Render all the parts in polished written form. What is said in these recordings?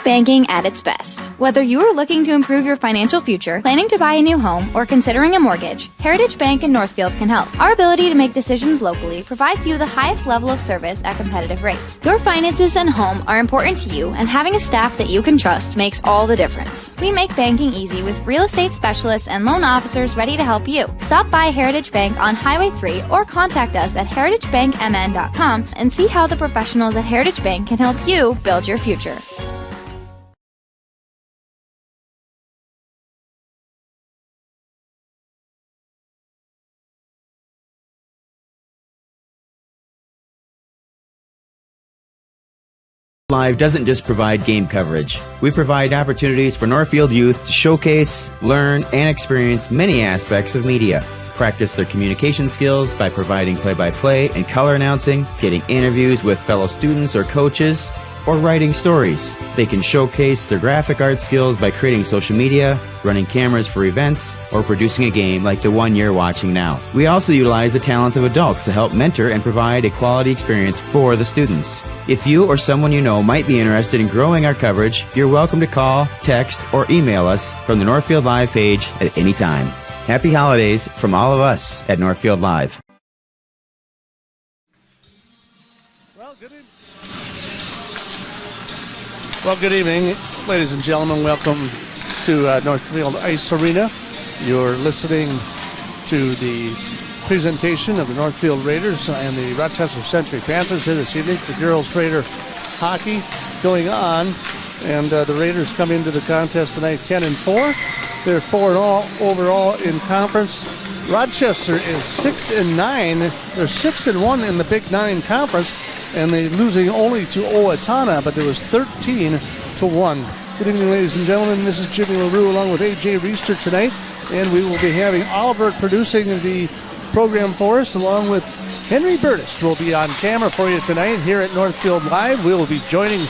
banking at its best. Whether you are looking to improve your financial future, planning to buy a new home, or considering a mortgage, Heritage Bank in Northfield can help. Our ability to make decisions locally provides you the highest level of service at competitive rates. Your finances and home are important to you, and having a staff that you can trust makes all the difference. We make banking easy with real estate specialists and loan officers ready to help you. Stop by Heritage Bank on Highway 3 or contact us at heritagebankmn.com and see how the professionals at Heritage Bank can help you build your future. Live doesn't just provide game coverage. We provide opportunities for Northfield youth to showcase, learn, and experience many aspects of media. Practice their communication skills by providing play-by-play and color announcing, getting interviews with fellow students or coaches, or writing stories. They can showcase their graphic art skills by creating social media, running cameras for events, or producing a game like the one you're watching now. We also utilize the talents of adults to help mentor and provide a quality experience for the students. If you or someone you know might be interested in growing our coverage, you're welcome to call, text, or email us from the Northfield Live page at any time. Happy holidays from all of us at Northfield Live. Well, good evening, ladies and gentlemen. Welcome to Northfield Ice Arena. You're listening to the presentation of the Northfield Raiders and the Rochester Century Panthers here this evening for girls Raider hockey going on. And the Raiders come into the contest tonight 10-4. They're 4-0 overall in conference. Rochester is 6-9. They're 6-1 in the Big Nine Conference, and they're losing only to Owatonna, but there was 13-1. Good evening, ladies and gentlemen. This is Jimmy LaRue along with A.J. Reister tonight, and we will be having Oliver producing the program for us, along with Henry Burtis will be on camera for you tonight here at Northfield Live. We will be joining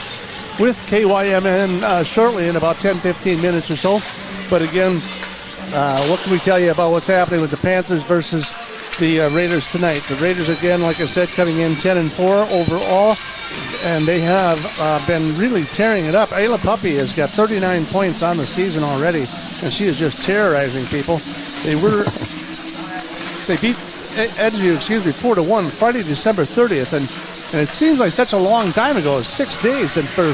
with KYMN shortly in about 10-15 minutes or so. But again, what can we tell you about what's happening with the Panthers versus the Raiders tonight? The Raiders, again, like I said, coming in 10-4 overall, and they have been really tearing it up. Ayla Puppy has got 39 points on the season already, and she is just terrorizing people. They beat Edgeview, 4-1 Friday, December 30th, and it seems like such a long time ago. It's 6 days, and for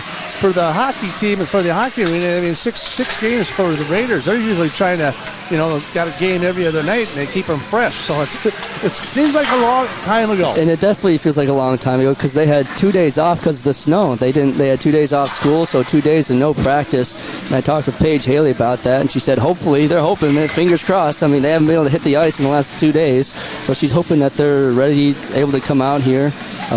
the hockey team and for the hockey arena, I mean, six games for the Raiders. They're usually trying to, got a game every other night, and they keep them fresh. So it seems like a long time ago. And it definitely feels like a long time ago because they had 2 days off because of the snow. They had 2 days off school, so 2 days and no practice. And I talked with Paige Haley about that, and she said hopefully, they're hoping, fingers crossed. I mean, they haven't been able to hit the ice in the last 2 days, so she's hoping that they're able to come out here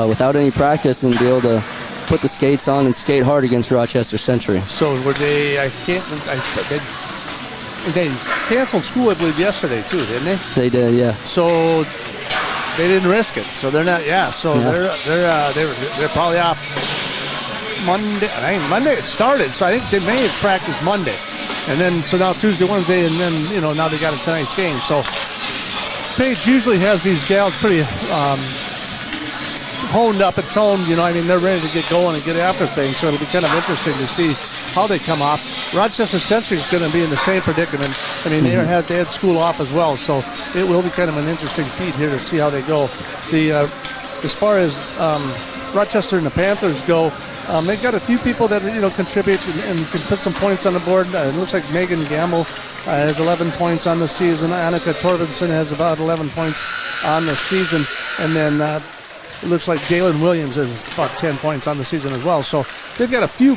without any practice and be able to put the skates on and skate hard against Rochester Century. So were they? They canceled school, I believe, yesterday too, didn't they? They did, yeah. So they didn't risk it. So they're not. Yeah. So yeah. They're probably off Monday. Monday it started, so I think they may have practiced Monday, and then so now Tuesday, Wednesday, and then now they got a tonight's game. So Paige usually has these gals pretty honed up and toned, they're ready to get going and get after things, so it'll be kind of interesting to see how they come off. Rochester Century is going to be in the same predicament. They had school off as well, so it will be kind of an interesting feat here to see how they go. As far as Rochester and the Panthers go, they've got a few people that contribute and can put some points on the board. It looks like Megan Gamble has 11 points on the season. Annika Torbenson has about 11 points on the season, and then it looks like Jalen Williams has about 10 points on the season as well. So they've got a few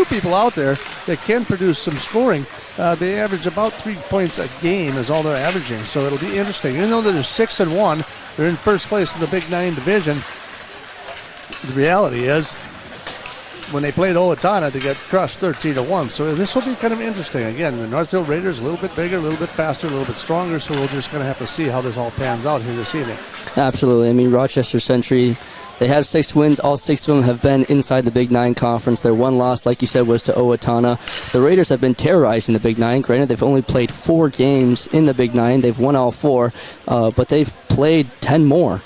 people out there that can produce some scoring. They average about 3 points a game is all they're averaging. So it'll be interesting. Even though they're 6-1, they're in first place in the Big Nine division. The reality is, when they played Owatonna, they got crushed 13-1. So this will be kind of interesting. Again, the Northfield Raiders a little bit bigger, a little bit faster, a little bit stronger. So we're just going to have to see how this all pans out here this evening. Absolutely. Rochester Century, they have 6 wins. All 6 of them have been inside the Big Nine Conference. Their one loss, like you said, was to Owatonna. The Raiders have been terrorizing the Big Nine. Granted, they've only played 4 games in the Big Nine. They've won all 4, but they've played 10 more.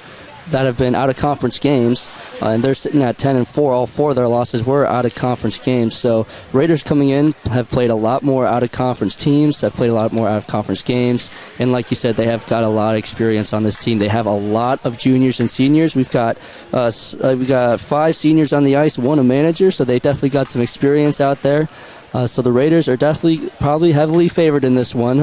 that have been out of conference games, and they're sitting at 10-4. All 4 of their losses were out of conference games. So Raiders coming in have played a lot more out of conference teams, have played a lot more out of conference games, and like you said, they have got a lot of experience on this team. They have a lot of juniors and seniors. We've got 5 seniors on the ice, 1 a manager, so they definitely got some experience out there. So the Raiders are definitely probably heavily favored in this one.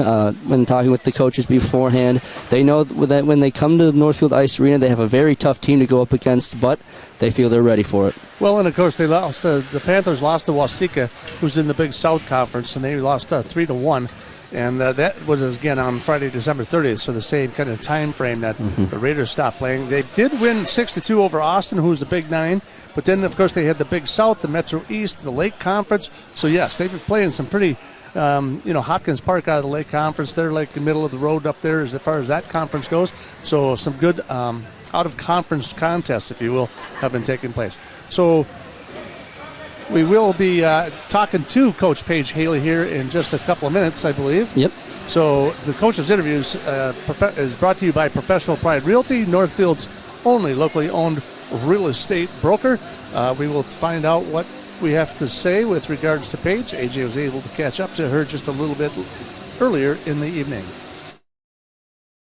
When talking with the coaches beforehand, they know that when they come to the Northfield Ice Arena, they have a very tough team to go up against, but they feel they're ready for it. Well, and of course, they lost. The Panthers lost to Waseca, who's in the Big South Conference, and they lost 3-1. And that was, again, on Friday, December 30th, so the same kind of time frame that the Raiders stopped playing. They did win 6-2 over Austin, who's the Big 9, but then, of course, they had the Big South, the Metro East, the Lake Conference. So, yes, they've been playing some pretty, Hopkins Park out of the Lake Conference. They're like the middle of the road up there as far as that conference goes. So some good out-of-conference contests, if you will, have been taking place. So we will be talking to Coach Paige Haley here in just a couple of minutes, I believe. Yep. So the coach's interviews is brought to you by Professional Pride Realty, Northfield's only locally owned real estate broker. We will find out what we have to say with regards to Paige. AJ was able to catch up to her just a little bit earlier in the evening.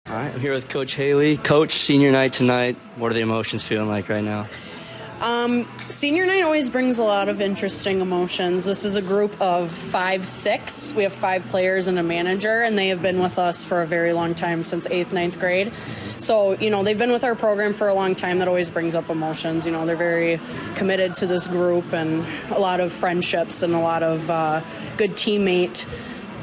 All right, I'm here with Coach Haley. Coach, senior night tonight. What are the emotions feeling like right now? Senior night always brings a lot of interesting emotions. This is a group of 5-6. We have 5 players and a manager, and they have been with us for a very long time, since 8th, 9th grade. So, they've been with our program for a long time. That always brings up emotions. They're very committed to this group, and a lot of friendships and a lot of good teammate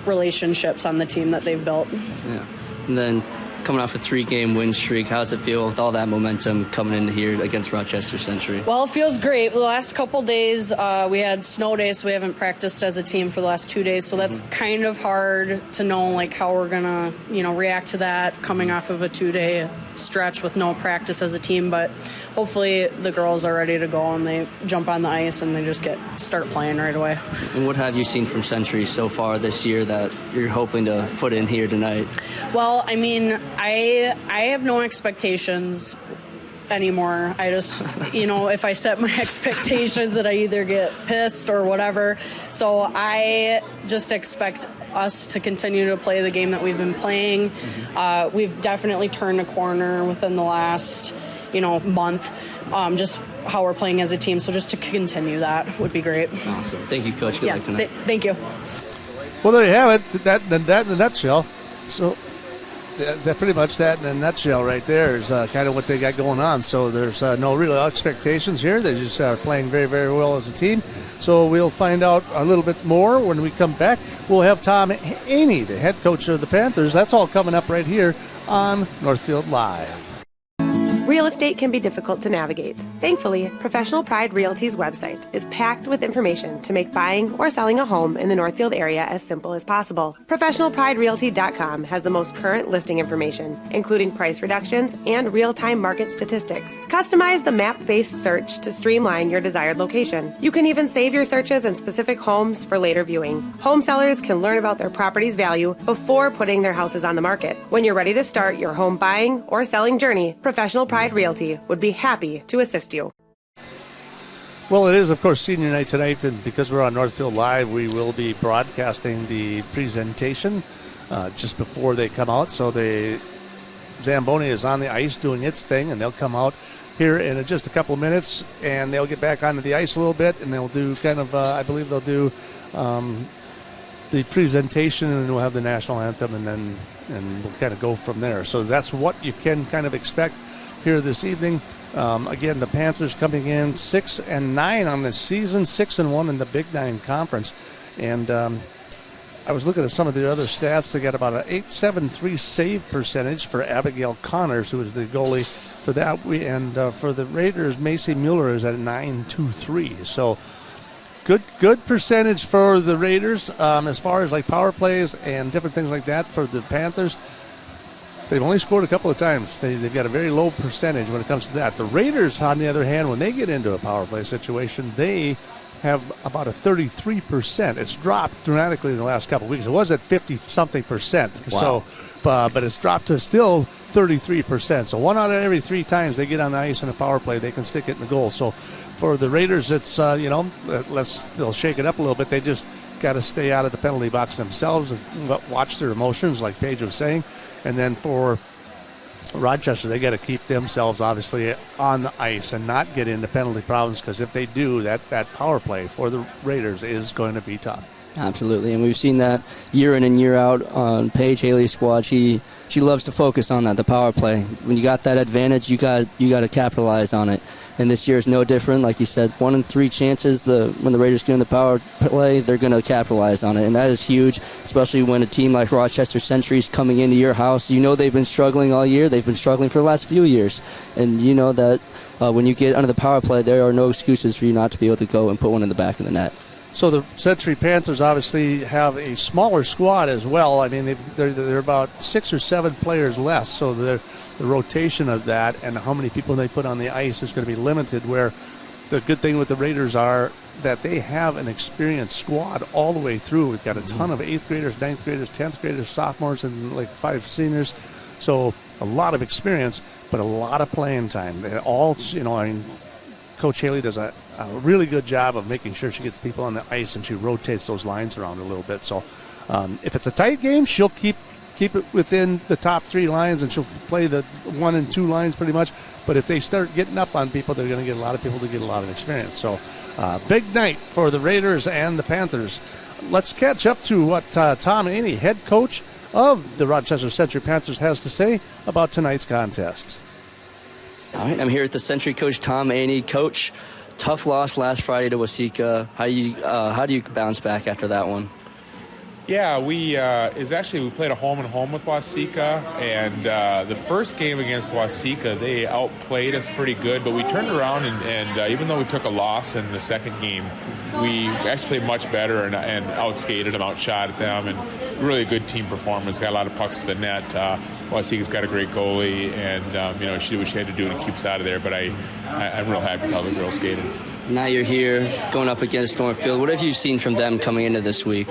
relationships on the team that they've built. Yeah. And then coming off a 3-game win streak, how does it feel with all that momentum coming into here against Rochester Century? Well, it feels great. The last couple days, we had snow days, so we haven't practiced as a team for the last 2 days, so that's kind of hard to know, how we're going to, react to that coming off of a 2-day stretch with no practice as a team, but hopefully the girls are ready to go and they jump on the ice and they just start playing right away. And what have you seen from Century so far this year that you're hoping to put in here tonight? Well, I have no expectations anymore. I just, if I set my expectations, that I either get pissed or whatever. So I just expect us to continue to play the game that we've been playing. We've definitely turned a corner within the last, month, just how we're playing as a team. So just to continue that would be great. Awesome. Thank you, Coach. Good luck tonight. Thank you. Well, there you have it. That in a nutshell. So that pretty much that in a nutshell right there is kind of what they got going on. So there's no real expectations here. They just are playing very, very well as a team. So we'll find out a little bit more when we come back. We'll have Tom Haney, the head coach of the Panthers. That's all coming up right here on Northfield Live. Real estate can be difficult to navigate. Thankfully, Professional Pride Realty's website is packed with information to make buying or selling a home in the Northfield area as simple as possible. ProfessionalPrideRealty.com has the most current listing information, including price reductions and real-time market statistics. Customize the map-based search to streamline your desired location. You can even save your searches in specific homes for later viewing. Home sellers can learn about their property's value before putting their houses on the market. When you're ready to start your home buying or selling journey, Professional Pride Realty would be happy to assist you. Well, it is, of course, senior night tonight, and because we're on Northfield Live, we will be broadcasting the presentation just before they come out. So the Zamboni is on the ice doing its thing, and they'll come out here in just a couple of minutes, and they'll get back onto the ice a little bit, and they'll do kind of, I believe they'll do the presentation, and we'll have the national anthem, and we'll kind of go from there. So that's what you can kind of expect here this evening. Again, the Panthers coming in 6-9 on the season, 6-1 in the Big 9 Conference. And I was looking at some of the other stats. They got about an .873 save percentage for Abigail Connors, who is the goalie for that. And for the Raiders, Macy Mueller is at .923. So good percentage for the Raiders as far as like power plays and different things like that. For the Panthers, they've only scored a couple of times. They've got a very low percentage when it comes to that. The Raiders, on the other hand, when they get into a power play situation, they have about a 33%. It's dropped dramatically in the last couple of weeks. It was at 50-something%. Wow. So but it's dropped to still 33%. So 1 out of every 3 times they get on the ice in a power play, they can stick it in the goal. So for the Raiders, it's, they'll shake it up a little bit. They just got to stay out of the penalty box themselves and watch their emotions, like Paige was saying. And then for Rochester, they got to keep themselves obviously on the ice and not get into penalty problems, because if they do, that power play for the Raiders is going to be tough. Absolutely, and we've seen that year in and year out on Paige Haley's squad. She loves to focus on that, the power play. When you got that advantage, you got to capitalize on it. And this year is no different. Like you said, 1 in 3 chances when the Raiders get in the power play, they're going to capitalize on it, and that is huge, especially when a team like Rochester Century is coming into your house. You know they've been struggling all year. They've been struggling for the last few years, and you know that when you get under the power play, there are no excuses for you not to be able to go and put one in the back of the net. So the Century Panthers obviously have a smaller squad as well. I mean, they're about 6 or 7 players less, so the rotation of that and how many people they put on the ice is going to be limited, where the good thing with the Raiders are that they have an experienced squad all the way through. We've got a ton of 8th graders, 9th graders, 10th graders, sophomores, and like 5 seniors. So a lot of experience, but a lot of playing time. They all, Coach Haley does a really good job of making sure she gets people on the ice and she rotates those lines around a little bit. So if it's a tight game, she'll keep it within the top 3 lines, and she'll play the 1 and 2 lines pretty much. But if they start getting up on people, they're going to get a lot of people to get a lot of experience. So big night for the Raiders and the Panthers. Let's catch up to what Tom Aney, head coach of the Rochester Century Panthers, has to say about tonight's contest. All right, I'm here with the Century coach, Tom Aney. Coach, tough loss last Friday to Waseca. How do you bounce back after that one? Yeah, we played a home and home with Waseca, and the first game against Waseca, they outplayed us pretty good, but we turned around and even though we took a loss in the second game, we actually played much better and outskated them, outshot at them, and really a good team performance. Got a lot of pucks to the net. Waseca's got a great goalie, and she had to do it and keep us out of there, but I'm real happy with how the girls skated. Now you're here going up against Northfield. What have you seen from them coming into this week?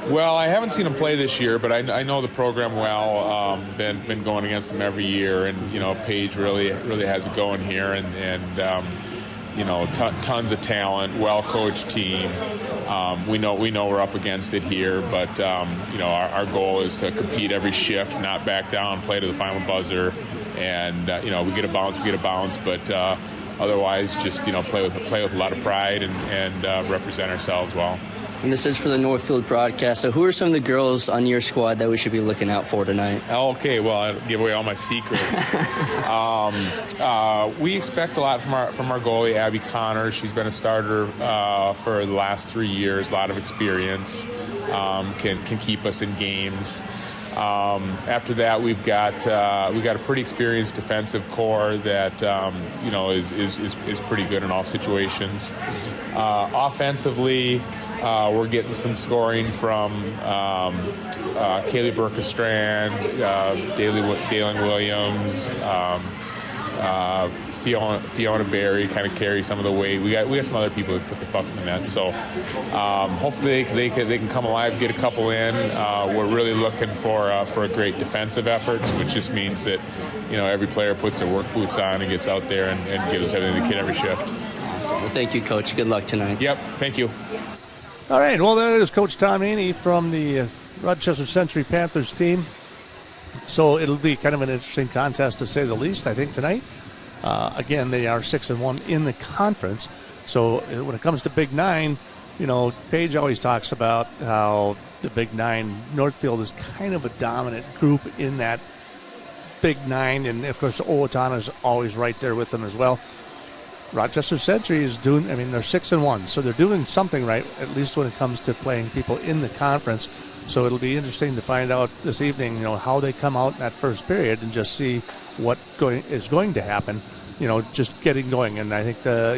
Well, I haven't seen them play this year, but I know the program well. Been going against them every year, and Paige really has it going here, and tons of talent, well-coached team. We know we're up against it here, but our goal is to compete every shift, not back down, play to the final buzzer, and we get a bounce, but otherwise just play with a lot of pride and represent ourselves well. And this is for the Northfield broadcast. So who are some of the girls on your squad that we should be looking out for tonight? Okay, well, I'll give away all my secrets. We expect a lot from our goalie, Abby Connor. She's been a starter for the last 3 years, a lot of experience, can keep us in games. After that, we've got a pretty experienced defensive core that is pretty good in all situations. Offensively, we're getting some scoring from Kaylee Burkestrand, Dalen Williams, Fiona Berry kind of carry some of the weight. We got some other people that put the puck in the net. So hopefully they can come alive, get a couple in. We're really looking for a great defensive effort, which just means that every player puts their work boots on and gets out there and gives everything they can every shift. Awesome. Well, thank you, Coach. Good luck tonight. Yep. Thank you. All right. Well, that is Coach Tom Aney from the Rochester Century Panthers team. So it'll be kind of an interesting contest, to say the least, I think, tonight. Again, they are 6-1 in the conference. So when it comes to Big Nine, Paige always talks about how the Big Nine, Northfield is kind of a dominant group in that Big Nine. And, of course, Owatonna is always right there with them as well. Rochester Century is they're 6-1. So they're doing something right, at least when it comes to playing people in the conference. So it'll be interesting to find out this evening, how they come out in that first period and just see what is going to happen, just getting going. And I think the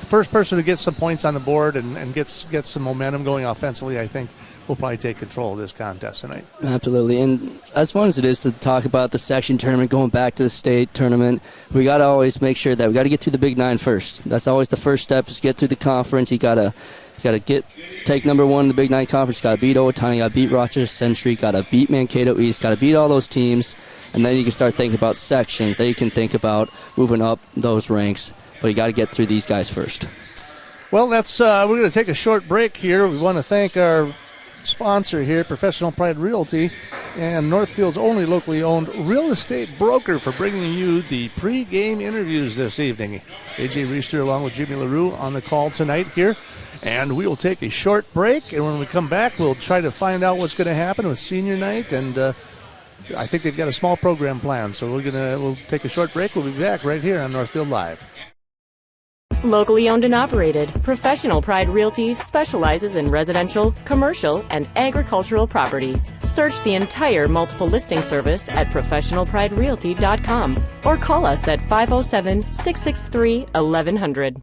first person who gets some points on the board and gets some momentum going offensively, I think, will probably take control of this contest tonight. Absolutely. And as fun as it is to talk about the section tournament, going back to the state tournament, we got to always make sure that we got to get through the Big Nine first. That's always the first step, is get through the conference. You got to take number one in the Big Nine Conference. Got to beat Owatonna, got to beat Rochester Century, got to beat Mankato East, got to beat all those teams, and then you can start thinking about sections. Then you can think about moving up those ranks, but you got to get through these guys first. Well, that's we're going to take a short break here. We want to thank our sponsor here, Professional Pride Realty, and Northfield's only locally owned real estate broker, for bringing you the pre-game interviews this evening. A.J. Reister along with Jimmy LaRue on the call tonight here. And we will take a short break, and when we come back, we'll try to find out what's going to happen with senior night, and I think they've got a small program planned. So we'll take a short break. We'll be back right here on Northfield Live. Locally owned and operated, Professional Pride Realty specializes in residential, commercial, and agricultural property. Search the entire multiple listing service at professionalpriderealty.com or call us at 507-663-1100.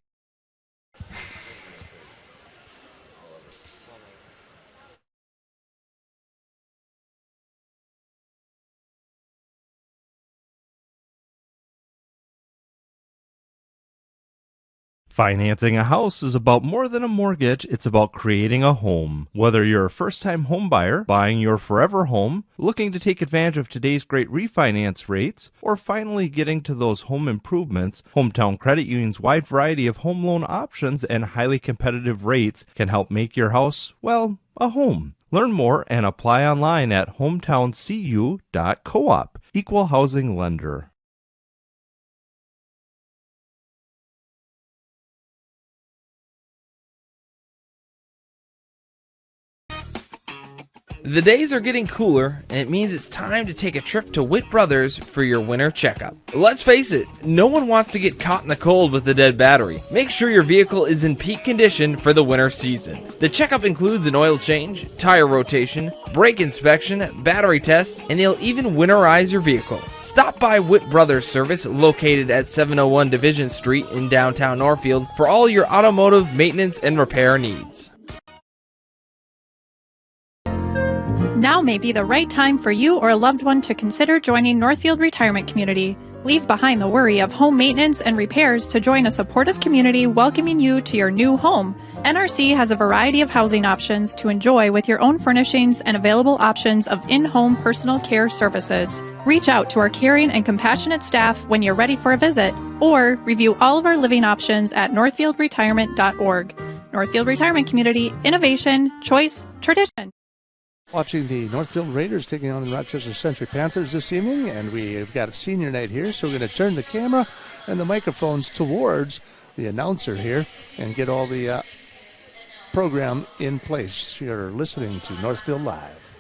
Financing a house is about more than a mortgage. It's about creating a home. Whether you're a first-time home buyer, buying your forever home, looking to take advantage of today's great refinance rates, or finally getting to those home improvements, Hometown Credit Union's wide variety of home loan options and highly competitive rates can help make your house, well, a home. Learn more and apply online at hometowncu.coop. Equal housing lender. The days are getting cooler, and it means it's time to take a trip to Witt Brothers for your winter checkup. Let's face it, no one wants to get caught in the cold with a dead battery. Make sure your vehicle is in peak condition for the winter season. The checkup includes an oil change, tire rotation, brake inspection, battery tests, and they'll even winterize your vehicle. Stop by Witt Brothers Service, located at 701 Division Street in downtown Northfield, for all your automotive maintenance and repair needs. Now may be the right time for you or a loved one to consider joining Northfield Retirement Community. Leave behind the worry of home maintenance and repairs to join a supportive community welcoming you to your new home. NRC has a variety of housing options to enjoy with your own furnishings and available options of in-home personal care services. Reach out to our caring and compassionate staff when you're ready for a visit, or review all of our living options at northfieldretirement.org. Northfield Retirement Community, innovation, choice, tradition. Watching the Northfield Raiders taking on the Rochester Century Panthers this evening, and we've got a senior night here, so we're going to turn the camera and the microphones towards the announcer here and get all the program in place. You're listening to Northfield Live.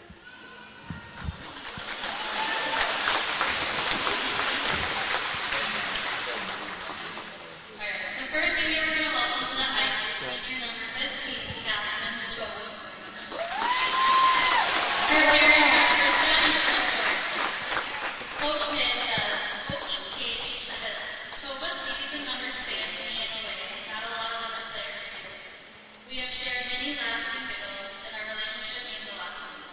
The first senior we're going to welcome to the ice is senior number 15, Captain Joel. Coach Cage says, Toba sees and understands me anyway, not a lot of other players do. We have shared many laughs and giggles, and our relationship means a lot to me.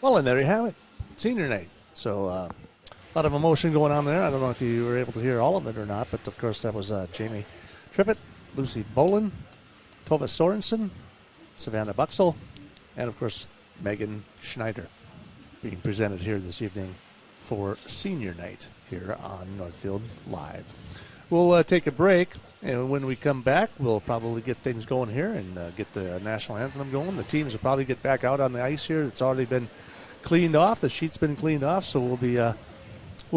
Well, and there you have it, senior night. So a lot of emotion going on there. I don't know if you were able to hear all of it or not, but of course that was Jamie Trippett, Lucy Boland, Tova Sorensen, Savannah Buxel, and of course Megan Schneider being presented here this evening for senior night here on Northfield Live. We'll take a break, and when we come back, we'll probably get things going here and get the national anthem going. The teams will probably get back out on the ice here. It's already been cleaned off. The sheet's been cleaned off, so we'll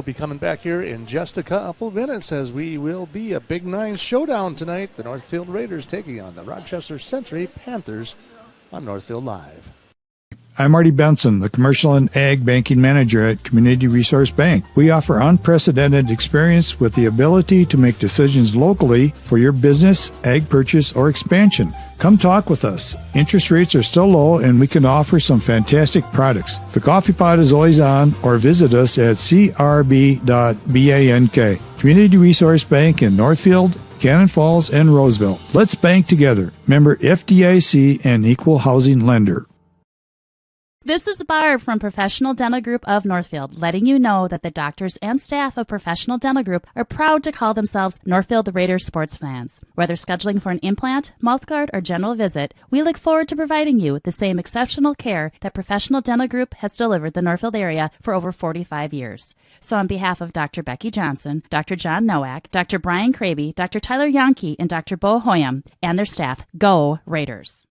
be coming back here in just a couple of minutes as we will be a Big Nine showdown tonight. The Northfield Raiders taking on the Rochester Century Panthers on Northfield Live. I'm Marty Benson, the Commercial and Ag Banking Manager at Community Resource Bank. We offer unprecedented experience with the ability to make decisions locally for your business, ag purchase, or expansion. Come talk with us. Interest rates are still low, and we can offer some fantastic products. The coffee pot is always on, or visit us at crb.bank. Community Resource Bank in Northfield, Cannon Falls, and Roseville. Let's bank together. Member FDIC and equal housing lender. This is Barb from Professional Dental Group of Northfield, letting you know that the doctors and staff of Professional Dental Group are proud to call themselves Northfield Raiders sports fans. Whether scheduling for an implant, mouthguard, or general visit, we look forward to providing you the same exceptional care that Professional Dental Group has delivered the Northfield area for over 45 years. So on behalf of Dr. Becky Johnson, Dr. John Nowak, Dr. Brian Kraby, Dr. Tyler Yonke, and Dr. Bo Hoyam, and their staff, go Raiders!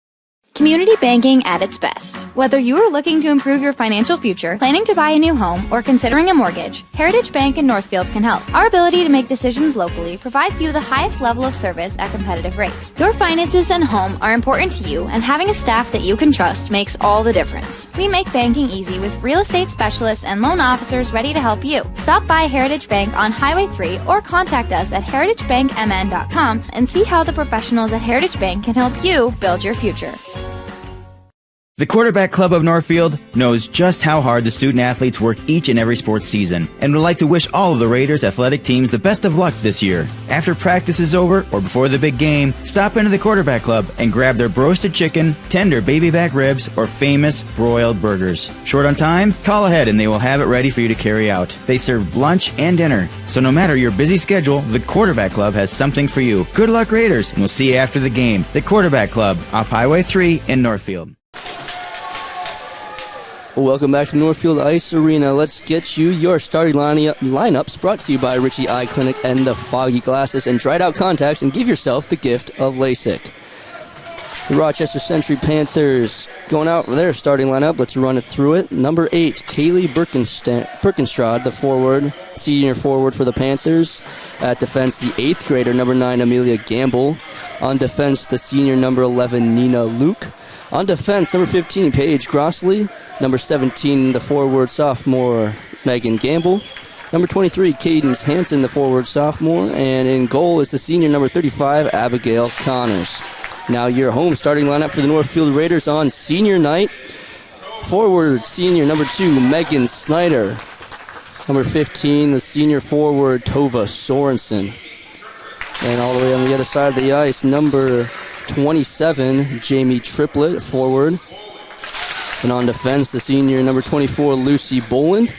Community banking at its best. Whether you are looking to improve your financial future, planning to buy a new home, or considering a mortgage, Heritage Bank in Northfield can help. Our ability to make decisions locally provides you the highest level of service at competitive rates. Your finances and home are important to you, and having a staff that you can trust makes all the difference. We make banking easy with real estate specialists and loan officers ready to help you. Stop by Heritage Bank on Highway 3 or contact us at heritagebankmn.com and see how the professionals at Heritage Bank can help you build your future. The Quarterback Club of Northfield knows just how hard the student-athletes work each and every sports season and would like to wish all of the Raiders athletic teams the best of luck this year. After practice is over or before the big game, stop into the Quarterback Club and grab their roasted chicken, tender baby back ribs, or famous broiled burgers. Short on time? Call ahead and they will have it ready for you to carry out. They serve lunch and dinner, so no matter your busy schedule, the Quarterback Club has something for you. Good luck, Raiders, and we'll see you after the game. The Quarterback Club, off Highway 3 in Northfield. Welcome back to Northfield Ice Arena. Let's get you your starting lineups, brought to you by Richie Eye Clinic and the Foggy Glasses and Dried Out Contacts, and give yourself the gift of LASIK. The Rochester Century Panthers going out for their starting lineup. Let's run it through it. Number 8, Kaylee Birkenstrad, the forward, senior forward for the Panthers. At defense, the 8th grader, number 9, Amelia Gamble. On defense, the senior, number 11, Nina Luke. On defense, number 15, Paige Grossley. Number 17, the forward sophomore, Megan Gamble. Number 23, Cadence Hansen, the forward sophomore. And in goal is the senior, number 35, Abigail Connors. Now your home starting lineup for the Northfield Raiders on senior night. Forward, senior, number 2, Megan Snyder. Number 15, the senior forward, Tova Sorensen. And all the way on the other side of the ice, number 27, Jamie Triplett, forward. And on defense, the senior, number 24, Lucy Boland.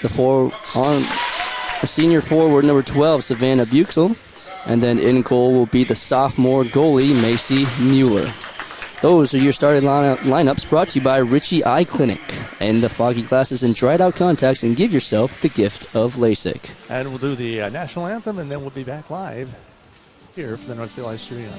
The senior forward, number 12, Savannah Buxel. And then in goal will be the sophomore goalie, Macy Mueller. Those are your starting lineups, brought to you by Richie Eye Clinic and the Foggy Glasses and Dried Out Contacts, and give yourself the gift of LASIK. And we'll do the national anthem, and then we'll be back live here for the Northfield Ice Arena.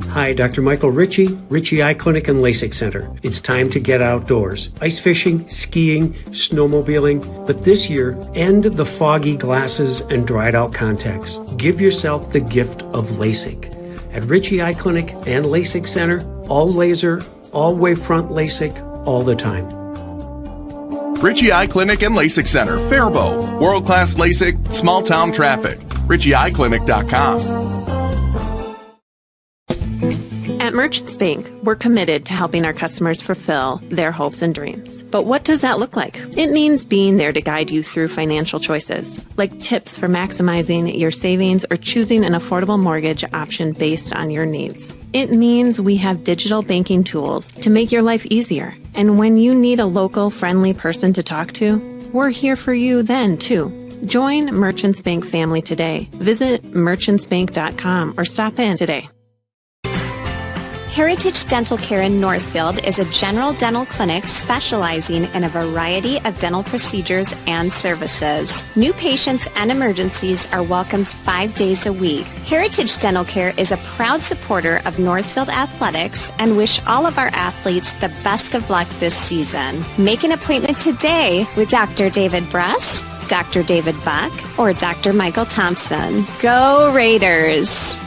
Hi, Dr. Michael Ritchie, Ritchie Eye Clinic and LASIK Center. It's time to get outdoors. Ice fishing, skiing, snowmobiling, but this year, end the foggy glasses and dried out contacts. Give yourself the gift of LASIK. At Ritchie Eye Clinic and LASIK Center, all laser, all wavefront LASIK, all the time. Ritchie Eye Clinic and LASIK Center, Faribault. World-class LASIK, small-town traffic. RitchieEyeClinic.com. At Merchants Bank, we're committed to helping our customers fulfill their hopes and dreams. But what does that look like? It means being there to guide you through financial choices, like tips for maximizing your savings or choosing an affordable mortgage option based on your needs. It means we have digital banking tools to make your life easier. And when you need a local, friendly person to talk to, we're here for you then, too. Join Merchants Bank family today. Visit merchantsbank.com or stop in today. Heritage Dental Care in Northfield is a general dental clinic specializing in a variety of dental procedures and services. New patients and emergencies are welcomed 5 days a week. Heritage Dental Care is a proud supporter of Northfield Athletics and wish all of our athletes the best of luck this season. Make an appointment today with Dr. David Bress, Dr. David Buck, or Dr. Michael Thompson. Go Raiders!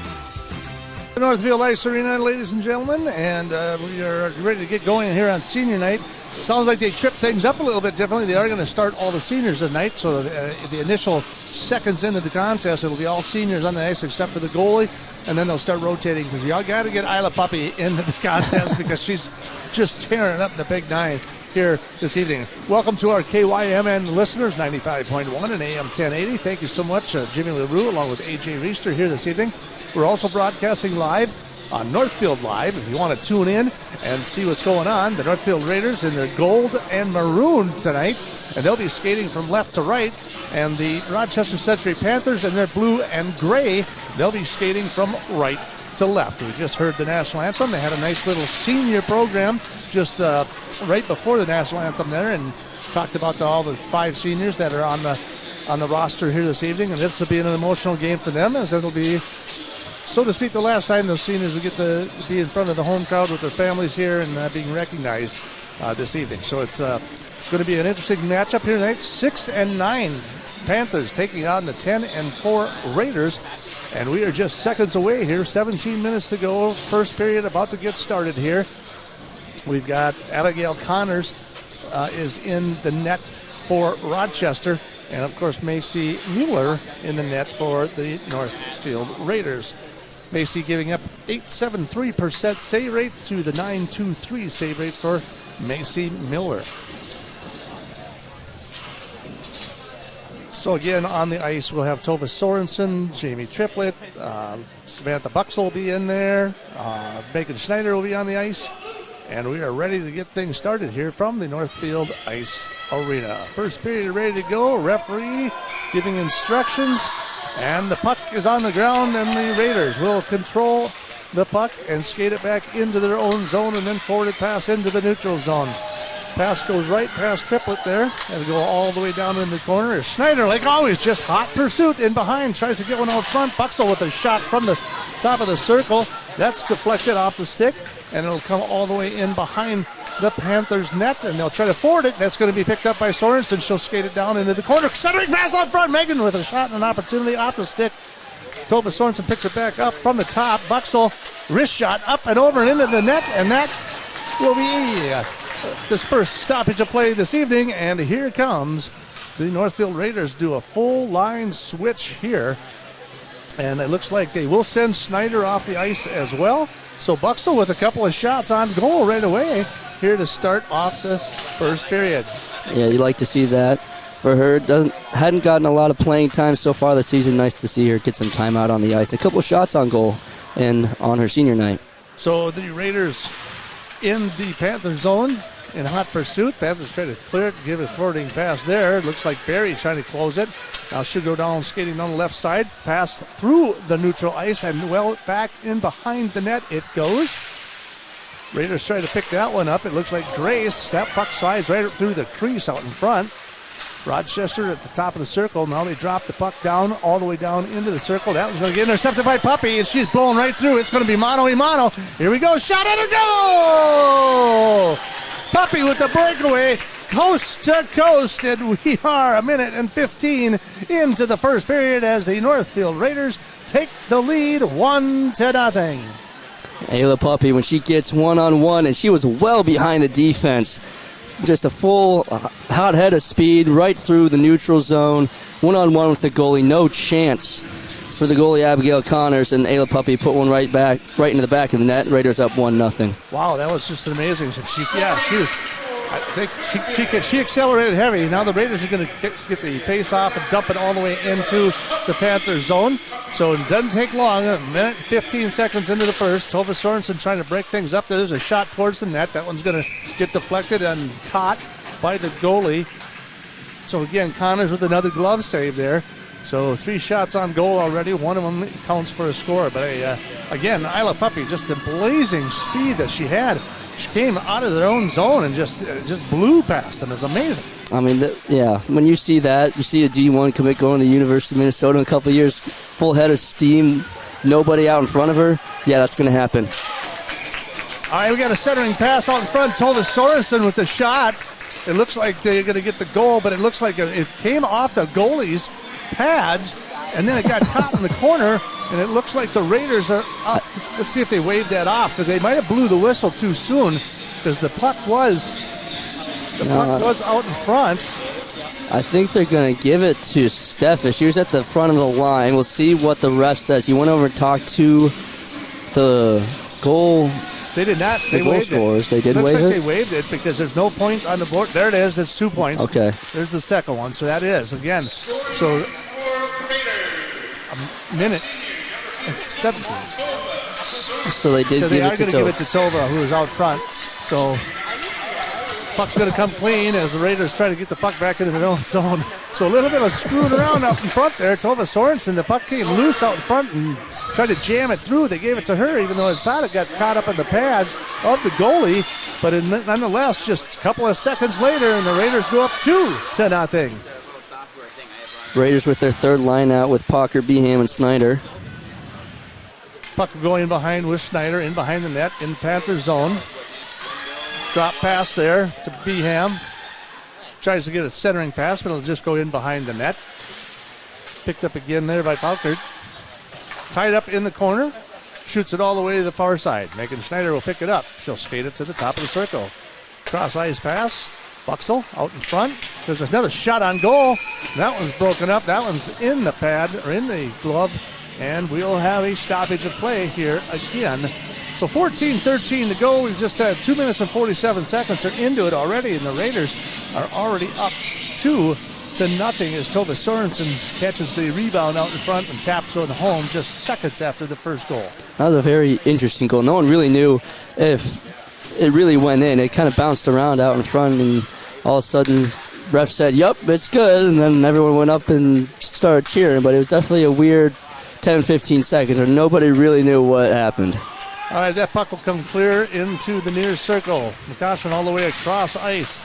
Northfield Ice Arena, ladies and gentlemen, and we are ready to get going here on senior night. Sounds like they tripped things up a little bit differently. They are going to start all the seniors tonight, so the initial seconds into the contest, it'll be all seniors on the ice except for the goalie, and then they'll start rotating because y'all got to get Isla Puppy into the contest because she's just tearing up the big nine here this evening. Welcome to our KYMN listeners, 95.1 and AM 1080. Thank you so much, Jimmy LaRue, along with AJ Reister here this evening. We're also broadcasting live on Northfield Live. If you want to tune in and see what's going on, the Northfield Raiders in their gold and maroon tonight, and they'll be skating from left to right, and the Rochester Century Panthers in their blue and gray, they'll be skating from right to left. We just heard the national anthem. They had a nice little senior program just right before the national anthem there, and talked about all the 5 seniors that are on the roster here this evening, and this will be an emotional game for them, as it'll be, so to speak, the last time those seniors will get to be in front of the home crowd with their families here and being recognized this evening. So it's going to be an interesting matchup here tonight. 6-9 Panthers taking on the 10-4 Raiders. And we are just seconds away here. 17 minutes to go. First period about to get started here. We've got Abigail Connors is in the net for Rochester. And, of course, Macy Mueller in the net for the Northfield Raiders. Macy giving up 8.73% save rate to the 9.23 save rate for Macy Miller. So again, on the ice, we'll have Tova Sorensen, Jamie Triplett, Samantha Buxel will be in there, Megan Schneider will be on the ice, and we are ready to get things started here from the Northfield Ice Arena. First period ready to go, referee giving instructions, and the puck is on the ground, and the Raiders will control the puck and skate it back into their own zone and then forward it pass into the neutral zone. Pass goes right past Triplett there and go all the way down in the corner. Schneider, like always, just hot pursuit in behind. Tries to get one out front. Buxel with a shot from the top of the circle. That's deflected off the stick, and it'll come all the way in behind the Panthers net, and they'll try to forward it. That's going to be picked up by Sorensen. She'll skate it down into the corner. Centering pass out front. Megan with a shot and an opportunity off the stick. Tova Sorensen picks it back up from the top. Buxel, wrist shot up and over and into the net, and that will be this first stoppage of play this evening. And here comes the Northfield Raiders. Do a full line switch here, and it looks like they will send Schneider off the ice as well. So Buxel with a couple of shots on goal right away here to start off the first period. Yeah, you like to see that for her. Hadn't gotten a lot of playing time so far this season. Nice to see her get some time out on the ice. A couple of shots on goal and on her senior night. So the Raiders in the Panther zone in hot pursuit. Panthers try to clear it, give a forwarding pass there. Looks like Barry trying to close it. Now should go down skating on the left side. Pass through the neutral ice and well back in behind the net it goes. Raiders try to pick that one up. It looks like Grace. That puck slides right up through the crease out in front. Rochester at the top of the circle. Now they drop the puck down, all the way down into the circle. That was going to get intercepted by Puppy, and she's blowing right through. It's going to be mano-a-mano. Here we go. Shot and a goal! Puppy with the breakaway, coast to coast, and we are 1:15 into the first period as the Northfield Raiders take the lead 1-0. Ayla Puppy, when she gets one-on-one, and she was well behind the defense. Just a full hot head of speed right through the neutral zone. One-on-one with the goalie, no chance for the goalie Abigail Connors, and Ayla Puppy put one right into the back of the net. Raiders up 1-0. Wow, that was just amazing. She was. I think she accelerated heavy. Now the Raiders are going to get the face off and dump it all the way into the Panthers zone. So it doesn't take long. A minute 15 seconds into the first. Tova Sorensen trying to break things up. There's a shot towards the net. That one's going to get deflected and caught by the goalie. So again, Connors with another glove save there. So 3 shots on goal already. One of them counts for a score. But again, Ayla Puppy, just the blazing speed that she had. She came out of their own zone and just blew past them. It was amazing. I mean, when you see that, you see a D1 commit going to the University of Minnesota in a couple of years, full head of steam, nobody out in front of her. Yeah, that's going to happen. All right, we got a centering pass out in front. Tova Sorensen with the shot. It looks like they're going to get the goal, but it looks like it came off the goalie's pads, and then it got caught in the corner, and it looks like the Raiders are up. Let's see if they waved that off, because they might have blew the whistle too soon, because the puck was out in front. I think they're going to give it to Steffi. She was at the front of the line. We'll see what the ref says. He went over and talked to the goal. They did not. They waved it. They did wave it? They waved it because there's no point on the board. There it is. It's 2 points. Okay. There's the second one. So that is, again, so a minute and 17. So they did so give they it are to going to give it to Tova, who is out front. So puck's going to come clean as the Raiders try to get the puck back into their own zone. So a little bit of screwing around up in front there. Tova Sorensen, the puck came loose out in front and tried to jam it through. They gave it to her, even though I thought it got caught up in the pads of the goalie. But nonetheless, just a couple of seconds later, and the Raiders go up 2-0. Raiders with their third line out with Parker, Beham, and Snyder. Puck going behind with Snyder, in behind the net, in the Panthers zone. Drop pass there to Beham. Tries to get a centering pass, but it'll just go in behind the net. Picked up again there by Paukert. Tied up in the corner. Shoots it all the way to the far side. Megan Schneider will pick it up. She'll skate it to the top of the circle. Cross ice pass. Buxel out in front. There's another shot on goal. That one's broken up. That one's in the pad, or in the glove. And we'll have a stoppage of play here again. So 14-13 to go. We've just had 2 minutes and 47 seconds. They're into it already, and the Raiders are already up 2-0 as Tova Sorensen catches the rebound out in front and taps on home just seconds after the first goal. That was a very interesting goal. No one really knew if it really went in. It kind of bounced around out in front, and all of a sudden, ref said, "Yup, it's good," and then everyone went up and started cheering. But it was definitely a weird 10-15 seconds where nobody really knew what happened. All right, that puck will come clear into the near circle. McCoshen all the way across ice.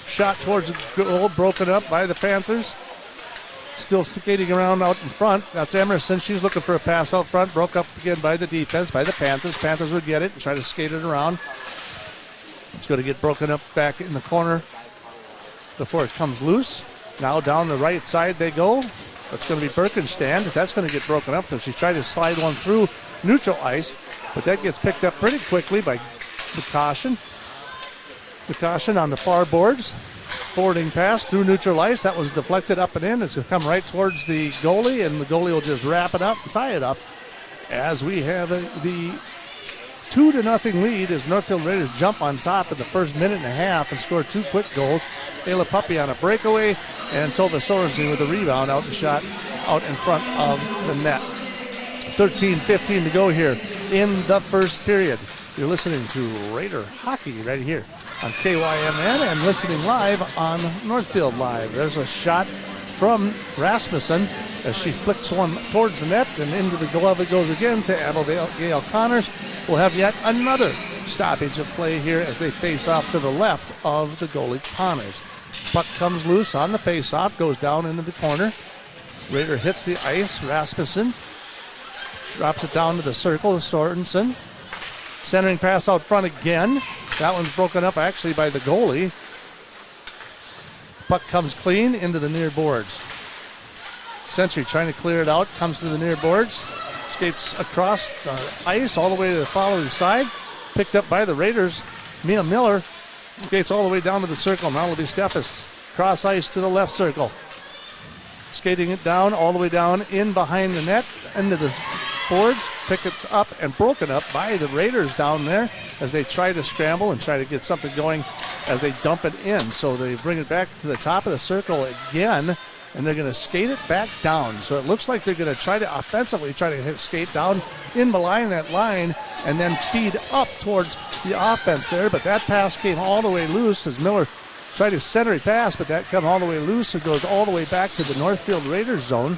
Shot towards the goal, broken up by the Panthers. Still skating around out in front. That's Emerson. She's looking for a pass out front. Broke up again by the defense, by the Panthers. Panthers would get it and try to skate it around. It's going to get broken up back in the corner before it comes loose. Now down the right side they go. That's going to be Birkenstand. That's going to get broken up because she tried to slide one through neutral ice. But that gets picked up pretty quickly by McCoshen. McCoshen on the far boards. Forwarding pass through neutral ice. That was deflected up and in. It's going to come right towards the goalie, and the goalie will just wrap it up and tie it up as we have the 2-0 lead as Northfield Raiders jump on top in the first minute and a half and score 2 quick goals. Ayla Puppy on a breakaway, and Tova Sorensen with a rebound out the shot out in front of the net. 13-15 to go here in the first period. You're listening to Raider Hockey right here on KYMN and listening live on Northfield Live. There's a shot from Rasmussen as she flicks one towards the net, and into the glove it goes again to Abigail Connors. We'll have yet another stoppage of play here as they face off to the left of the goalie Connors. Puck comes loose on the face-off, goes down into the corner. Raider hits the ice. Rasmussen drops it down to the circle. Sorensen. Centering pass out front again. That one's broken up actually by the goalie. Puck comes clean into the near boards. Century trying to clear it out. Comes to the near boards. Skates across the ice all the way to the following side. Picked up by the Raiders. Mia Miller skates all the way down to the circle. Now it'll be Steffes. Cross ice to the left circle. Skating it down all the way down in behind the net. into the boards, pick it up and broken up by the Raiders down there as they try to scramble and try to get something going as they dump it in. So they bring it back to the top of the circle again, and they're going to skate it back down. So it looks like they're going to try to offensively skate down in behind that line and then feed up towards the offense there. But that pass came all the way loose as Miller tried to center a pass, but that come all the way loose. It goes all the way back to the Northfield Raiders zone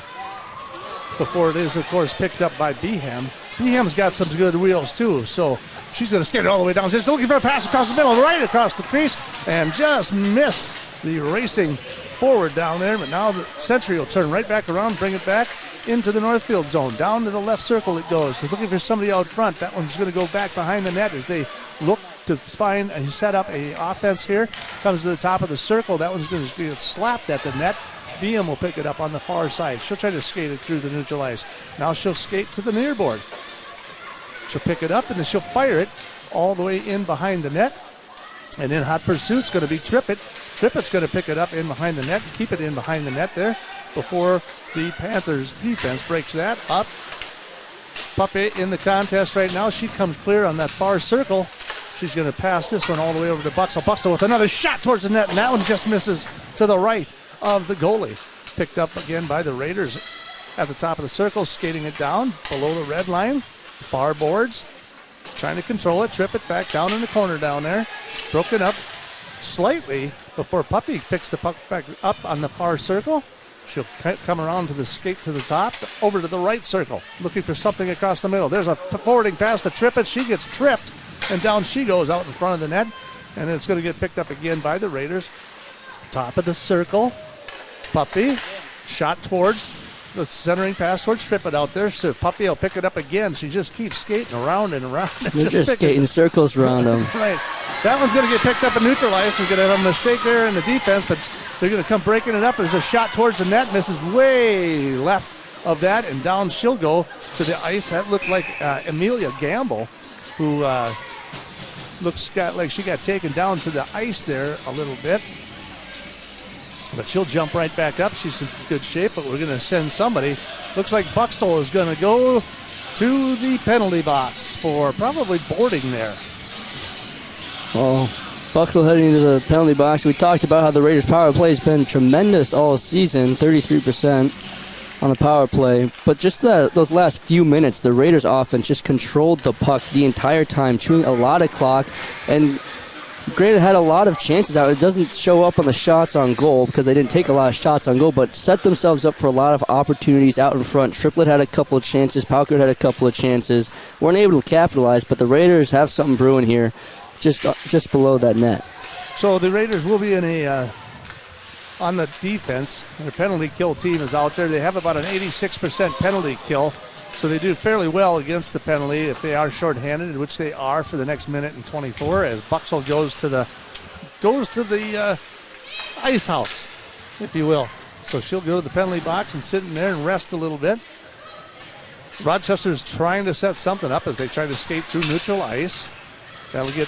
before it is, of course, picked up by Beham. Beham's got some good wheels, too, so she's going to skate it all the way down. She's looking for a pass across the middle, right across the crease, and just missed the racing forward down there. But now the Century will turn right back around, bring it back into the Northfield zone. Down to the left circle it goes. They're looking for somebody out front. That one's going to go back behind the net as they look to find and set up a offense here. Comes to the top of the circle. That one's going to get slapped at the net. Beam will pick it up on the far side. She'll try to skate it through the neutral ice. Now she'll skate to the near board. She'll pick it up and then she'll fire it all the way in behind the net. And in hot pursuit's going to be Trippett. Trippett's going to pick it up in behind the net and keep it in behind the net there before the Panthers defense breaks that up. Puppy in the contest right now. She comes clear on that far circle. She's going to pass this one all the way over to Buxel. Buxel with another shot towards the net, and that one just misses to the right of the goalie. Picked up again by the Raiders at the top of the circle, skating it down below the red line. Far boards, trying to control it. Trip it back down in the corner down there. Broken up slightly before Puppy picks the puck back up on the far circle. She'll come around to the skate to the top, over to the right circle, looking for something across the middle. There's a forwarding pass to Trippett. She gets tripped, and down she goes out in front of the net, and it's going to get picked up again by the Raiders. Top of the circle, Puppy, shot towards the centering pass towards Trippett out there. So Puppy will pick it up again. She just keeps skating around and around. They're just skating circles around them. Right. That one's going to get picked up and neutralized. We're going to have a mistake there in the defense, but they're going to come breaking it up. There's a shot towards the net. Misses way left of that, and down she'll go to the ice. That looked like Amelia Gamble, who looks like she got taken down to the ice there a little bit. But she'll jump right back up. She's in good shape, but we're going to send somebody. Looks like Buxel is going to go to the penalty box for probably boarding there. Well, Buxel heading to the penalty box. We talked about how the Raiders' power play has been tremendous all season, 33% on the power play. But just those last few minutes, the Raiders' offense just controlled the puck the entire time, chewing a lot of clock. And granted, had a lot of chances out. It doesn't show up on the shots on goal because they didn't take a lot of shots on goal, but set themselves up for a lot of opportunities out in front. Triplett had a couple of chances. Paukert had a couple of chances. Weren't able to capitalize, but the Raiders have something brewing here just below that net. So the Raiders will be in a on the defense. Their penalty kill team is out there. They have about an 86% penalty kill, so they do fairly well against the penalty if they are shorthanded, which they are for the next minute and 24 as Buxel goes to the ice house, if you will. So she'll go to the penalty box and sit in there and rest a little bit. Rochester's trying to set something up as they try to skate through neutral ice. That'll get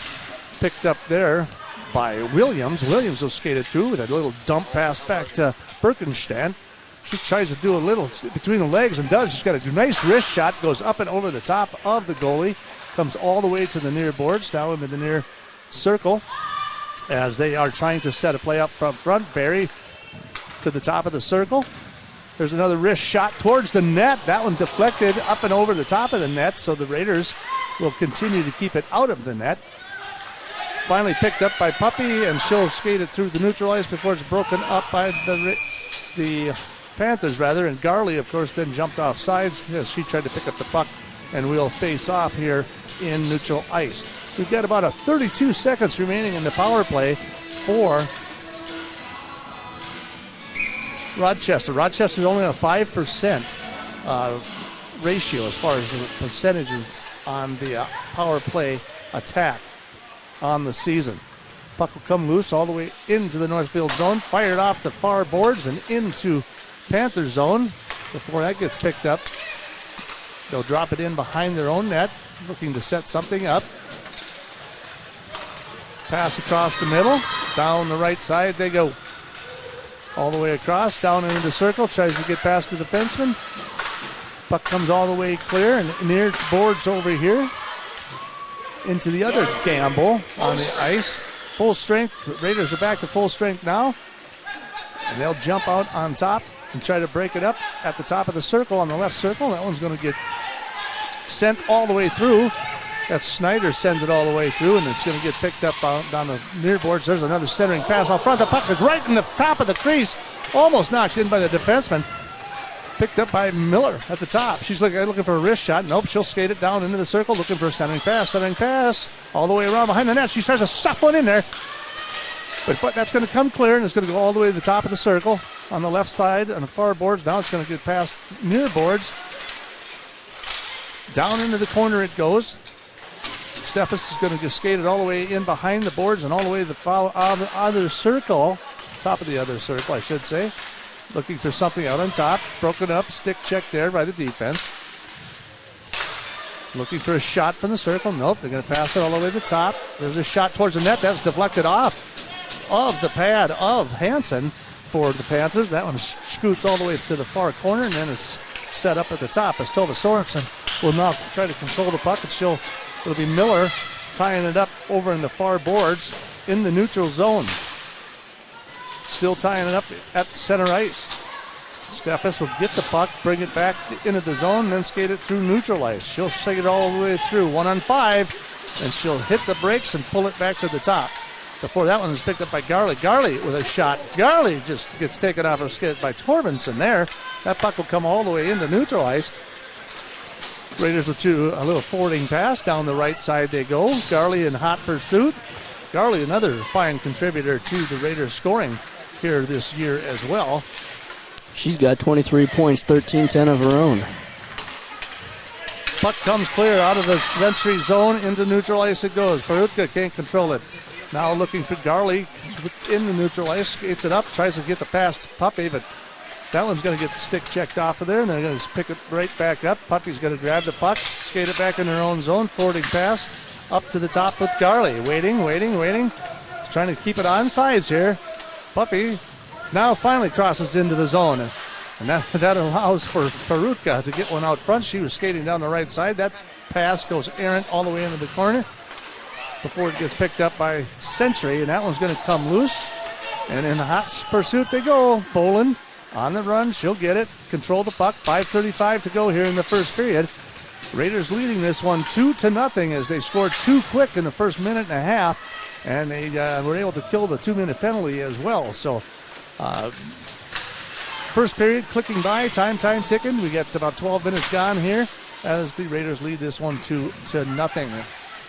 picked up there by Williams. Williams will skate it through with a little dump pass back to Birkenstein. She tries to do a little between the legs and does. She's got a nice wrist shot, goes up and over the top of the goalie, comes all the way to the near boards, now into the near circle as they are trying to set a play up front. Barry to the top of the circle. There's another wrist shot towards the net. That one deflected up and over the top of the net, so the Raiders will continue to keep it out of the net. Finally picked up by Puppy, and she'll skate it through the neutral ice before it's broken up by the Panthers, and Garley, of course, then jumped off sides as she tried to pick up the puck, and we'll face off here in neutral ice. We've got about 32 seconds remaining in the power play for Rochester. Rochester's only on a 5% ratio as far as the percentages on the power play attack on the season. Puck will come loose all the way into the Northfield zone, fired off the far boards and into Panther zone. Before that gets picked up, they'll drop it in behind their own net, looking to set something up. Pass across the middle, down the right side they go. All the way across, down into the circle, tries to get past the defenseman. Puck comes all the way clear and near boards over here. Into the other gamble on the ice. Full strength. Raiders are back to full strength now. And they'll jump out on top and try to break it up at the top of the circle on the left circle. That one's going to get sent all the way through. That's Snyder sends it all the way through, and it's going to get picked up down the near boards. There's another centering pass out front. The puck is right in the top of the crease. Almost knocked in by the defenseman. Picked up by Miller at the top. She's looking for a wrist shot. Nope, she'll skate it down into the circle, looking for a centering pass. All the way around behind the net. She tries to stuff one in there. But that's going to come clear, and it's going to go all the way to the top of the circle on the left side on the far boards. Now it's going to get past near boards. Down into the corner it goes. Steffes is going to get skated all the way in behind the boards and all the way to the other circle. Top of the other circle, I should say. Looking for something out on top. Broken up, stick check there by the defense. Looking for a shot from the circle. Nope, they're going to pass it all the way to the top. There's a shot towards the net. That's deflected off of the pad of Hansen for the Panthers. That one scoots all the way to the far corner, and then it's set up at the top as Tova Sorensen will now try to control the puck. It'll be Miller tying it up over in the far boards in the neutral zone. Still tying it up at center ice. Steffes will get the puck, bring it back into the zone, and then skate it through neutral ice. She'll skate it all the way through, 1-on-5, and she'll hit the brakes and pull it back to the top. Before that one is picked up by Garley. Garley with a shot. Garley just gets taken off her skate by Torbenson there. That puck will come all the way into neutral ice. Raiders with a little forwarding pass. Down the right side they go. Garley in hot pursuit. Garley, another fine contributor to the Raiders scoring here this year as well. She's got 23 points, 13-10 of her own. Puck comes clear out of the century zone into neutral ice it goes. Perutka can't control it. Now looking for Garley within the neutral ice. Skates it up, tries to get the pass to Puppy, but that one's going to get stick checked off of there, and they're going to pick it right back up. Puppy's going to grab the puck, skate it back in her own zone, forwarding pass up to the top with Garley. Waiting. Trying to keep it on sides here. Puppy now finally crosses into the zone, and that allows for Perutka to get one out front. She was skating down the right side. That pass goes errant all the way into the corner before it gets picked up by Century, and that one's going to come loose. And in the hot pursuit they go. Boland on the run, she'll get it, control the puck. 5:35 to go here in the first period. Raiders leading this one 2-0 as they scored too quick in the first minute and a half, and they were able to kill the 2-minute penalty as well. So first period clicking by, time ticking. We got about 12 minutes gone here as the Raiders lead this one 2-0.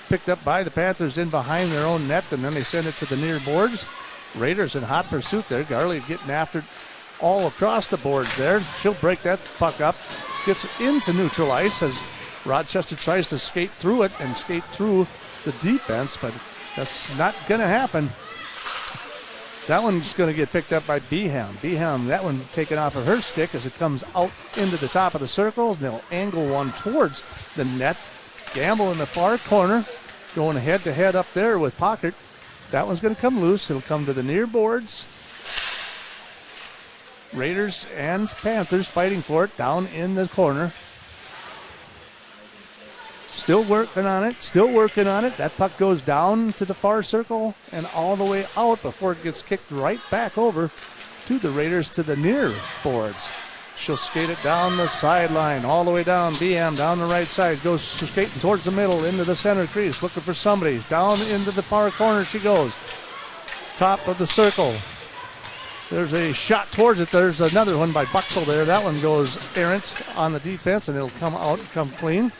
Picked up by the Panthers in behind their own net, and then they send it to the near boards. Raiders in hot pursuit there. Garley getting after it all across the boards there. She'll break that puck up. Gets into neutral ice as Rochester tries to skate through it and skate through the defense, but that's not going to happen. That one's going to get picked up by Beham. Beham, that one taken off of her stick as it comes out into the top of the circle. They'll angle one towards the net. Gamble in the far corner, going head-to-head up there with Pockert. That one's going to come loose. It'll come to the near boards. Raiders and Panthers fighting for it down in the corner. Still working on it. That puck goes down to the far circle and all the way out before it gets kicked right back over to the Raiders to the near boards. She'll skate it down the sideline, all the way down. BM down the right side, goes skating towards the middle, into the center crease, looking for somebody. Down into the far corner she goes. Top of the circle. There's a shot towards it. There's another one by Buxell there. That one goes errant on the defense, and it'll come out and come clean.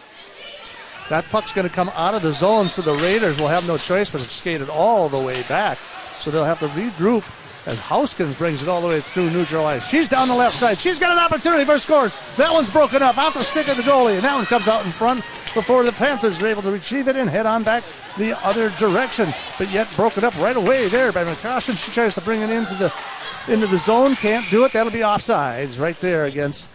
That puck's going to come out of the zone, so the Raiders will have no choice but to skate it all the way back. So they'll have to regroup as Houskins brings it all the way through neutral ice. She's down the left side. She's got an opportunity for a score. That one's broken up out the stick of the goalie, and that one comes out in front before the Panthers are able to retrieve it and head on back the other direction. But yet broken up right away there by McCoshen. She tries to bring it into the zone. Can't do it. That'll be offsides right there against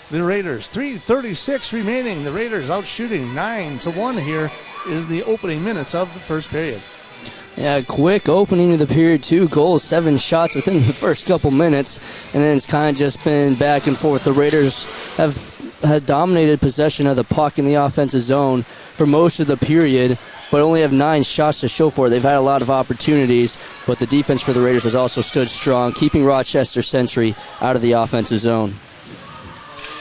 the Raiders. 3:36 remaining. The Raiders out shooting 9-1 here is the opening minutes of the first period. Yeah, quick opening of the period. 2 goals, 7 shots within the first couple minutes, and then it's kind of just been back and forth. The Raiders have had dominated possession of the puck in the offensive zone for most of the period, but only have 9 shots to show for it. They've had a lot of opportunities, but the defense for the Raiders has also stood strong, keeping Rochester Century out of the offensive zone.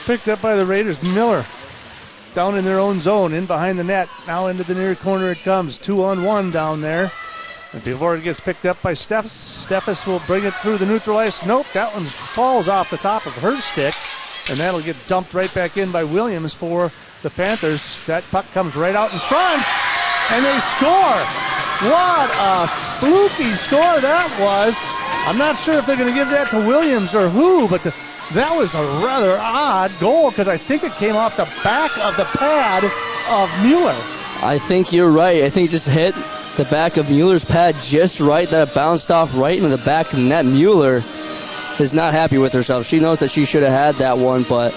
Picked up by the Raiders. Miller down in their own zone, in behind the net. Now into the near corner it comes. 2-on-1 down there. And before it gets picked up by Steffes will bring it through the neutral ice. Nope, that one falls off the top of her stick, and that'll get dumped right back in by Williams for the Panthers. That puck comes right out in front, and they score. What a fluky score that was. I'm not sure if they're going to give that to Williams or who, but that was a rather odd goal because I think it came off the back of the pad of Mueller. I think you're right. I think it just hit the back of Mueller's pad just right. That bounced off right into the back of the net. Mueller is not happy with herself. She knows that she should have had that one, but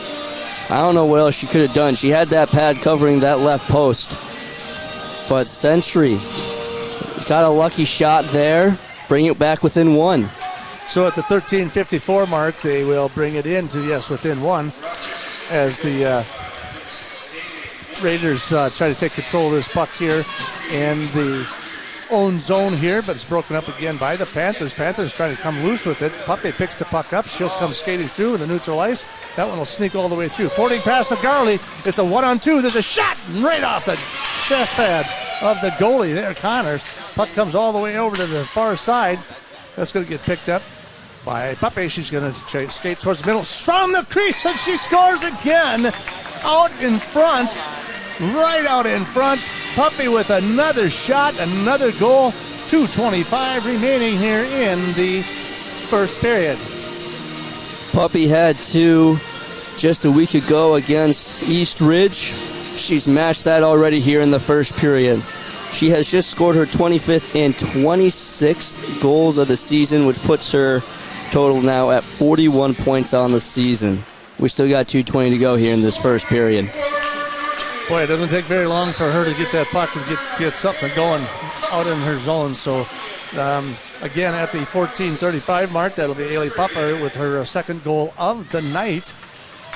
I don't know what else she could have done. She had that pad covering that left post. But Century got a lucky shot there. Bring it back within 1. So at the 13:54 mark, they will bring it into, yes, within 1, as the Raiders try to take control of this puck here in the own zone here, but it's broken up again by the Panthers. Panthers trying to come loose with it. Puppy picks the puck up. She'll come skating through in the neutral ice. That one will sneak all the way through. Forwarding past the Garley. It's a 1-on-2. There's a shot right off the chest pad of the goalie there, Connors. Puck comes all the way over to the far side. That's going to get picked up by Puppy. She's going to skate towards the middle from the crease, and she scores again out in front. Right out in front. Puppy with another shot, another goal. 2:25 remaining here in the first period. Puppy had 2 just a week ago against East Ridge. She's matched that already here in the first period. She has just scored her 25th and 26th goals of the season, which puts her total now at 41 points on the season. We still got 2:20 to go here in this first period. Boy, it doesn't take very long for her to get that puck and get something going out in her zone. So, again, at the 14:35 mark, that'll be Ailey Pupper with her second goal of the night.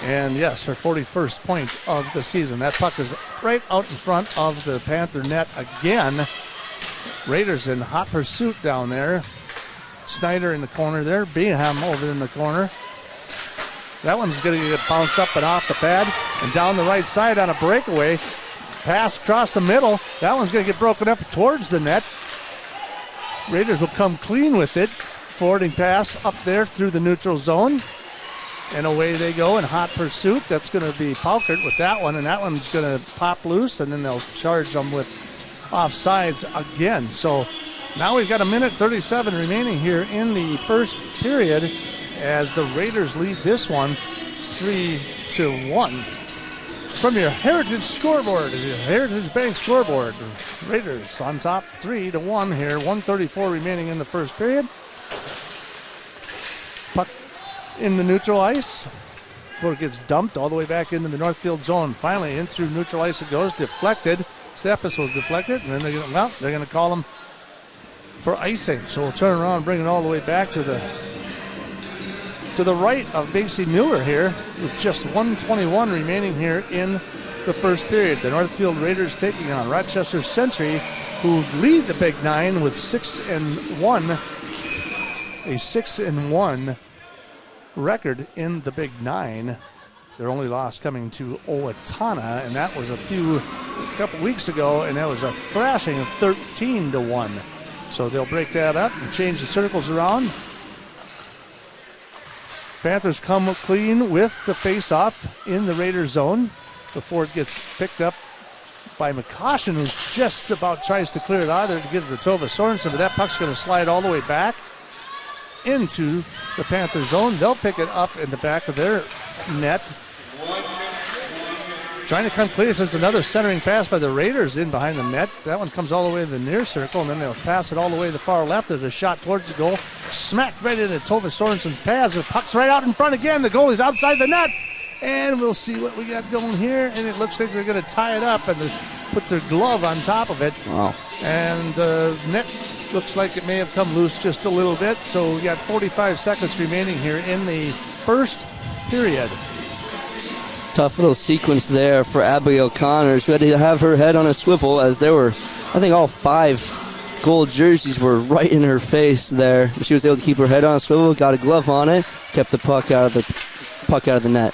And, yes, her 41st point of the season. That puck is right out in front of the Panther net again. Raiders in hot pursuit down there. Snyder in the corner there. Beeham over in the corner. That one's going to get bounced up and off the pad and down the right side on a breakaway. Pass across the middle. That one's going to get broken up towards the net. Raiders will come clean with it. Forwarding pass up there through the neutral zone. And away they go in hot pursuit. That's going to be Paukert with that one. And that one's going to pop loose. And then they'll charge them with offsides again. So now we've got 1:37 remaining here in the first period, as the Raiders lead this one 3-1. From your Heritage scoreboard, your Heritage Bank scoreboard, Raiders on top 3-1 here. 1:34 remaining in the first period. Puck in the neutral ice before it gets dumped all the way back into the Northfield zone. Finally in through neutral ice it goes, deflected. Steffes was deflected, and then they're going to call him for icing. So we'll turn around and bring it all the way back to the right of Macy Mueller here, with just 1:21 remaining here in the first period. The Northfield Raiders taking on Rochester Century, who lead the Big Nine with 6-1, a 6-1 record in the Big Nine. Their only loss coming to Owatonna, and that was a couple weeks ago, and that was a thrashing of 13-1. So they'll break that up and change the circles around. Panthers come clean with the face-off in the Raiders zone before it gets picked up by McCoshen, who just about tries to clear it out of there to get it to Tova Sorensen, but that puck's going to slide all the way back into the Panther zone. They'll pick it up in the back of their net. Trying to come clear, since another centering pass by the Raiders in behind the net. That one comes all the way to the near circle, and then they'll pass it all the way to the far left. There's a shot towards the goal. Smacked right into Tova Sorensen's pads. The puck's right out in front again. The goal is outside the net. And we'll see what we got going here. And it looks like they're going to tie it up and put their glove on top of it. Wow. And the net looks like it may have come loose just a little bit. So we got 45 seconds remaining here in the first period. Tough little sequence there for Abigail Connors, who had to have her head on a swivel as there were, I think, all 5 gold jerseys were right in her face there. She was able to keep her head on a swivel, got a glove on it, kept the puck out of the net.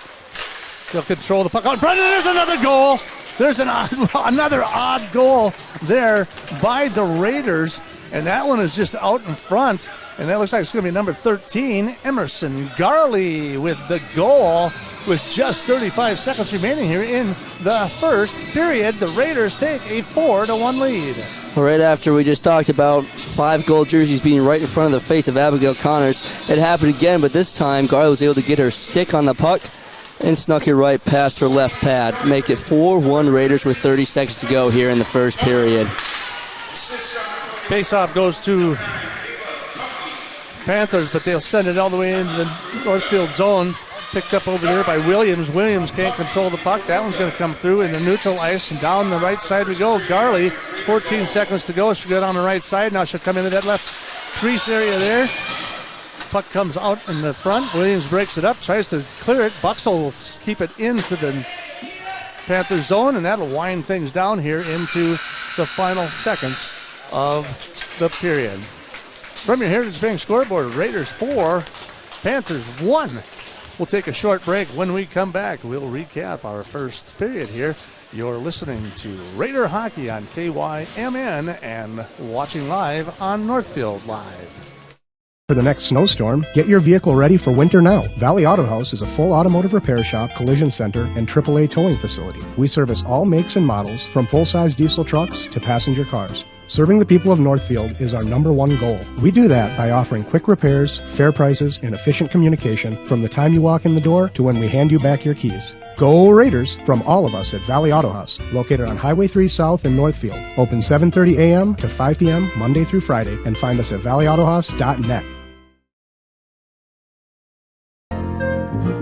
They'll control the puck out in front, and there's another goal. There's another odd goal there by the Raiders, and that one is just out in front, and that looks like it's going to be number 13, Emerson Garley, with the goal with just 35 seconds remaining here in the first period. The Raiders take a 4-1 lead. Right after we just talked about 5 gold jerseys being right in front of the face of Abigail Connors, it happened again, but this time Garley was able to get her stick on the puck and snuck it right past her left pad. Make it 4-1 Raiders with 30 seconds to go here in the first period. Face-off goes to Panthers, but they'll send it all the way into the Northfield zone. Picked up over there by Williams. Williams can't control the puck. That one's going to come through in the neutral ice, and down the right side we go. Garley, 14 seconds to go. She'll get on the right side. Now she'll come into that left crease area there. Puck comes out in the front. Williams breaks it up, tries to clear it. Buxel will keep it into the Panthers zone, and that'll wind things down here into the final seconds of the period. From your Heritage Bank scoreboard, Raiders 4, Panthers 1. We'll take a short break. When we come back, we'll recap our first period here. You're listening to Raider Hockey on KYMN and watching live on Northfield Live. For the next snowstorm, get your vehicle ready for winter now. Valley Auto House is a full automotive repair shop, collision center, and AAA towing facility. We service all makes and models, from full-size diesel trucks to passenger cars. Serving the people of Northfield is our #1 goal. We do that by offering quick repairs, fair prices, and efficient communication from the time you walk in the door to when we hand you back your keys. Go Raiders from all of us at Valley Auto House, located on Highway 3 South in Northfield. Open 7:30 a.m. to 5 p.m. Monday through Friday, and find us at valleyautohouse.net.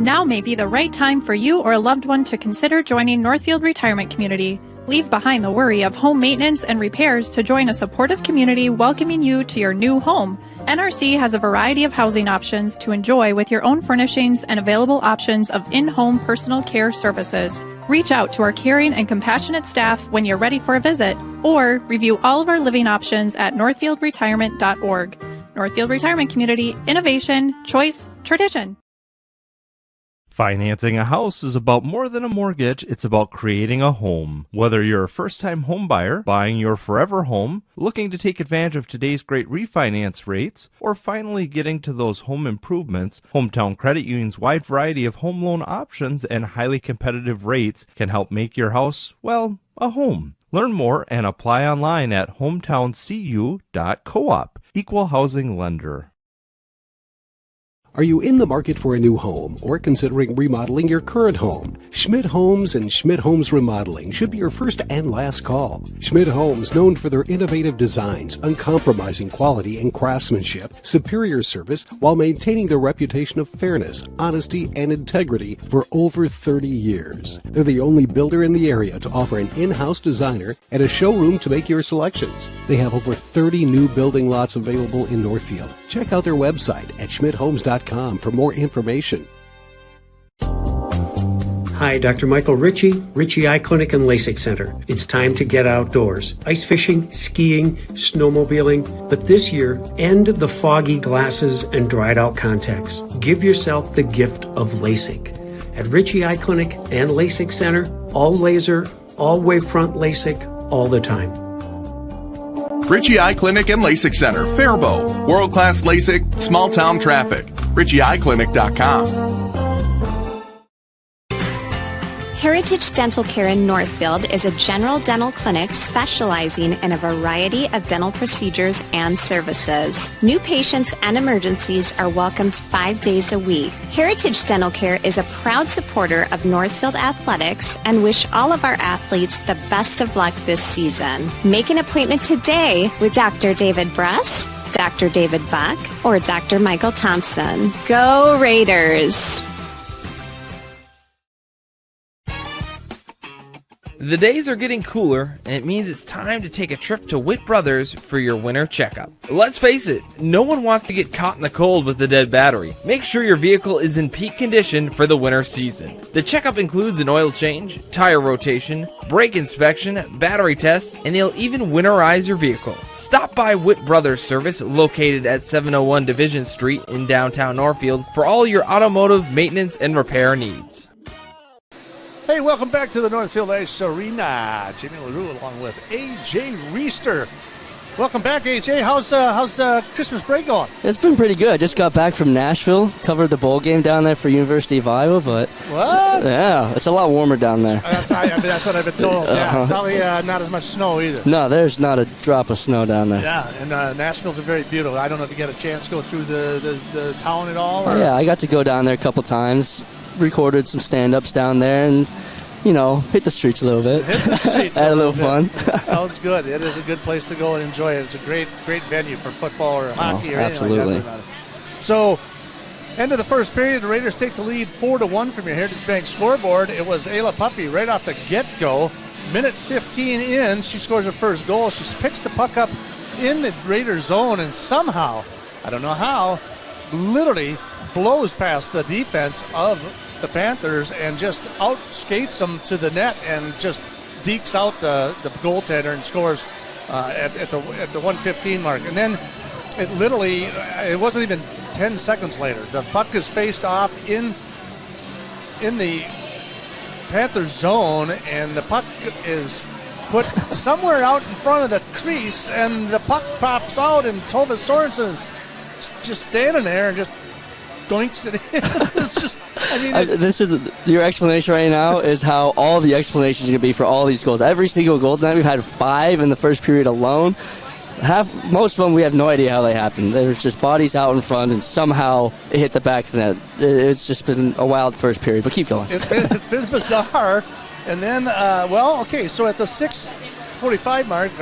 Now may be the right time for you or a loved one to consider joining Northfield Retirement Community. Leave behind the worry of home maintenance and repairs to join a supportive community welcoming you to your new home. NRC has a variety of housing options to enjoy with your own furnishings and available options of in-home personal care services. Reach out to our caring and compassionate staff when you're ready for a visit, or review all of our living options at northfieldretirement.org. Northfield Retirement Community, innovation, choice, tradition. Financing a house is about more than a mortgage, it's about creating a home. Whether you're a first-time home buyer, buying your forever home, looking to take advantage of today's great refinance rates, or finally getting to those home improvements, Hometown Credit Union's wide variety of home loan options and highly competitive rates can help make your house, well, a home. Learn more and apply online at hometowncu.coop. Equal housing lender. Are you in the market for a new home or considering remodeling your current home? Schmidt Homes and Schmidt Homes Remodeling should be your first and last call. Schmidt Homes, known for their innovative designs, uncompromising quality and craftsmanship, superior service, while maintaining their reputation of fairness, honesty, and integrity for over 30 years. They're the only builder in the area to offer an in-house designer and a showroom to make your selections. They have over 30 new building lots available in Northfield. Check out their website at schmidthomes.com for more information. Hi, Dr. Michael Ritchie Eye Clinic and LASIK Center. It's time to get outdoors. Ice fishing, skiing, snowmobiling, but this year, end the foggy glasses and dried out contacts. Give yourself the gift of LASIK. At Ritchie Eye Clinic and LASIK Center, all laser, all wavefront LASIK, all the time. Ritchie Eye Clinic and LASIK Center, Faribault. World-class LASIK, small-town traffic. RitchieEyeClinic.com. Heritage Dental Care in Northfield is a general dental clinic specializing in a variety of dental procedures and services. New patients and emergencies are welcomed 5 days a week. Heritage Dental Care is a proud supporter of Northfield Athletics and wish all of our athletes the best of luck this season. Make an appointment today with Dr. David Bruss, Dr. David Buck, or Dr. Michael Thompson. Go Raiders! The days are getting cooler, and it means it's time to take a trip to Witt Brothers for your winter checkup. Let's face it, no one wants to get caught in the cold with a dead battery. Make sure your vehicle is in peak condition for the winter season. The checkup includes an oil change, tire rotation, brake inspection, battery tests, and they'll even winterize your vehicle. Stop by Witt Brothers Service, located at 701 Division Street in downtown Northfield, for all your automotive maintenance and repair needs. Hey, welcome back to the Northfield Ice Arena. Jimmy LaRue along with A.J. Reister. Welcome back, A.J. How's Christmas break going? It's been pretty good. Just got back from Nashville. Covered the bowl game down there for University of Iowa, but what? Yeah, it's a lot warmer down there. That's what I've been told. Yeah, probably not as much snow either. No, there's not a drop of snow down there. Yeah, and Nashville's very beautiful. I don't know if you get a chance to go through the town at all. Or? Oh, yeah, I got to go down there a couple times. Recorded some stand-ups down there and, hit the streets a little bit. Hit the streets. Had a little fun. Sounds good. It is a good place to go and enjoy it. It's a great venue for football or hockey or anything like that. So, end of the first period, the Raiders take the lead 4-1 from your Heritage Bank scoreboard. It was Ayla Puppy right off the get-go. Minute 15 in, she scores her first goal. She picks the puck up in the Raiders zone and somehow, I don't know how, literally blows past the defense of the Panthers and just out-skates them to the net and just dekes out the goaltender and scores at the 1:15 mark. And then it wasn't even 10 seconds later. The puck is faced off in the Panthers zone, and the puck is put somewhere out in front of the crease, and the puck pops out, and Tova Sorensen is just standing there and just doinks it in. It's just, this is your explanation right now is how all the explanations are going to be for all these goals. Every single goal tonight, we've had 5 in the first period alone. Most of them, we have no idea how they happened. There's just bodies out in front, and somehow it hit the back of the net. It's just been a wild first period, but keep going. It's been bizarre. And then, so at the 6:45 mark,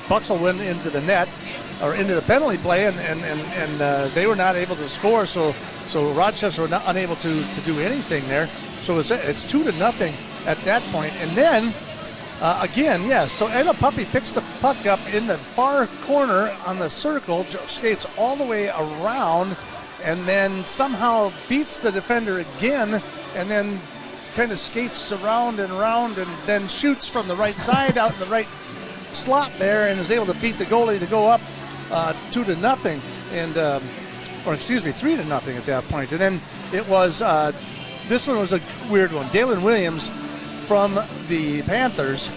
Buxel went into the net, or into the penalty play, and they were not able to score, so Rochester were unable to do anything there. So it's 2-0 at that point. And then, so Ayla Puppy picks the puck up in the far corner on the circle, skates all the way around, and then somehow beats the defender again, and then kind of skates around and then shoots from the right side out in the right slot there, and is able to beat the goalie to go up 2-0, and 3-0 at that point. And then it was this one was a weird one. Dalen Williams from the Panthers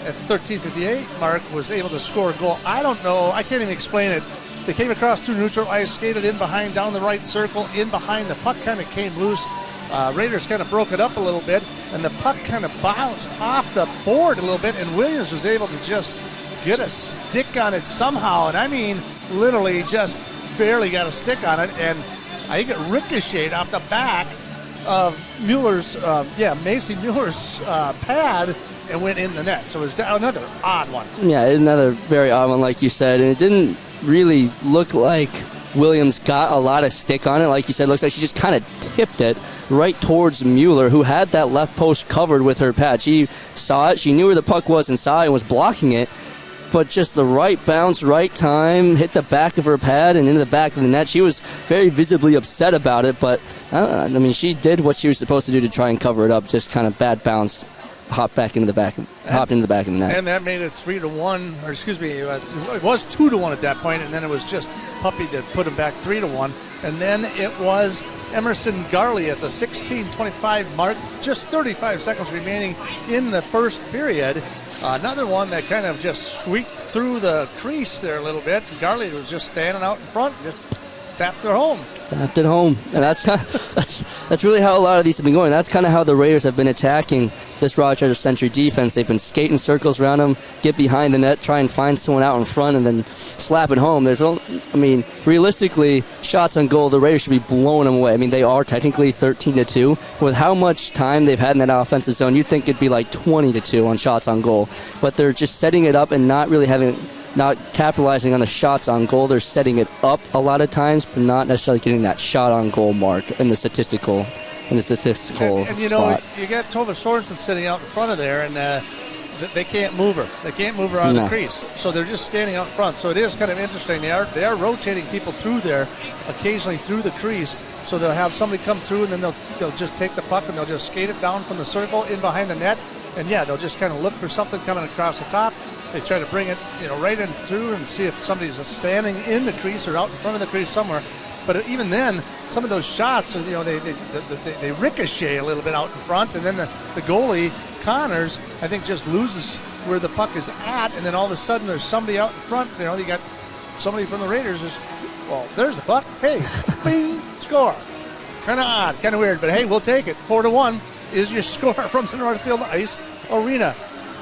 at the 13:58 mark was able to score a goal. I don't know. I can't even explain it. They came across through neutral ice, skated in behind, down the right circle, in behind. The puck kind of came loose. Raiders kind of broke it up a little bit, and the puck kind of bounced off the board a little bit, and Williams was able to just get a stick on it somehow, and I mean literally just barely got a stick on it, and I think it ricocheted off the back of Macy Mueller's pad and went in the net. So it was another odd one. Yeah, another very odd one, like you said, and it didn't really look like Williams got a lot of stick on it. Like you said, it looks like she just kind of tipped it right towards Mueller, who had that left post covered with her pad. She saw it. She knew where the puck was inside and was blocking it, but just the right bounce, right time, hit the back of her pad and into the back of the net. She was very visibly upset about it, but she did what she was supposed to do to try and cover it up. Just kind of bad bounce, hopped into the back of the net. And that made it 3-1, or excuse me, it was 2-1 at that point, and then it was just Puppy that put him back 3-1. And then it was Emerson Garley at the 16:25 mark, just 35 seconds remaining in the first period. Another one that kind of just squeaked through the crease there a little bit. Garley was just standing out in front, just tapped her home. Tapped it home. And that's really how a lot of these have been going. That's kind of how the Raiders have been attacking this Rochester Century defense. They've been skating circles around them, get behind the net, try and find someone out in front, and then slap it home. Realistically, shots on goal, the Raiders should be blowing them away. They are technically 13-2. With how much time they've had in that offensive zone, you'd think it'd be like 20-2 on shots on goal. But they're just setting it up and not capitalizing on the shots on goal. They're setting it up a lot of times, but not necessarily getting that shot on goal mark in the statistical and slot. You got Tova Sorensen sitting out in front of there, and they can't move her. They can't move her out of the crease. So they're just standing out front. So it is kind of interesting. They are rotating people through there, occasionally through the crease. So they'll have somebody come through, and then they'll just take the puck and they'll just skate it down from the circle in behind the net. And yeah, they'll just kind of look for something coming across the top. They try to bring it, right in through and see if somebody's standing in the crease or out in front of the crease somewhere. But even then, some of those shots, they ricochet a little bit out in front, and then the goalie, Connors, I think just loses where the puck is at, and then all of a sudden there's somebody out in front. You got somebody from the Raiders there's the puck. Hey, bing, score. Kind of odd, kind of weird, but hey, we'll take it. 4-1 is your score from the Northfield Ice Arena.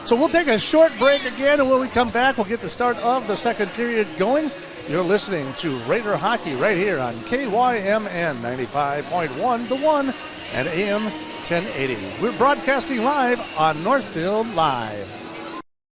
So we'll take a short break again, and when we come back, we'll get the start of the second period going. You're listening to Raider Hockey right here on KYMN 95.1, The One, and AM 1080. We're broadcasting live on Northfield Live.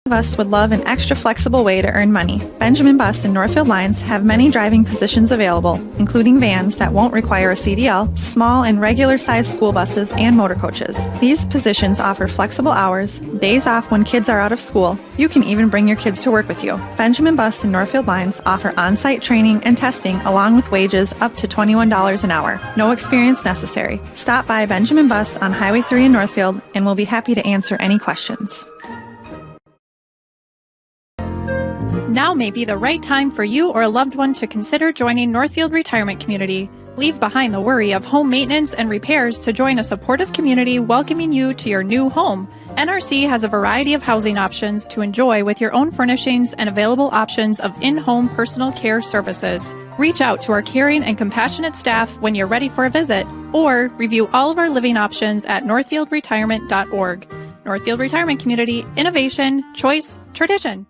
Of us would love an extra flexible way to earn money. Benjamin Bus and Northfield Lines have many driving positions available, including vans that won't require a CDL, small and regular-sized school buses, and motor coaches. These positions offer flexible hours, days off when kids are out of school. You can even bring your kids to work with you. Benjamin Bus and Northfield Lines offer on-site training and testing along with wages up to $21 an hour. No experience necessary. Stop by Benjamin Bus on Highway 3 in Northfield, and we'll be happy to answer any questions. Now may be the right time for you or a loved one to consider joining Northfield Retirement Community. Leave behind the worry of home maintenance and repairs to join a supportive community welcoming you to your new home. NRC has a variety of housing options to enjoy with your own furnishings and available options of in-home personal care services. Reach out to our caring and compassionate staff when you're ready for a visit, or review all of our living options at northfieldretirement.org. Northfield Retirement Community, innovation, choice, tradition.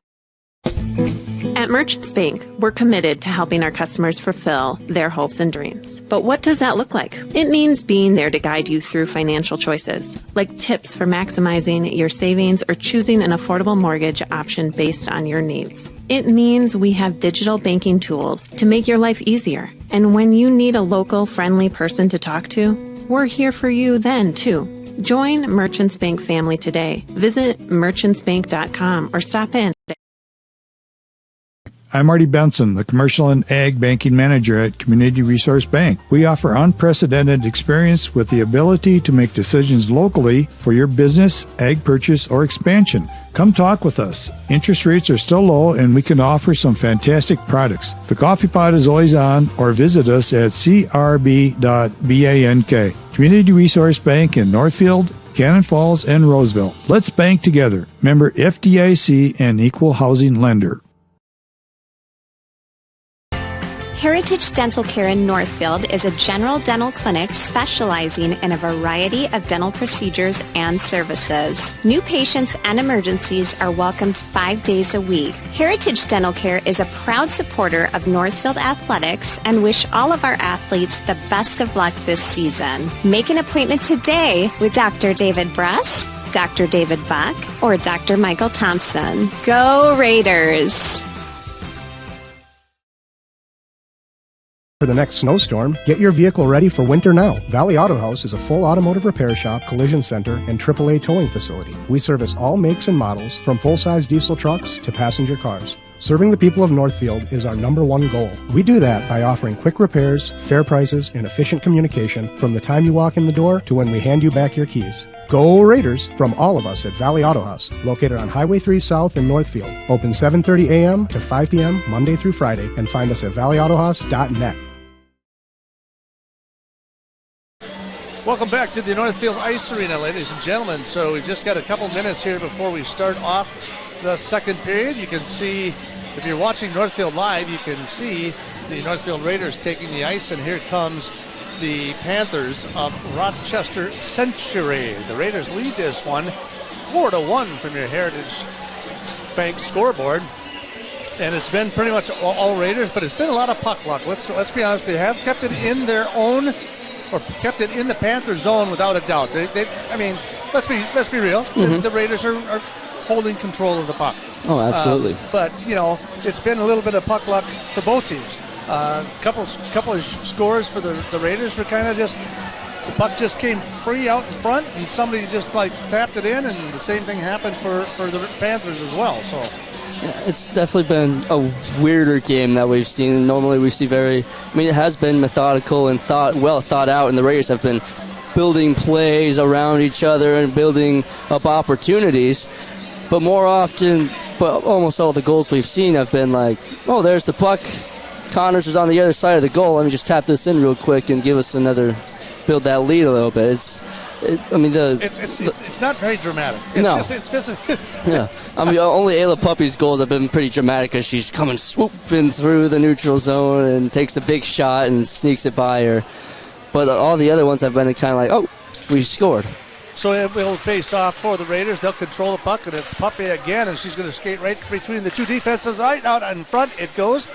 At Merchants Bank, we're committed to helping our customers fulfill their hopes and dreams. But what does that look like? It means being there to guide you through financial choices, like tips for maximizing your savings or choosing an affordable mortgage option based on your needs. It means we have digital banking tools to make your life easier. And when you need a local, friendly person to talk to, we're here for you then, too. Join Merchants Bank family today. Visit merchantsbank.com or stop in. I'm Marty Benson, the Commercial and Ag Banking Manager at Community Resource Bank. We offer unprecedented experience with the ability to make decisions locally for your business, ag purchase, or expansion. Come talk with us. Interest rates are still low, and we can offer some fantastic products. The coffee pot is always on, or visit us at crb.bank. Community Resource Bank in Northfield, Cannon Falls, and Roseville. Let's bank together. Member FDIC and equal housing lender. Heritage Dental Care in Northfield is a general dental clinic specializing in a variety of dental procedures and services. New patients and emergencies are welcomed 5 days a week. Heritage Dental Care is a proud supporter of Northfield Athletics and wish all of our athletes the best of luck this season. Make an appointment today with Dr. David Bruss, Dr. David Buck, or Dr. Michael Thompson. Go Raiders! For the next snowstorm, get your vehicle ready for winter now. Valley Auto House is a full automotive repair shop, collision center, and AAA towing facility. We service all makes and models, from full-size diesel trucks to passenger cars. Serving the people of Northfield is our #1 goal. We do that by offering quick repairs, fair prices, and efficient communication from the time you walk in the door to when we hand you back your keys. Go Raiders from all of us at Valley Auto House, located on Highway 3 South in Northfield. Open 7:30 a.m. to 5 p.m. Monday through Friday, and find us at valleyautohouse.net. Welcome back to the Northfield Ice Arena, ladies and gentlemen. So we've just got a couple minutes here before we start off the second period. You can see, if you're watching Northfield Live, you can see the Northfield Raiders taking the ice, and here comes the Panthers of Rochester Century. The Raiders lead this one 4-1 from your Heritage Bank scoreboard. And it's been pretty much all Raiders, but it's been a lot of puck luck. Let's be honest, they have kept it in their own, or kept it in the Panther zone without a doubt. I mean, let's be real. Mm-hmm. The Raiders are holding control of the puck. Oh, absolutely. But it's been a little bit of puck luck for both teams. Couple of scores for the Raiders were kind of just The puck just came free out in front, and somebody just like tapped it in, and the same thing happened for the Panthers as well. So yeah, it's definitely been a weirder game that we've seen. Normally we see it has been methodical and well thought out, and the Raiders have been building plays around each other and building up opportunities. But more often, almost all the goals we've seen have been like, oh, there's the puck. Connors is on the other side of the goal. Let me just tap this in real quick and give us build that lead a little bit. It's not very dramatic. Only Ayla Puppy's goals have been pretty dramatic because she's coming swooping through the neutral zone and takes a big shot and sneaks it by her. But all the other ones have been kind of like, oh, we scored. So it will face off for the Raiders. They'll control the puck, and it's Puppy again, and she's going to skate right between the two defenses. Right out in front it goes.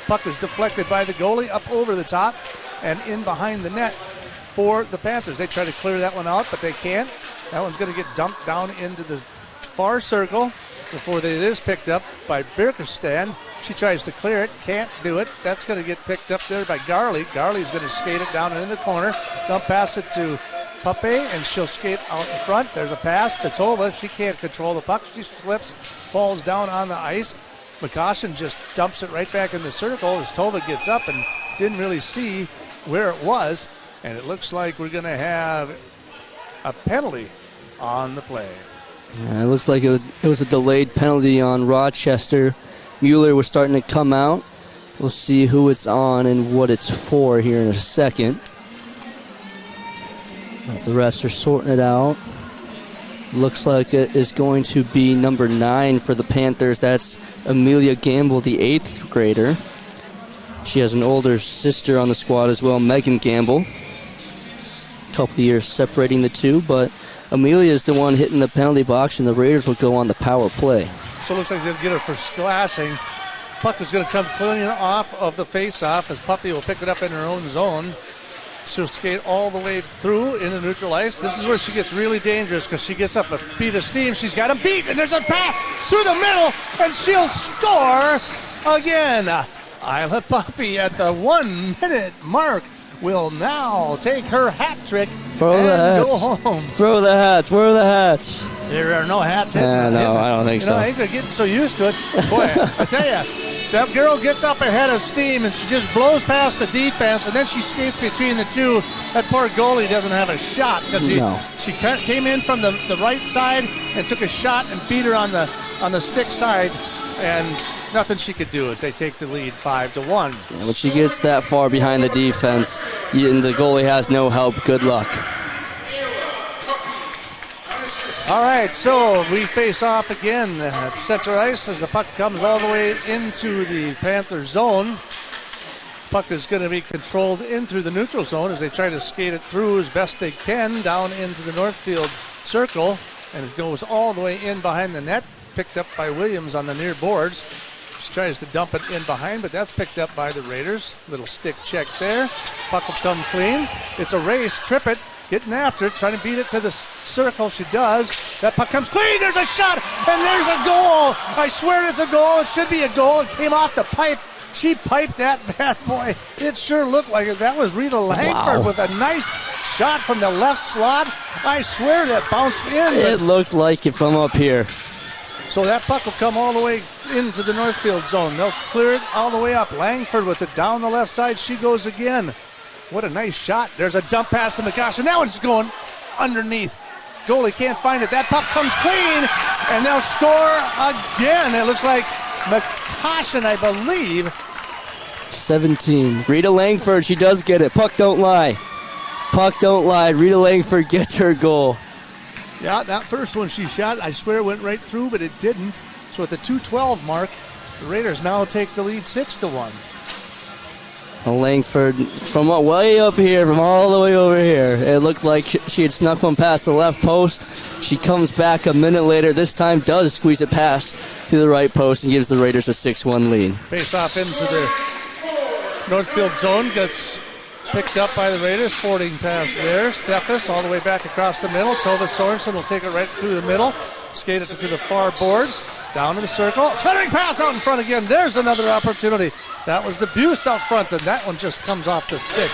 Puck is deflected by the goalie up over the top and in behind the net for the Panthers. They try to clear that one out, but they can't. That one's going to get dumped down into the far circle before it is picked up by Birkestan. She tries to clear it, can't do it. That's going to get picked up there by Garley. Garley's going to skate it down in the corner, dump pass it to Puppe, and she'll skate out in front. There's a pass to Tova. She can't control the puck. She slips, falls down on the ice. McCoshen just dumps it right back in the circle as Tova gets up and didn't really see where it was. And it looks like we're going to have a penalty on the play. It looks like it was a delayed penalty on Rochester. Mueller was starting to come out. We'll see who it's on and what it's for here in a second. As the refs are sorting it out. Looks like it is going to be number 9 for the Panthers. That's Amelia Gamble, the 8th grader. She has an older sister on the squad as well, Megan Gamble. A couple of years separating the two, but Amelia is the one hitting the penalty box, and the Raiders will go on the power play. So it looks like they'll get her for splashing. Puck is going to come clean off of the face-off as Puppy will pick it up in her own zone. She'll skate all the way through in the neutral ice. This is where she gets really dangerous because she gets up a beat of steam. She's got him beat, and there's a pass through the middle, and she'll score again. Isla Puppy at the 1 minute mark will now take her hat trick and go home. Throw the hats. Where are the hats? There are no hats. No, I don't think so. I think they're getting so used to it. Boy, I tell you, that girl gets up ahead of steam, and she just blows past the defense, and then she skates between the two. That poor goalie doesn't have a shot because she came in from the right side and took a shot and beat her on the stick side, and nothing she could do as they take the lead 5-1. Yeah, when she gets that far behind the defense, and the goalie has no help, good luck. All right, so we face off again at center ice as the puck comes all the way into the Panther zone. Puck is going to be controlled in through the neutral zone as they try to skate it through as best they can down into the Northfield circle, and it goes all the way in behind the net, picked up by Williams on the near boards. She tries to dump it in behind, but that's picked up by the Raiders. Little stick check there. Puck will come clean. It's a race. Trippett getting after it, trying to beat it to the circle. She does. That puck comes clean. There's a shot, and there's a goal. I swear it's a goal. It should be a goal. It came off the pipe. She piped that bad boy. It sure looked like it. That was Rita Langford with a nice shot from the left slot. I swear that bounced in. It looked like it from up here. So that puck will come all the way into the Northfield zone. They'll clear it all the way up. Langford with it down the left side. She goes again. What a nice shot. There's a dump pass to McCoshen. That one's going underneath. Goalie can't find it. That puck comes clean, and they'll score again. It looks like McCoshen, I believe. 17. Rita Langford, she does get it. Puck don't lie. Puck don't lie. Rita Langford gets her goal. Yeah, that first one she shot, I swear went right through, but it didn't. So at the 2:12 mark, the Raiders now take the lead 6-1. Langford from way up here, from all the way over here. It looked like she had snuck one past the left post. She comes back a minute later. This time does squeeze it past to the right post and gives the Raiders a 6-1 lead. Face off into the Northfield zone. Gets picked up by the Raiders. Forwarding pass there. Steffes all the way back across the middle. Tova Sorensen will take it right through the middle. Skate it to the far boards. Down to the circle. Centering pass out in front again. There's another opportunity. That was the Buse out front, and that one just comes off the stick.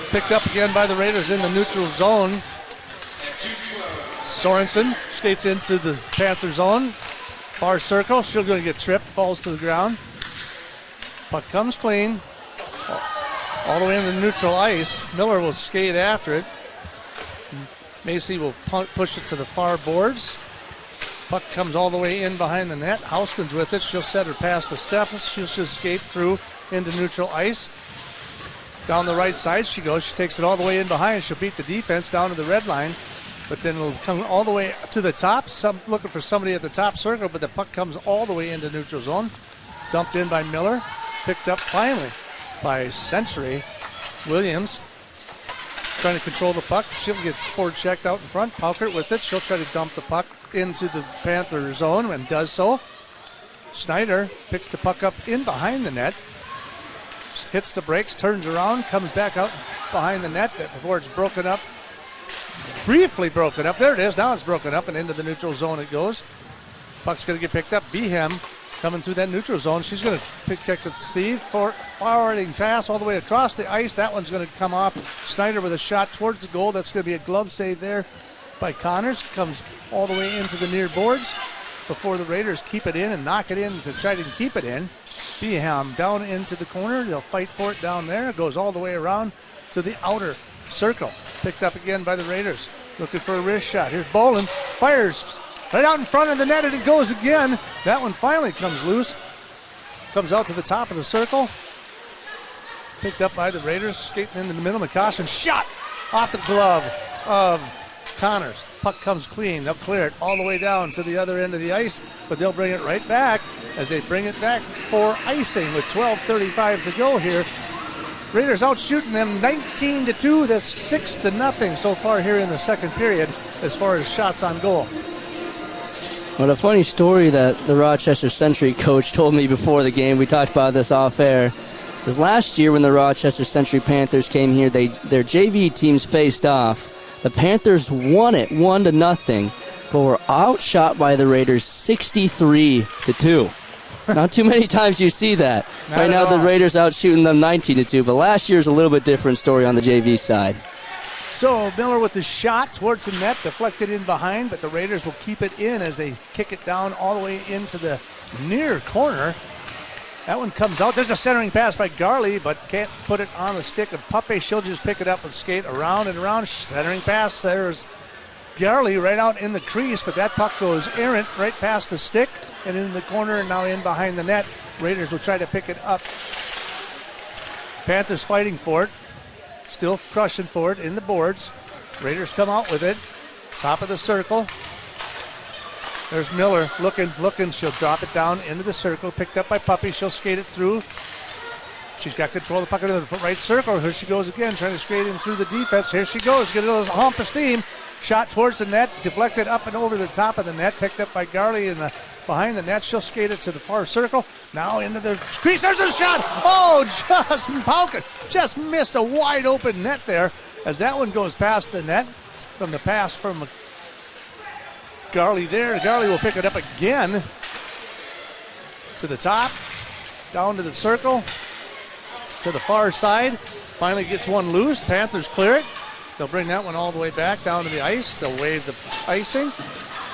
Picked up again by the Raiders in the neutral zone. Sorensen skates into the Panther zone. Far circle. She's going to get tripped. Falls to the ground. Puck comes clean. All the way into neutral ice. Miller will skate after it. Macy will push it to the far boards. Puck comes all the way in behind the net. Houskins with it. She'll set her past the Steffens. She'll just skate through into neutral ice. Down the right side she goes. She takes it all the way in behind. She'll beat the defense down to the red line. But then it'll come all the way to the top. Looking for somebody at the top circle, but the puck comes all the way into neutral zone. Dumped in by Miller. Picked up finally by Century. Williams trying to control the puck. She'll get forward checked out in front. Paukert with it. She'll try to dump the puck into the Panther zone and does so. Snyder picks the puck up in behind the net. Hits the brakes, turns around, comes back out behind the net before it's broken up. Briefly broken up. There it is. Now it's broken up and into the neutral zone it goes. Puck's going to get picked up. Behem coming through that neutral zone. She's going to pick with Steve. Forwarding pass all the way across the ice. That one's going to come off. Snyder with a shot towards the goal. That's going to be a glove save there by Connors. Comes all the way into the near boards before the Raiders keep it in and knock it in to try to keep it in. Behem down into the corner. They'll fight for it down there. It goes all the way around to the outer circle. Picked up again by the Raiders. Looking for a wrist shot. Here's Bolin. Fires right out in front of the net and it goes again. That one finally comes loose. Comes out to the top of the circle. Picked up by the Raiders. Skating into the middle. McCossin shot off the glove of Connors. Puck comes clean. They'll clear it all the way down to the other end of the ice, but they'll bring it right back as they bring it back for icing with 12:35 to go here. Raiders out shooting them 19-2. That's 6-0 so far here in the second period as far as shots on goal. Well, a funny story that the Rochester Century coach told me before the game, we talked about this off air, is last year when the Rochester Century Panthers came here, their JV teams faced off. The Panthers won it 1-0, but were outshot by the Raiders 63-2. Not too many times you see that. Right now the Raiders out shooting them 19-2, but last year's a little bit different story on the JV side. So Miller with the shot towards the net, deflected in behind, but the Raiders will keep it in as they kick it down all the way into the near corner. That one comes out. There's a centering pass by Garley, but can't put it on the stick of Puppe. She'll just pick it up and skate around and around. Centering pass. There's Garley right out in the crease, but that puck goes errant right past the stick and in the corner and now in behind the net. Raiders will try to pick it up. Panthers fighting for it. Still crushing for it in the boards. Raiders come out with it. Top of the circle. There's Miller looking. She'll drop it down into the circle. Picked up by Puppy. She'll skate it through. She's got control of the puck into the right circle. Here she goes again, trying to skate in through the defense. Here she goes. Get a little hump of steam. Shot towards the net. Deflected up and over the top of the net. Picked up by Garley in the behind the net. She'll skate it to the far circle. Now into the crease. There's a shot. Oh, just Pauken just missed a wide open net there as that one goes past the net from the pass from Garley there. Garley will pick it up again to the top, down to the circle, to the far side. Finally gets one loose. Panthers clear it. They'll bring that one all the way back down to the ice. They'll wave the icing.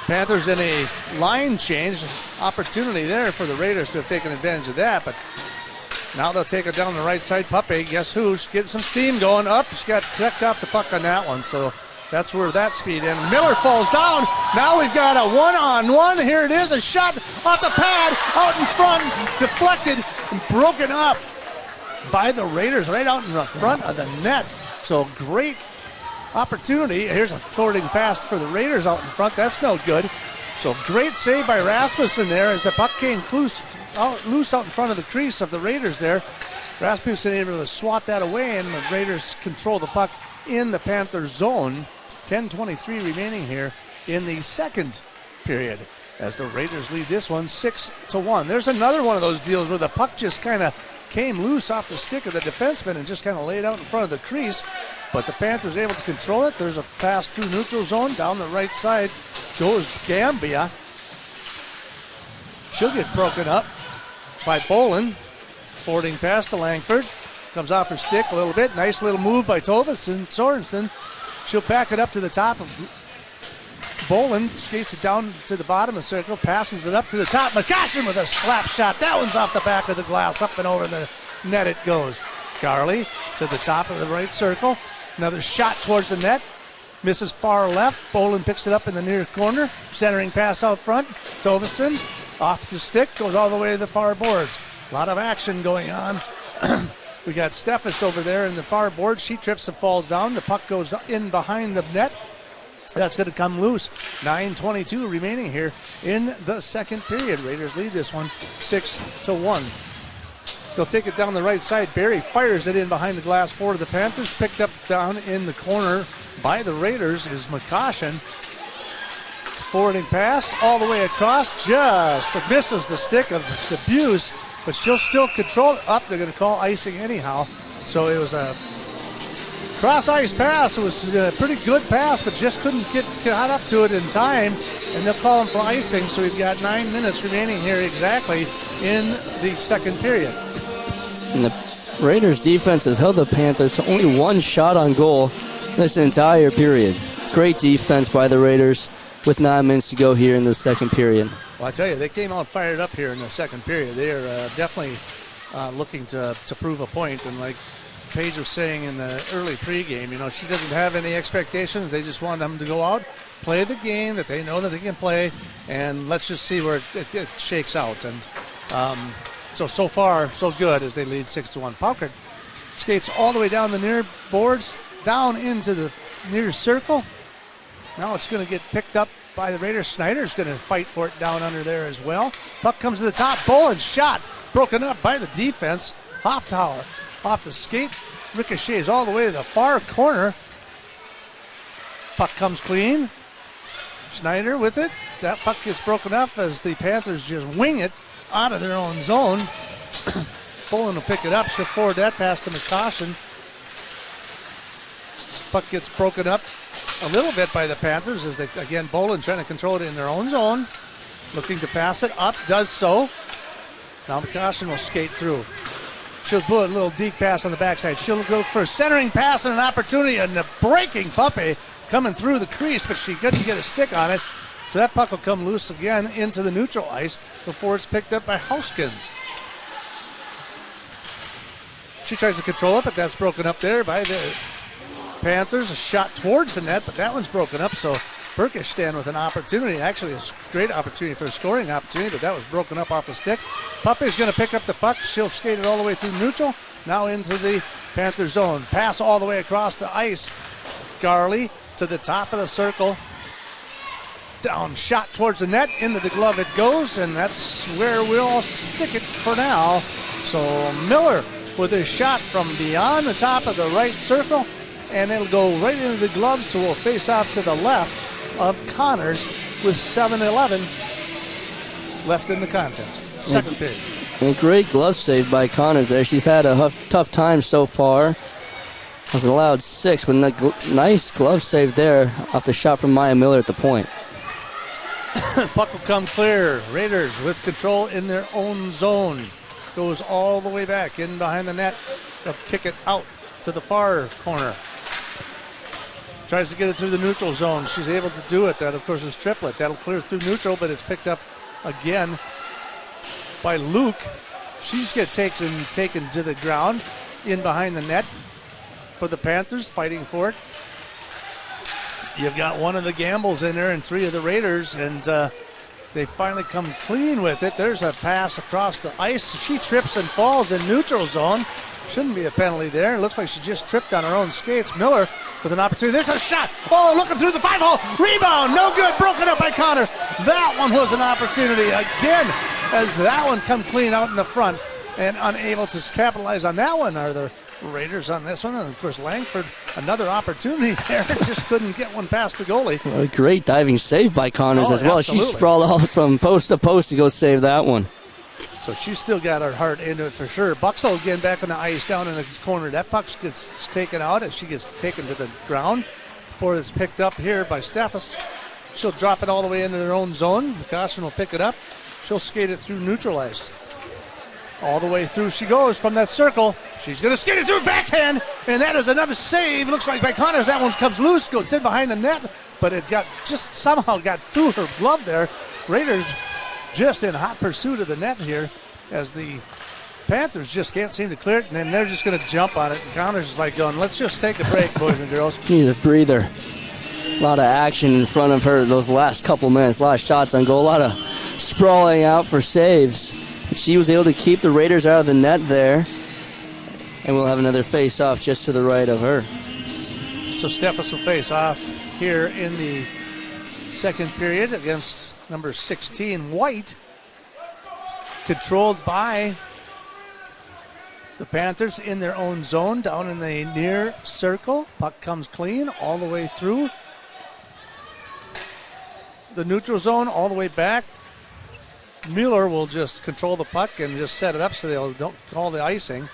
Panthers in a line change. Opportunity there for the Raiders to have taken advantage of that, but now they'll take it down the right side. Puppe, guess who's getting some steam going up. She's got checked off the puck on that one, so that's where that speed ends. Miller falls down. Now we've got a one-on-one. Here it is, a shot off the pad, out in front, deflected and broken up by the Raiders right out in the front of the net. So great opportunity. Here's a forwarding pass for the Raiders out in front. That's no good. So great save by Rasmussen there as the puck came loose out in front of the crease of the Raiders there. Rasmussen able to swat that away, and the Raiders control the puck in the Panther zone. 10:23 remaining here in the second period as the Raiders lead this one 6-1. There's another one of those deals where the puck just kind of came loose off the stick of the defenseman and just kind of laid out in front of the crease, but the Panthers able to control it. There's a pass through neutral zone. Down the right side goes Gambia. She'll get broken up by Bolin. Forwarding pass to Langford. Comes off her stick a little bit. Nice little move by Tovison Sorensen. She'll back it up to the top of Boland. Skates it down to the bottom of the circle. Passes it up to the top. McCoshen with a slap shot. That one's off the back of the glass. Up and over the net it goes. Garley to the top of the right circle. Another shot towards the net. Misses far left. Boland picks it up in the near corner. Centering pass out front. Tovison off the stick. Goes all the way to the far boards. A lot of action going on. We got Steffes over there in the far board. She trips and falls down. The puck goes in behind the net. That's going to come loose. 9:22 remaining here in the second period. Raiders lead this one 6-1. They'll take it down the right side. Barry fires it in behind the glass for the Panthers. Picked up down in the corner by the Raiders is McCoshen. Forwarding pass all the way across. Just misses the stick of Debuse, but she'll still control it. Up, they're going to call icing anyhow. So it was a cross-ice pass. It was a pretty good pass, but just couldn't get caught up to it in time, and they'll call him for icing. So we've got 9 minutes remaining here exactly in the second period. And the Raiders defense has held the Panthers to only one shot on goal this entire period. Great defense by the Raiders with 9 minutes to go here in the second period. Well, I tell you, they came out fired up here in the second period. They are definitely looking to prove a point. And like Paige was saying in the early pregame, you know, she doesn't have any expectations. They just want them to go out, play the game that they know that they can play, and let's just see where it shakes out. And so far, so good as they lead 6-1. Paukert skates all the way down the near boards, down into the near circle. Now it's going to get picked up by the Raiders. Snyder's going to fight for it down under there as well. Puck comes to the top. Boland shot broken up by the defense. Hofftower off the skate. Ricochets all the way to the far corner. Puck comes clean. Schneider with it. That puck gets broken up as the Panthers just wing it out of their own zone. Boland will pick it up. She'll forward that pass to McCoshen. Puck gets broken up a little bit by the Panthers as they, again, Boland trying to control it in their own zone. Looking to pass it up, does so. Now McCoshen will skate through. She'll put a little deep pass on the backside. She'll go for a centering pass and an opportunity, and the breaking puppy coming through the crease, but she couldn't get a stick on it. So that puck will come loose again into the neutral ice before it's picked up by Houskins. She tries to control it, but that's broken up there by the Panthers. A shot towards the net, but that one's broken up. So Burkish stand with an opportunity. Actually, a great opportunity for a scoring opportunity, but that was broken up off the stick. Puppy's going to pick up the puck. She'll skate it all the way through neutral. Now into the Panther zone. Pass all the way across the ice. Garley to the top of the circle. Down, shot towards the net. Into the glove it goes, and that's where we'll stick it for now. So Miller with a shot from beyond the top of the right circle, and it'll go right into the glove, so we'll face off to the left of Connors with 7:11 left in the contest. Second period. And a great glove save by Connors there. She's had a tough time so far. Was allowed 6, but nice glove save there off the shot from Maya Miller at the point. Puck will come clear. Raiders with control in their own zone. Goes all the way back in behind the net. They'll kick it out to the far corner. Tries to get it through the neutral zone. She's able to do it. That, of course, is triplet. That'll clear through neutral, but it's picked up again by Luke. She's taken to the ground in behind the net for the Panthers, fighting for it. You've got one of the Gambles in there and 3 of the Raiders, and they finally come clean with it. There's a pass across the ice. She trips and falls in neutral zone. Shouldn't be a penalty there. It looks like she just tripped on her own skates. Miller with an opportunity. There's a shot. Oh, looking through the 5-hole. Rebound. No good. Broken up by Connor. That one was an opportunity again as that one come clean out in the front, and unable to capitalize on that one are the Raiders on this one. And, of course, Langford, another opportunity there. Just couldn't get one past the goalie. Well, a great diving save by Connors as well. Absolutely. She sprawled all from post to post to go save that one. So she's still got her heart into it for sure. Buxell again back on the ice down in the corner. That puck gets taken out as she gets taken to the ground before it's picked up here by Steffes. She'll drop it all the way into their own zone. McCoshen will pick it up. She'll skate it through neutral ice. All the way through she goes from that circle. She's going to skate it through backhand, and that is another save. Looks like by Connors. That one comes loose, goes in behind the net, but it somehow got through her glove there. Raiders just in hot pursuit of the net here as the Panthers just can't seem to clear it, and then they're just going to jump on it. And Connors is like going, let's just take a break, boys and girls. Need a breather. A lot of action in front of her those last couple minutes. A lot of shots on goal. A lot of sprawling out for saves. She was able to keep the Raiders out of the net there. And we'll have another face-off just to the right of her. So Steffes will face off here in the second period against number 16, White. Controlled by the Panthers in their own zone down in the near circle. Puck comes clean all the way through the neutral zone, all the way back. Mueller will just control the puck and just set it up so they don't call the icing.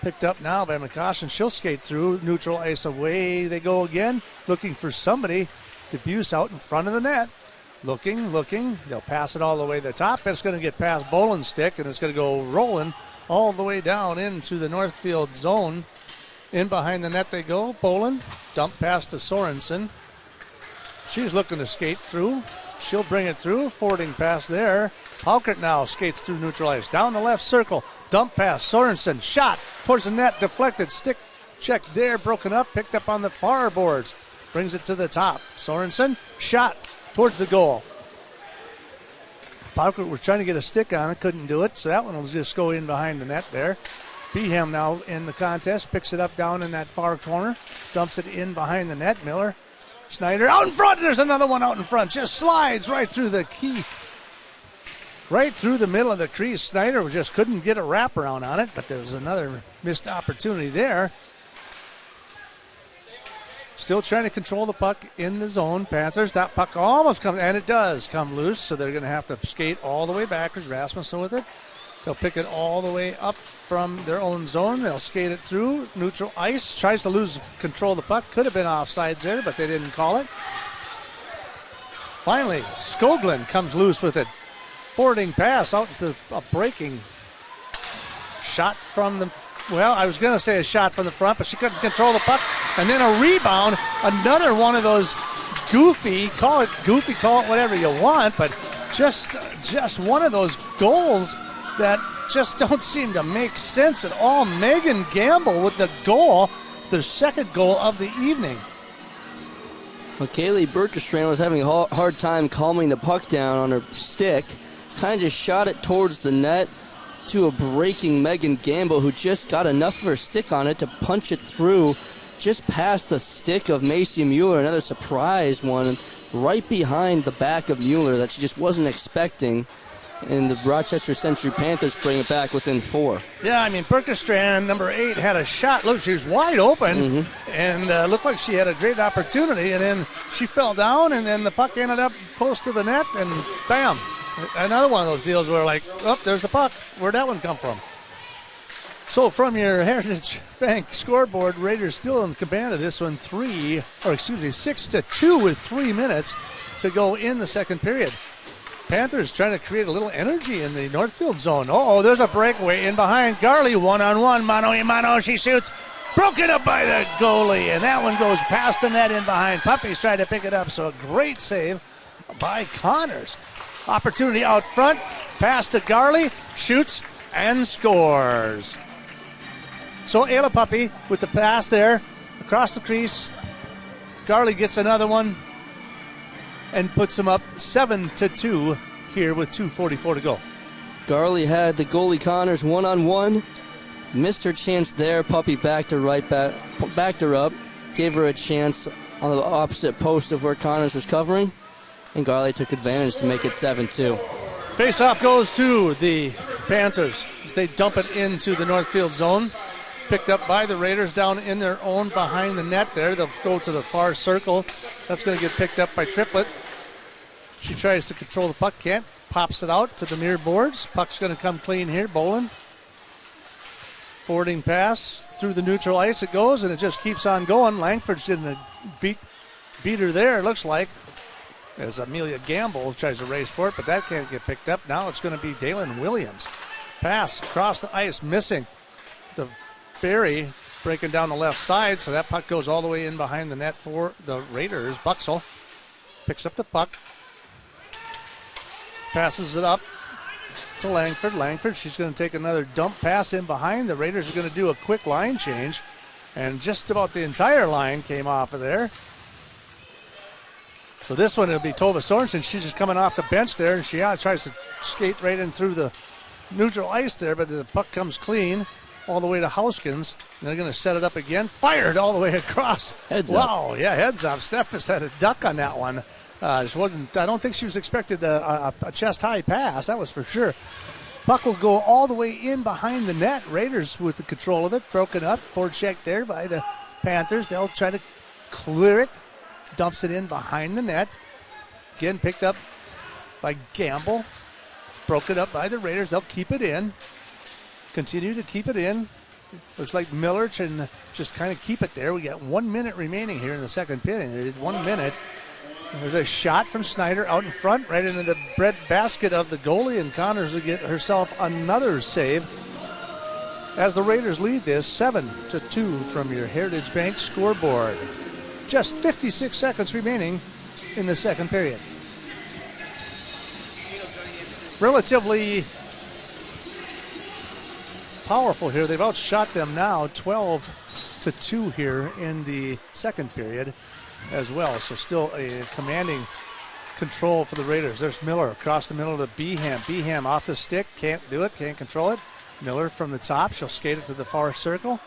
Picked up now by McCoshen. She'll skate through neutral ice. Away they go again, looking for somebody. Debuse out in front of the net. Looking. They'll pass it all the way to the top. It's going to get past Boland's stick, and it's going to go rolling all the way down into the Northfield zone. In behind the net they go. Boland, dump pass to Sorensen. She's looking to skate through. She'll bring it through. Forwarding pass there. Halkert now skates through neutral ice. Down the left circle. Dump pass. Sorensen. Shot towards the net. Deflected. Stick check there. Broken up. Picked up on the far boards. Brings it to the top. Sorensen. Shot towards the goal. Halkert was trying to get a stick on it. Couldn't do it. So that one will just go in behind the net there. Behem now in the contest. Picks it up down in that far corner. Dumps it in behind the net. Miller. Snyder out in front. There's another one out in front. Just slides right through the key. Right through the middle of the crease. Snyder just couldn't get a wraparound on it, but there was another missed opportunity there. Still trying to control the puck in the zone. Panthers, that puck almost comes, and it does come loose, so they're going to have to skate all the way backwards. Rasmussen with it. They'll pick it all the way up from their own zone. They'll skate it through neutral ice. Tries to lose control of the puck. Could have been offsides there, but they didn't call it. Finally, Skoglund comes loose with it. Forwarding pass out into a breaking shot from the, well, I was going to say a shot from the front, but she couldn't control the puck. And then a rebound. Another one of those goofy, call it whatever you want, but just one of those goals that just don't seem to make sense at all. Megan Gamble with the goal, their second goal of the evening. Well, Kaylee Berkestrand was having a hard time calming the puck down on her stick. Kind of just shot it towards the net to a breaking Megan Gamble, who just got enough of her stick on it to punch it through just past the stick of Macy Mueller. Another surprise one right behind the back of Mueller that she just wasn't expecting. And the Rochester Century Panthers bring it back within 4. Yeah, I mean, Berkestrand, number 8, had a shot. Look, she was wide open and looked like she had a great opportunity. And then she fell down, and then the puck ended up close to the net, and bam. Another one of those deals where, like, oh, there's the puck. Where'd that one come from? So from your Heritage Bank scoreboard, Raiders still in command of this one, 6-2 with 3 minutes to go in the second period. Panthers trying to create a little energy in the Northfield zone. Oh, there's a breakaway in behind. Garley one-on-one, mano-a-mano. She shoots. Broken up by the goalie, and that one goes past the net in behind. Puppies tried to pick it up, so a great save by Connors. Opportunity out front. Pass to Garley. Shoots and scores. So Ayla Puppy with the pass there across the crease. Garley gets another one and puts them up 7-2 here with 2:44 to go. Garley had the goalie Connors one-on-one. Missed her chance there. Puppy backed her up. Gave her a chance on the opposite post of where Connors was covering. And Garley took advantage to make it 7-2. Face-off goes to the Panthers as they dump it into the Northfield zone. Picked up by the Raiders down in their own behind the net there. They'll go to the far circle. That's going to get picked up by Triplett. She tries to control the puck, can't. Pops it out to the near boards. Puck's going to come clean here. Boland. Forwarding pass through the neutral ice it goes, and it just keeps on going. Langford's didn't beat her there, it looks like, as Amelia Gamble tries to race for it, but that can't get picked up. Now it's going to be Dalen Williams Pass across the ice, missing. The Barry breaking down the left side, so that puck goes all the way in behind the net for the Raiders. Buxel picks up the puck, passes it up to Langford. Langford, she's going to take another dump pass in behind. The Raiders are going to do a quick line change, and just about the entire line came off of there. So this one, it'll be Tova Sorensen. She's just coming off the bench there, and she tries to skate right in through the neutral ice there, but the puck comes clean all the way to Houskins. They're going to set it up again. Fired all the way across. Heads up. Yeah, heads up. Steph has had a duck on that one. I don't think she was expected a chest-high pass, that was for sure. Puck will go all the way in behind the net. Raiders with the control of it. Broken up. Forecheck there by the Panthers. They'll try to clear it. Dumps it in behind the net. Again, picked up by Gamble. Broken up by the Raiders. They'll keep it in. Continue to keep it in. Looks like Miller can just kind of keep it there. We got 1 minute remaining here in the second period. 1 minute. There's a shot from Snyder out in front, right into the bread basket of the goalie, and Connors will get herself another save as the Raiders lead this 7-2 from your Heritage Bank scoreboard. Just 56 seconds remaining in the second period. Relatively powerful here. They've outshot them now 12-2 here in the second period as well. So still a commanding control for the Raiders. There's Miller across the middle to Beeham. Beeham off the stick. Can't do it. Can't control it. Miller from the top. She'll skate it to the far circle.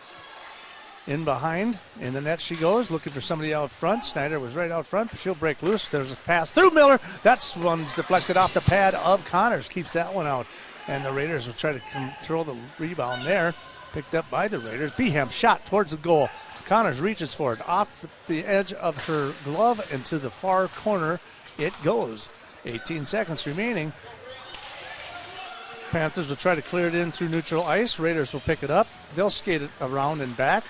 In behind. In the net she goes. Looking for somebody out front. Snyder was right out front. She'll break loose. There's a pass through Miller. That's one's deflected off the pad of Connors. Keeps that one out. And the Raiders will try to control the rebound there. Picked up by the Raiders. Beeham shot towards the goal. Connors reaches for it. Off the edge of her glove and to the far corner it goes. 18 seconds remaining. Panthers will try to clear it in through neutral ice. Raiders will pick it up. They'll skate it around and back.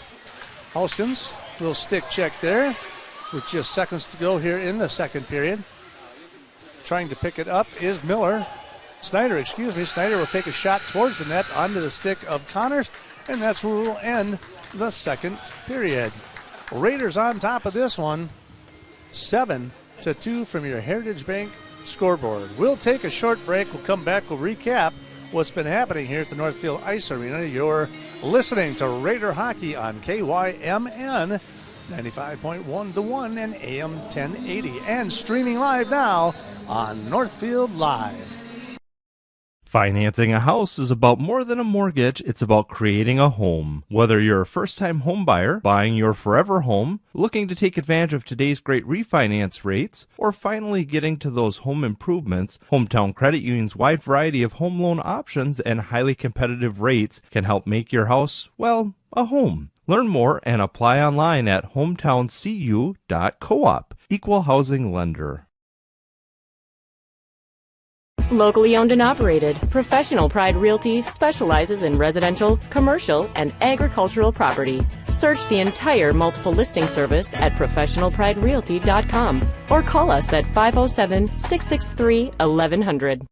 Houskins, little stick check there with just seconds to go here in the second period. Trying to pick it up is Miller. Snyder will take a shot towards the net onto the stick of Connors, and that's where we'll end the second period. Raiders on top of this one, 7-2 from your Heritage Bank scoreboard. We'll take a short break. We'll come back. We'll recap what's been happening here at the Northfield Ice Arena. You're listening to Raider Hockey on KYMN 95.1 The One and AM 1080, and streaming live now on Northfield Live. Financing a house is about more than a mortgage, it's about creating a home. Whether you're a first-time home buyer, buying your forever home, looking to take advantage of today's great refinance rates, or finally getting to those home improvements, Hometown Credit Union's wide variety of home loan options and highly competitive rates can help make your house, well, a home. Learn more and apply online at hometowncu.coop. Equal housing lender. Locally owned and operated, Professional Pride Realty specializes in residential, commercial, and agricultural property. Search the entire multiple listing service at professionalpriderealty.com or call us at 507-663-1100.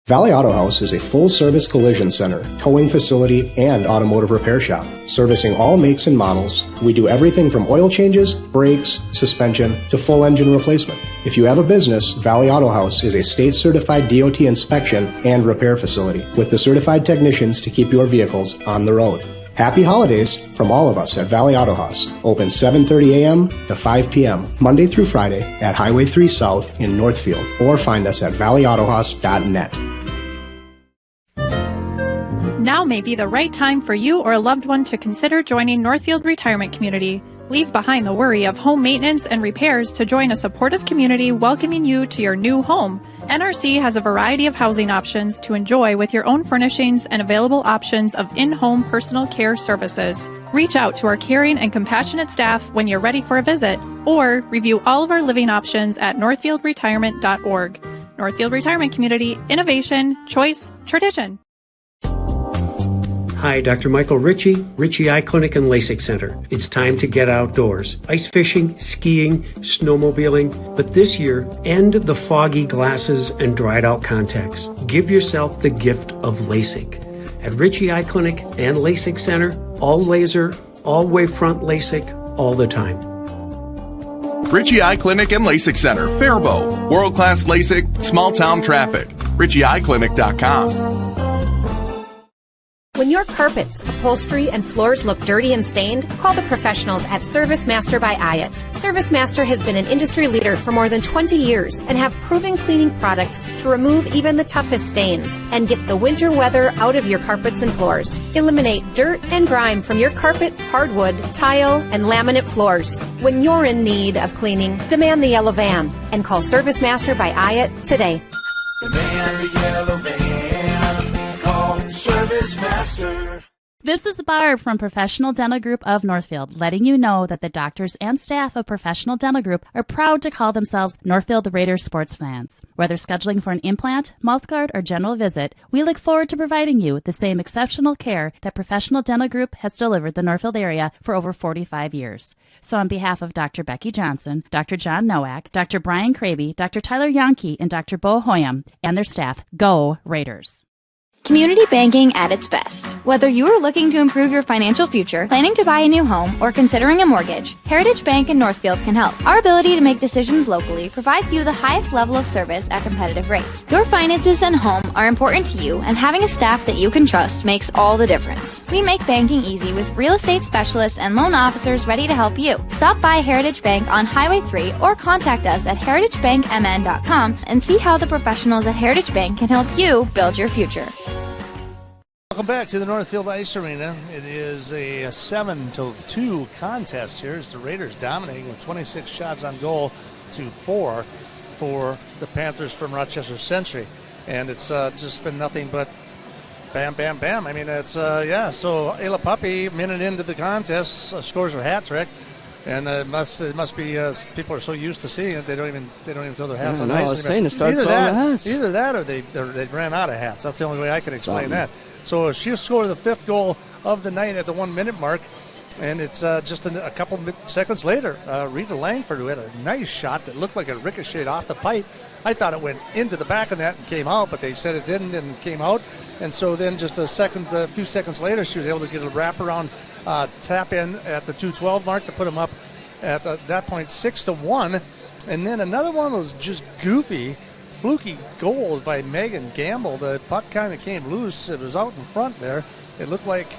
Valley Auto House is a full-service collision center, towing facility, and automotive repair shop. Servicing all makes and models, we do everything from oil changes, brakes, suspension, to full engine replacement. If you have a business, Valley Auto House is a state-certified DOT inspection and repair facility with the certified technicians to keep your vehicles on the road. Happy holidays from all of us at Valley Auto House. Open 7:30 a.m. to 5 p.m. Monday through Friday at Highway 3 South in Northfield, or find us at valleyautohouse.net. Now may be the right time for you or a loved one to consider joining Northfield Retirement Community. Leave behind the worry of home maintenance and repairs to join a supportive community welcoming you to your new home. NRC has a variety of housing options to enjoy with your own furnishings and available options of in-home personal care services. Reach out to our caring and compassionate staff when you're ready for a visit, or review all of our living options at northfieldretirement.org. Northfield Retirement Community, innovation, choice, tradition. Hi, Dr. Michael Ritchie, Ritchie Eye Clinic and LASIK Center. It's time to get outdoors. Ice fishing, skiing, snowmobiling, but this year, end the foggy glasses and dried out contacts. Give yourself the gift of LASIK. At Ritchie Eye Clinic and LASIK Center, all laser, all wavefront LASIK, all the time. Ritchie Eye Clinic and LASIK Center, Faribault. World-class LASIK, small-town traffic. RitchieEyeClinic.com. When your carpets, upholstery, and floors look dirty and stained, call the professionals at Service Master by Hyatt. Service Master has been an industry leader for more than 20 years and have proven cleaning products to remove even the toughest stains and get the winter weather out of your carpets and floors. Eliminate dirt and grime from your carpet, hardwood, tile, and laminate floors. When you're in need of cleaning, demand the yellow van and call Service Master by Hyatt today. Demand the yellow van. Call Service Master. This is Barb from Professional Dental Group of Northfield, letting you know that the doctors and staff of Professional Dental Group are proud to call themselves Northfield Raiders sports fans. Whether scheduling for an implant, mouthguard, or general visit, we look forward to providing you the same exceptional care that Professional Dental Group has delivered the Northfield area for over 45 years. So on behalf of Dr. Becky Johnson, Dr. John Nowak, Dr. Brian Kraby, Dr. Tyler Yonke, and Dr. Bo Hoyam, and their staff, go Raiders! Community banking at its best. Whether you are looking to improve your financial future, planning to buy a new home, or considering a mortgage, Heritage Bank in Northfield can help. Our ability to make decisions locally provides you the highest level of service at competitive rates. Your finances and home are important to you, and having a staff that you can trust makes all the difference. We make banking easy with real estate specialists and loan officers ready to help you. Stop by Heritage Bank on Highway 3 or contact us at heritagebankmn.com and see how the professionals at Heritage Bank can help you build your future. Welcome back to the Northfield Ice Arena. It is a 7-2 contest here as the Raiders dominating with 26 shots on goal to 4 for the Panthers from Rochester Century. And it's just been nothing but bam, bam, bam. I mean, it's, so Ayla Puppy, a minute into the contest, scores her hat trick. And it must be people are so used to seeing it they don't even throw their hats on ice. I was saying to start throwing the hats. Either that or they've ran out of hats. That's the only way I can explain that. So she'll score the 5th goal of the night at the 1 minute mark, and it's just a couple seconds later. Rita Langford, who had a nice shot that looked like it ricocheted off the pipe. I thought it went into the back of that and came out, but they said it didn't and came out. And so then just a few seconds later, she was able to get a wraparound tap in at the 2:12 mark to put them up at that point 6-1. And then another one was just goofy, fluky goal by Megan Gamble. The puck kind of came loose. It was out in front there. It looked like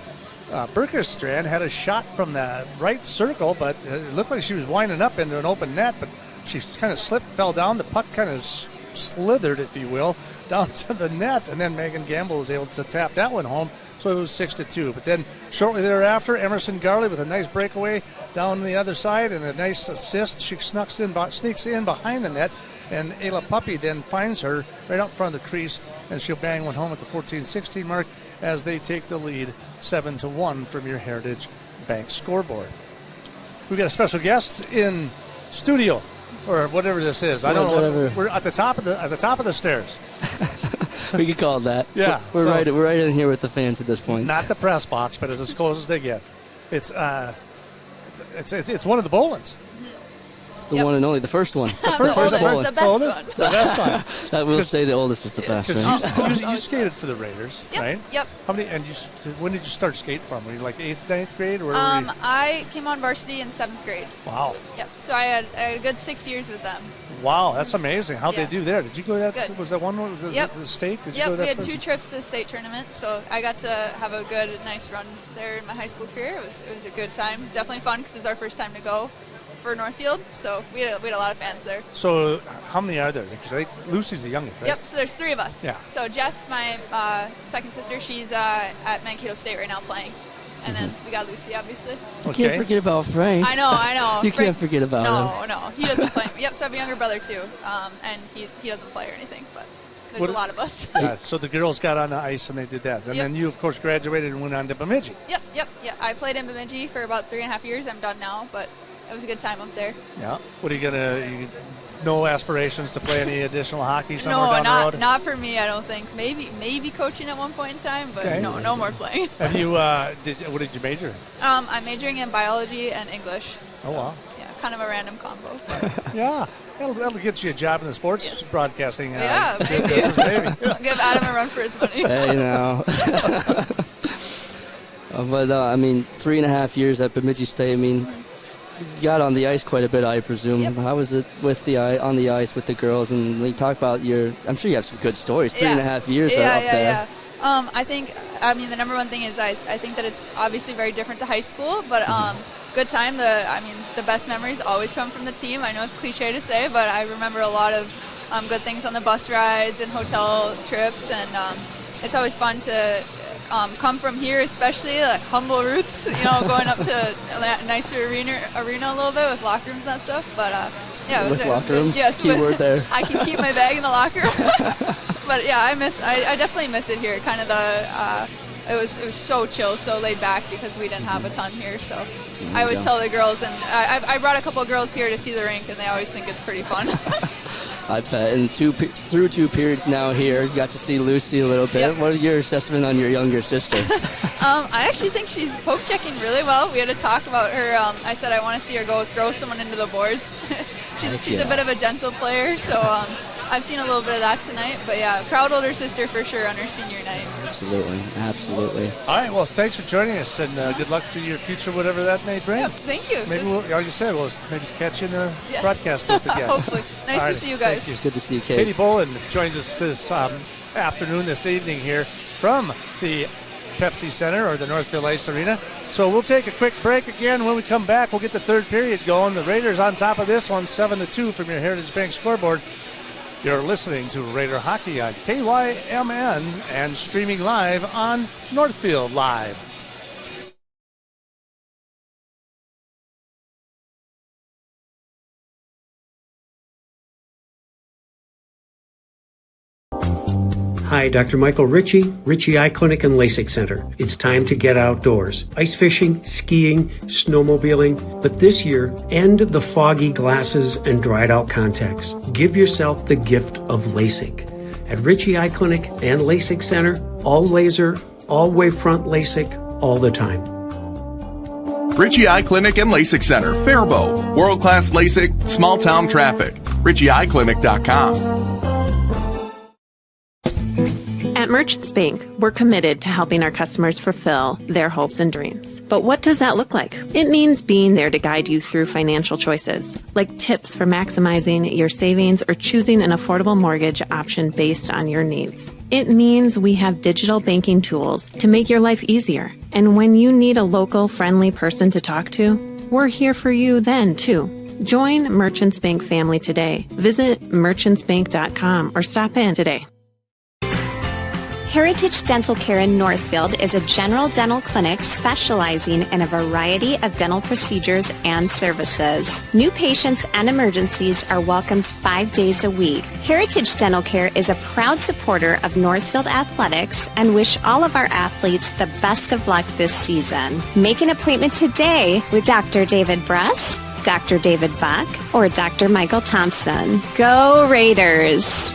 Berkerstrand had a shot from the right circle, but it looked like she was winding up into an open net, but she kind of slipped, fell down. The puck kind of slithered, if you will, down to the net, and then Megan Gamble was able to tap that one home, so it was 6-2. But then shortly thereafter, Emerson Garley with a nice breakaway down the other side and a nice assist. She sneaks in behind the net, and Ayla Puppy then finds her right out front of the crease, and she'll bang one home at the 14-16 mark as they take the lead 7-1 from your Heritage Bank scoreboard. We've got a special guest in studio, or whatever this is. I don't know. We're at the top of the stairs. We could call it that. Yeah, we're right in here with the fans at this point. Not the press box, but it's as close as they get. It's one of the Bolins. The one and only, the first one. The first one. The best one. The best one. We'll say the oldest is the best, right? You skated for the Raiders, right? Yep. How many? And when did you start skating from? Were you like 8th, 9th grade? Or I came on varsity in 7th grade. Wow. Yep. So I had a good 6 years with them. Wow, that's amazing. How'd they do there? Did you go to that? Good. Was that one? Yep. The state? Did you yep. go to that We had 2 trips to the state tournament, so I got to have a good, nice run there in my high school career. It was a good time. Definitely fun because it was our first time to go for Northfield, so we had a lot of fans there. So how many are there? Because Lucy's the youngest, right? Yep, so there's 3 of us. Yeah. So Jess, my second sister, she's at Mankato State right now playing. And then we got Lucy, obviously. You can't forget about Frank. I know. You can't forget about him. No, he doesn't play. Yep, so I have a younger brother too, and he doesn't play or anything, but there's a lot of us. Yeah, so the girls got on the ice and they did that. And then you, of course, graduated and went on to Bemidji. Yep. I played in Bemidji for about 3.5 years. I'm done now, but it was a good time up there. Yeah. What are you going to no aspirations to play any additional hockey somewhere down the road? Not for me, I don't think. Maybe coaching at one point in time, but Okay. no more playing. Have you? What did you major in? I'm majoring in biology and English. Oh, wow. Yeah, kind of a random combo. Yeah, that'll get you a job in the sports broadcasting. Yeah, maybe. business, maybe. Give Adam a run for his money. Hey, now. But, I mean, 3.5 years at Bemidji State, I mean, you got on the ice quite a bit, I presume. Yep. How was it with on the ice with the girls? And you talk about I'm sure you have some good stories. 3.5 years up there. Yeah. I think, the number one thing is I think that it's obviously very different to high school, but good time. The best memories always come from the team. I know it's cliche to say, but I remember a lot of good things on the bus rides and hotel trips, and it's always fun to come from here, especially like humble roots, going up to a nicer arena a little bit with locker rooms and that stuff. But yeah, with locker rooms, yes, keyword there. I can keep my bag in the locker room. But yeah, I definitely miss it here. Kind of it was so chill, so laid back because we didn't have a ton here. So I always tell the girls, and I brought a couple of girls here to see the rink, and they always think it's pretty fun. I bet. And through 2 periods now here, you got to see Lucy a little bit. Yep. What is your assessment on your younger sister? I actually think she's poke checking really well. We had a talk about her. I said I want to see her go throw someone into the boards. she's a bit of a gentle player, so I've seen a little bit of that tonight. But yeah, proud older sister for sure on her senior night. Absolutely. All right, well, thanks for joining us, and good luck to your future, whatever that may bring. Yep, thank you. Maybe like you said, we'll maybe catch you in the broadcast booth again. Hopefully. Nice to see you guys. Thank you. Good to see you, Kate. Katie Boland joins us this afternoon, this evening here from the Pepsi Center or the Northfield Ice Arena. So we'll take a quick break again. When we come back, we'll get the third period going. The Raiders on top of this one, 7-2 from your Heritage Bank scoreboard. You're listening to Raider Hockey on KYMN and streaming live on Northfield Live. Hi, Dr. Michael Ritchie Eye Clinic and LASIK Center. It's time to get outdoors. Ice fishing, skiing, snowmobiling, but this year, end the foggy glasses and dried out contacts. Give yourself the gift of LASIK. At Ritchie Eye Clinic and LASIK Center, all laser, all wavefront LASIK, all the time. Ritchie Eye Clinic and LASIK Center, Faribault. World-class LASIK, small-town traffic. RitchieEyeClinic.com. At Merchants Bank, we're committed to helping our customers fulfill their hopes and dreams. But what does that look like? It means being there to guide you through financial choices, like tips for maximizing your savings or choosing an affordable mortgage option based on your needs. It means we have digital banking tools to make your life easier. And when you need a local, friendly person to talk to, we're here for you then, too. Join Merchants Bank family today. Visit merchantsbank.com or stop in today. Heritage Dental Care in Northfield is a general dental clinic specializing in a variety of dental procedures and services. New patients and emergencies are welcomed 5 days a week. Heritage Dental Care is a proud supporter of Northfield Athletics and wish all of our athletes the best of luck this season. Make an appointment today with Dr. David Bruss, Dr. David Buck, or Dr. Michael Thompson. Go Raiders!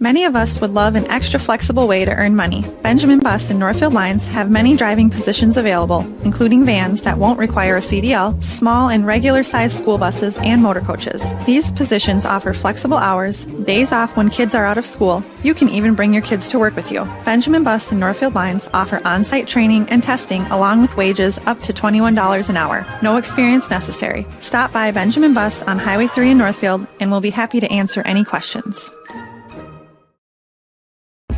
Many of us would love an extra flexible way to earn money. Benjamin Bus and Northfield Lines have many driving positions available, including vans that won't require a CDL, small and regular-sized school buses, and motor coaches. These positions offer flexible hours, days off when kids are out of school. You can even bring your kids to work with you. Benjamin Bus and Northfield Lines offer on-site training and testing along with wages up to $21 an hour. No experience necessary. Stop by Benjamin Bus on Highway 3 in Northfield and we'll be happy to answer any questions.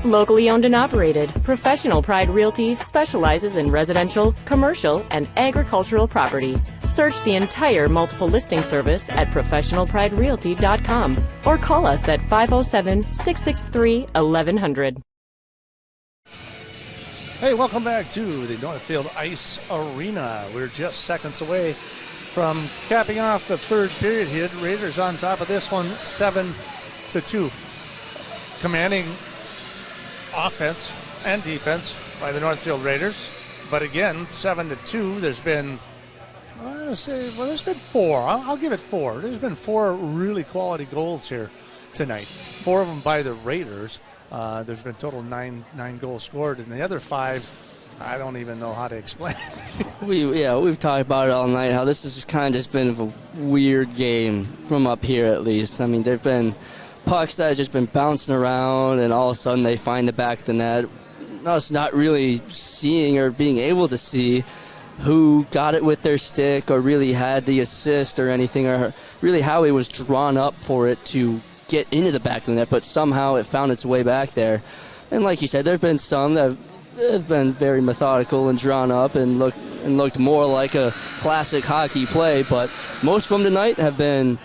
Locally owned and operated, Professional Pride Realty specializes in residential, commercial, and agricultural property. Search the entire multiple listing service at professionalpriderealty.com or call us at 507-663-1100. Hey, welcome back to the Northfield Ice Arena. We're just seconds away from capping off the third period here. Raiders on top of this one, 7-2. Commanding offense and defense by the Northfield Raiders. But again, 7-2. There's been there's been 4. I'll give it 4. There's been 4 really quality goals here tonight. 4 of them by the Raiders. There's been total 9 goals scored, and the other 5, I don't even know how to explain. We've talked about it all night, how this has kind of just been a weird game from up here at least. I mean, there have been pucks that have just been bouncing around, and all of a sudden they find the back of the net. Us not really seeing or being able to see who got it with their stick or really had the assist or anything, or really how it was drawn up for it to get into the back of the net, but somehow it found its way back there. And like you said, there have been some that have been very methodical and drawn up and looked more like a classic hockey play, but most of them tonight have been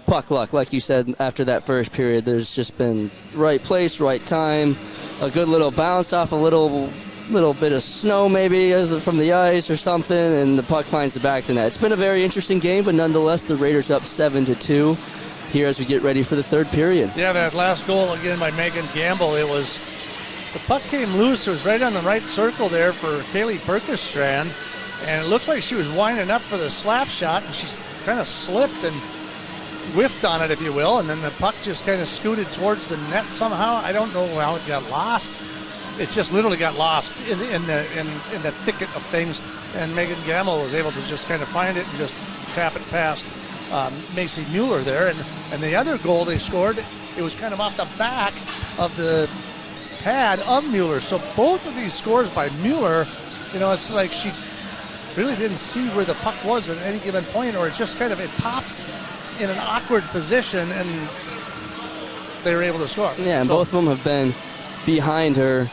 puck luck. Like you said, after that first period, there's just been right place, right time, a good little bounce off a little bit of snow maybe from the ice or something, and the puck finds the back of the net. It's been a very interesting game, but nonetheless, the Raiders up 7-2 here as we get ready for the third period. Yeah, that last goal again by Megan Gamble, the puck came loose. It was right on the right circle there for Kaylee Perkestrand, and it looks like she was winding up for the slap shot, and she kind of slipped and whiffed on it, if you will, and then the puck just kind of scooted towards the net somehow. I don't know how it got lost. It just literally got lost in the thicket of things, and Megan Gamble was able to just kind of find it and just tap it past Macy Mueller there. And the other goal they scored, it was kind of off the back of the pad of Mueller. So both of these scores by Mueller, it's like she really didn't see where the puck was at any given point, or it just kind of it popped in an awkward position, and they were able to score. Yeah, and both of them have been behind her.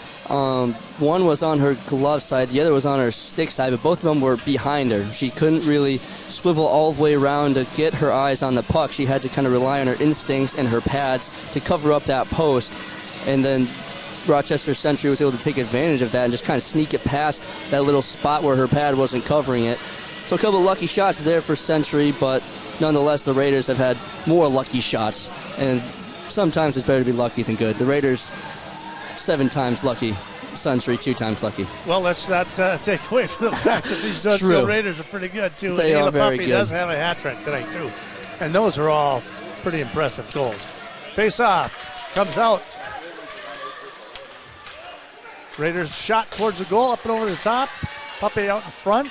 One was on her glove side, the other was on her stick side, but both of them were behind her. She couldn't really swivel all the way around to get her eyes on the puck. She had to kind of rely on her instincts and her pads to cover up that post, and then Rochester Century was able to take advantage of that and just kind of sneak it past that little spot where her pad wasn't covering it. So a couple of lucky shots there for Century, but nonetheless, the Raiders have had more lucky shots, and sometimes it's better to be lucky than good. The Raiders 7 times lucky, Century 2 times lucky. Well, let's not take away from the fact that these Northfield Raiders are pretty good, too. They are very good. Does have a hat trick tonight, too. And those are all pretty impressive goals. Face off, comes out. Raiders shot towards the goal, up and over the top. Puppy out in front.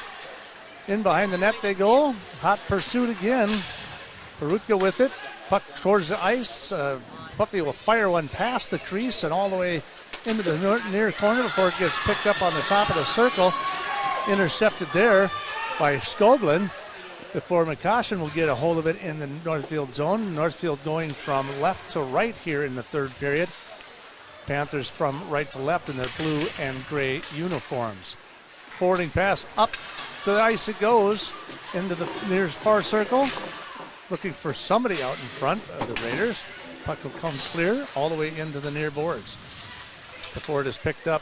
In behind the net they go. Hot pursuit again. Perutka with it. Puck towards the ice. Puppy will fire one past the crease and all the way into the near corner before it gets picked up on the top of the circle. Intercepted there by Skoglund before McCoshen will get a hold of it in the Northfield zone. Northfield going from left to right here in the third period. Panthers from right to left in their blue and gray uniforms. Forwarding pass up to the ice it goes into the near far circle. Looking for somebody out in front of the Raiders. Puck will come clear all the way into the near boards. Before it is picked up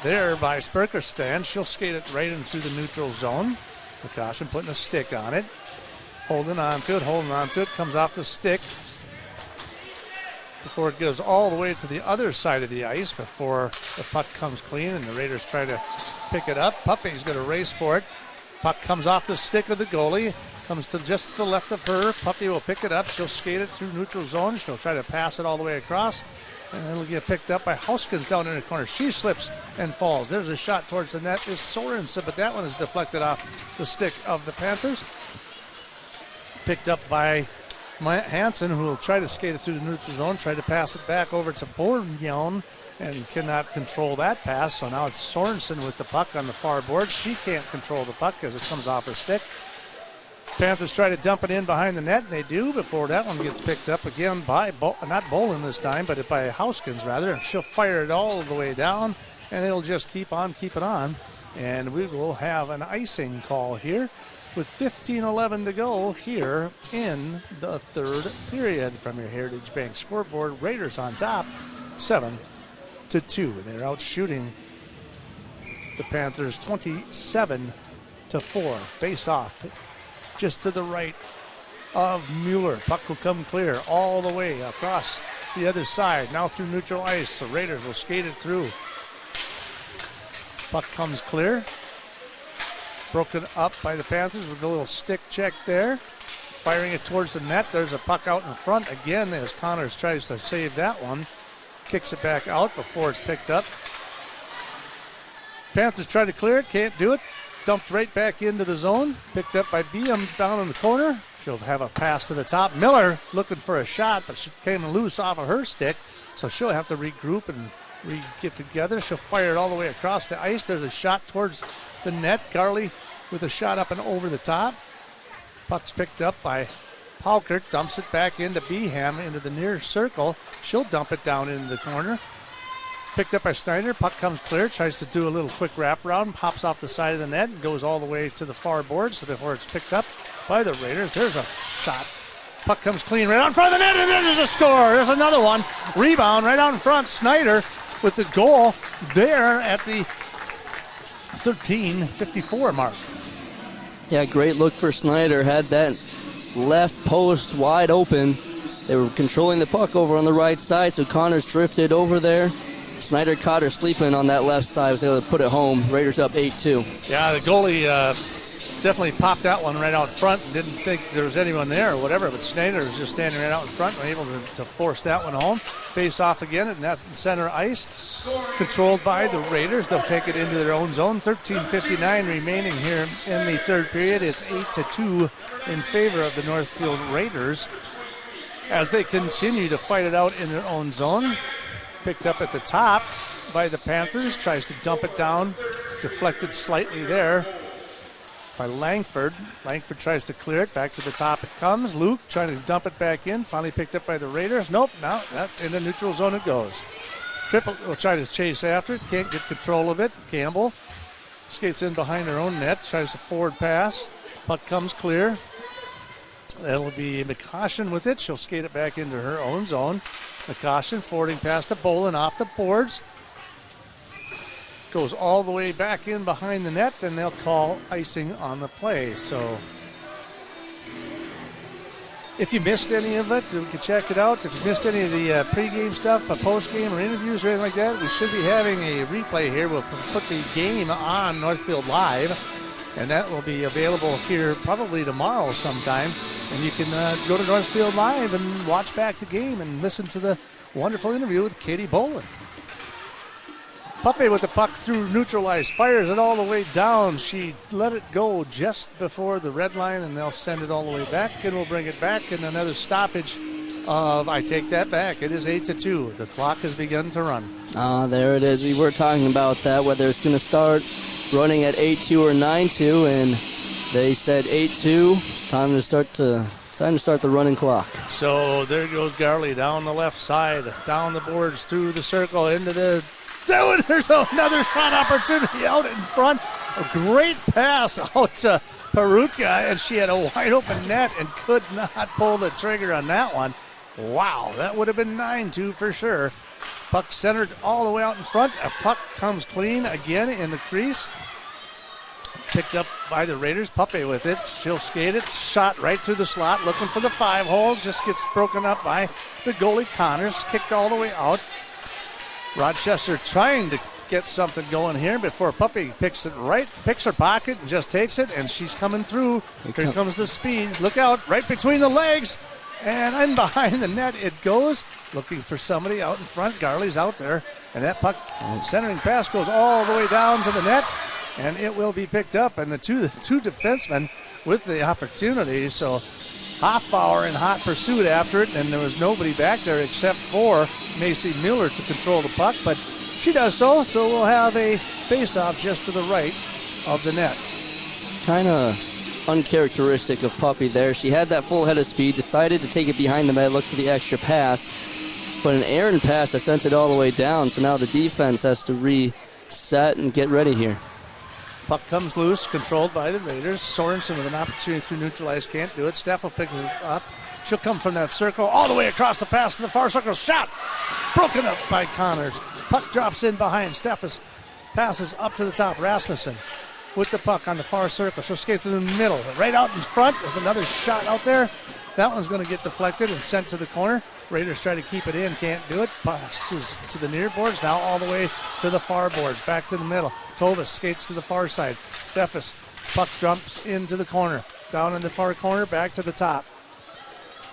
there by Sperkerstand. She'll skate it right in through the neutral zone. McCoshen putting a stick on it. Holding on to it. Comes off the stick. Before it goes all the way to the other side of the ice before the puck comes clean and the Raiders try to pick it up. Puppy's going to race for it. Puck comes off the stick of the goalie. Comes to just to the left of her. Puppy will pick it up. She'll skate it through neutral zone. She'll try to pass it all the way across. And it'll get picked up by Houskins down in the corner. She slips and falls. There's a shot towards the net. Is Sorensen, but that one is deflected off the stick of the Panthers. Picked up by Hansen, who will try to skate it through the neutral zone, try to pass it back over to Bornjon, and cannot control that pass. So now it's Sorensen with the puck on the far board. She can't control the puck as it comes off her stick. Panthers try to dump it in behind the net, and they do before that one gets picked up again by, not Bolin this time, but by Houskins rather. And she'll fire it all the way down, and it'll just keep on keeping on. And we will have an icing call here with 15:11 to go here in the third period from your Heritage Bank scoreboard. Raiders on top, 7-2. They're out shooting the Panthers 27-4. Face off just to the right of Mueller. Puck will come clear all the way across the other side. Now through neutral ice. The Raiders will skate it through. Puck comes clear. Broken up by the Panthers with a little stick check there. Firing it towards the net. There's a puck out in front again as Connors tries to save that one. Kicks it back out before it's picked up. Panthers try to clear it, can't do it. Dumped right back into the zone. Picked up by Beam down in the corner. She'll have a pass to the top. Miller looking for a shot, but she came loose off of her stick, so she'll have to regroup and get together. She'll fire it all the way across the ice. There's a shot towards the net. Garley with a shot up and over the top. Puck's picked up by Paukert. Dumps it back into Beham into the near circle. She'll dump it down into the corner. Picked up by Snyder. Puck comes clear. Tries to do a little quick wraparound. Pops off the side of the net and goes all the way to the far board. So therefore it's picked up by the Raiders. There's a shot. Puck comes clean right out in front of the net, and there's a score. There's another one. Rebound right out in front. Snyder with the goal there at the 13:54 mark. Yeah, great look for Snyder. Had that left post wide open. They were controlling the puck over on the right side, so Connors drifted over there. Snyder caught her sleeping on that left side, was able to put it home. Raiders up 8-2. Yeah, the goalie definitely popped that one right out front and didn't think there was anyone there or whatever, but Snyder was just standing right out in front and able to force that one home. Face off again at net center ice. Controlled by the Raiders. They'll take it into their own zone. 13:59 remaining here in the third period. It's 8-2 in favor of the Northfield Raiders as they continue to fight it out in their own zone. Picked up at the top by the Panthers. Tries to dump it down. Deflected slightly there by Langford. Langford tries to clear it. Back to the top it comes. Luke trying to dump it back in. Finally picked up by the Raiders. Nope, now in the neutral zone it goes. Triple will try to chase after it. Can't get control of it. Campbell skates in behind her own net. Tries to forward pass. Puck comes clear. That'll be McCaution with it. She'll skate it back into her own zone. McCaution forwarding past to Bolin off the boards. Goes all the way back in behind the net, and they'll call icing on the play. So if you missed any of it, you can check it out. If you missed any of the pregame stuff, postgame or interviews or anything like that, we should be having a replay here. We'll put the game on Northfield Live, and that will be available here probably tomorrow sometime. And you can go to Northfield Live and watch back the game and listen to the wonderful interview with Katie Bolin. Puppy with the puck through neutralized, fires it all the way down. She let it go just before the red line, and they'll send it all the way back, and we'll bring it back. And another stoppage of, I take that back, it is 8-2. The clock has begun to run. There it is. We were talking about that, whether it's going to start running at 8-2 or 9-2, and they said 8-2. Time to start the running clock. So there goes Garley down the left side, down the boards, through the circle, into the... There's another shot opportunity out in front. A great pass out to Perutka, and she had a wide open net and could not pull the trigger on that one. Wow, that would have been 9-2 for sure. Puck centered all the way out in front. A puck comes clean again in the crease. Picked up by the Raiders. Puppy with it. She'll skate it. Shot right through the slot. Looking for the 5-hole. Just gets broken up by the goalie Connors. Kicked all the way out. Rochester trying to get something going here before Puppy picks her pocket and just takes it, and she's coming through. Here comes the speed. Look out, right between the legs, and in behind the net it goes. Looking for somebody out in front. Garley's out there, and that puck centering pass goes all the way down to the net, and it will be picked up, and the two defensemen with the opportunity. So Hoffbauer in hot pursuit after it, and there was nobody back there except for Macy Miller to control the puck, but she does so we'll have a face-off just to the right of the net. Kind of uncharacteristic of Puppy there. She had that full head of speed, decided to take it behind the net, look for the extra pass, but an errant pass that sent it all the way down, so now the defense has to reset and get ready here. Puck comes loose, controlled by the Raiders. Sorensen with an opportunity through neutralize, can't do it. Steph will pick it up. She'll come from that circle all the way across the pass to the far circle. Shot! Broken up by Connors. Puck drops in behind. Steph passes up to the top. Rasmussen with the puck on the far circle. She'll skate to the middle. Right out in front, there's another shot out there. That one's going to get deflected and sent to the corner. Raiders try to keep it in, can't do it. Passes to the near boards, now all the way to the far boards. Back to the middle. Tovis skates to the far side. Steffes Puck jumps into the corner. Down in the far corner, back to the top.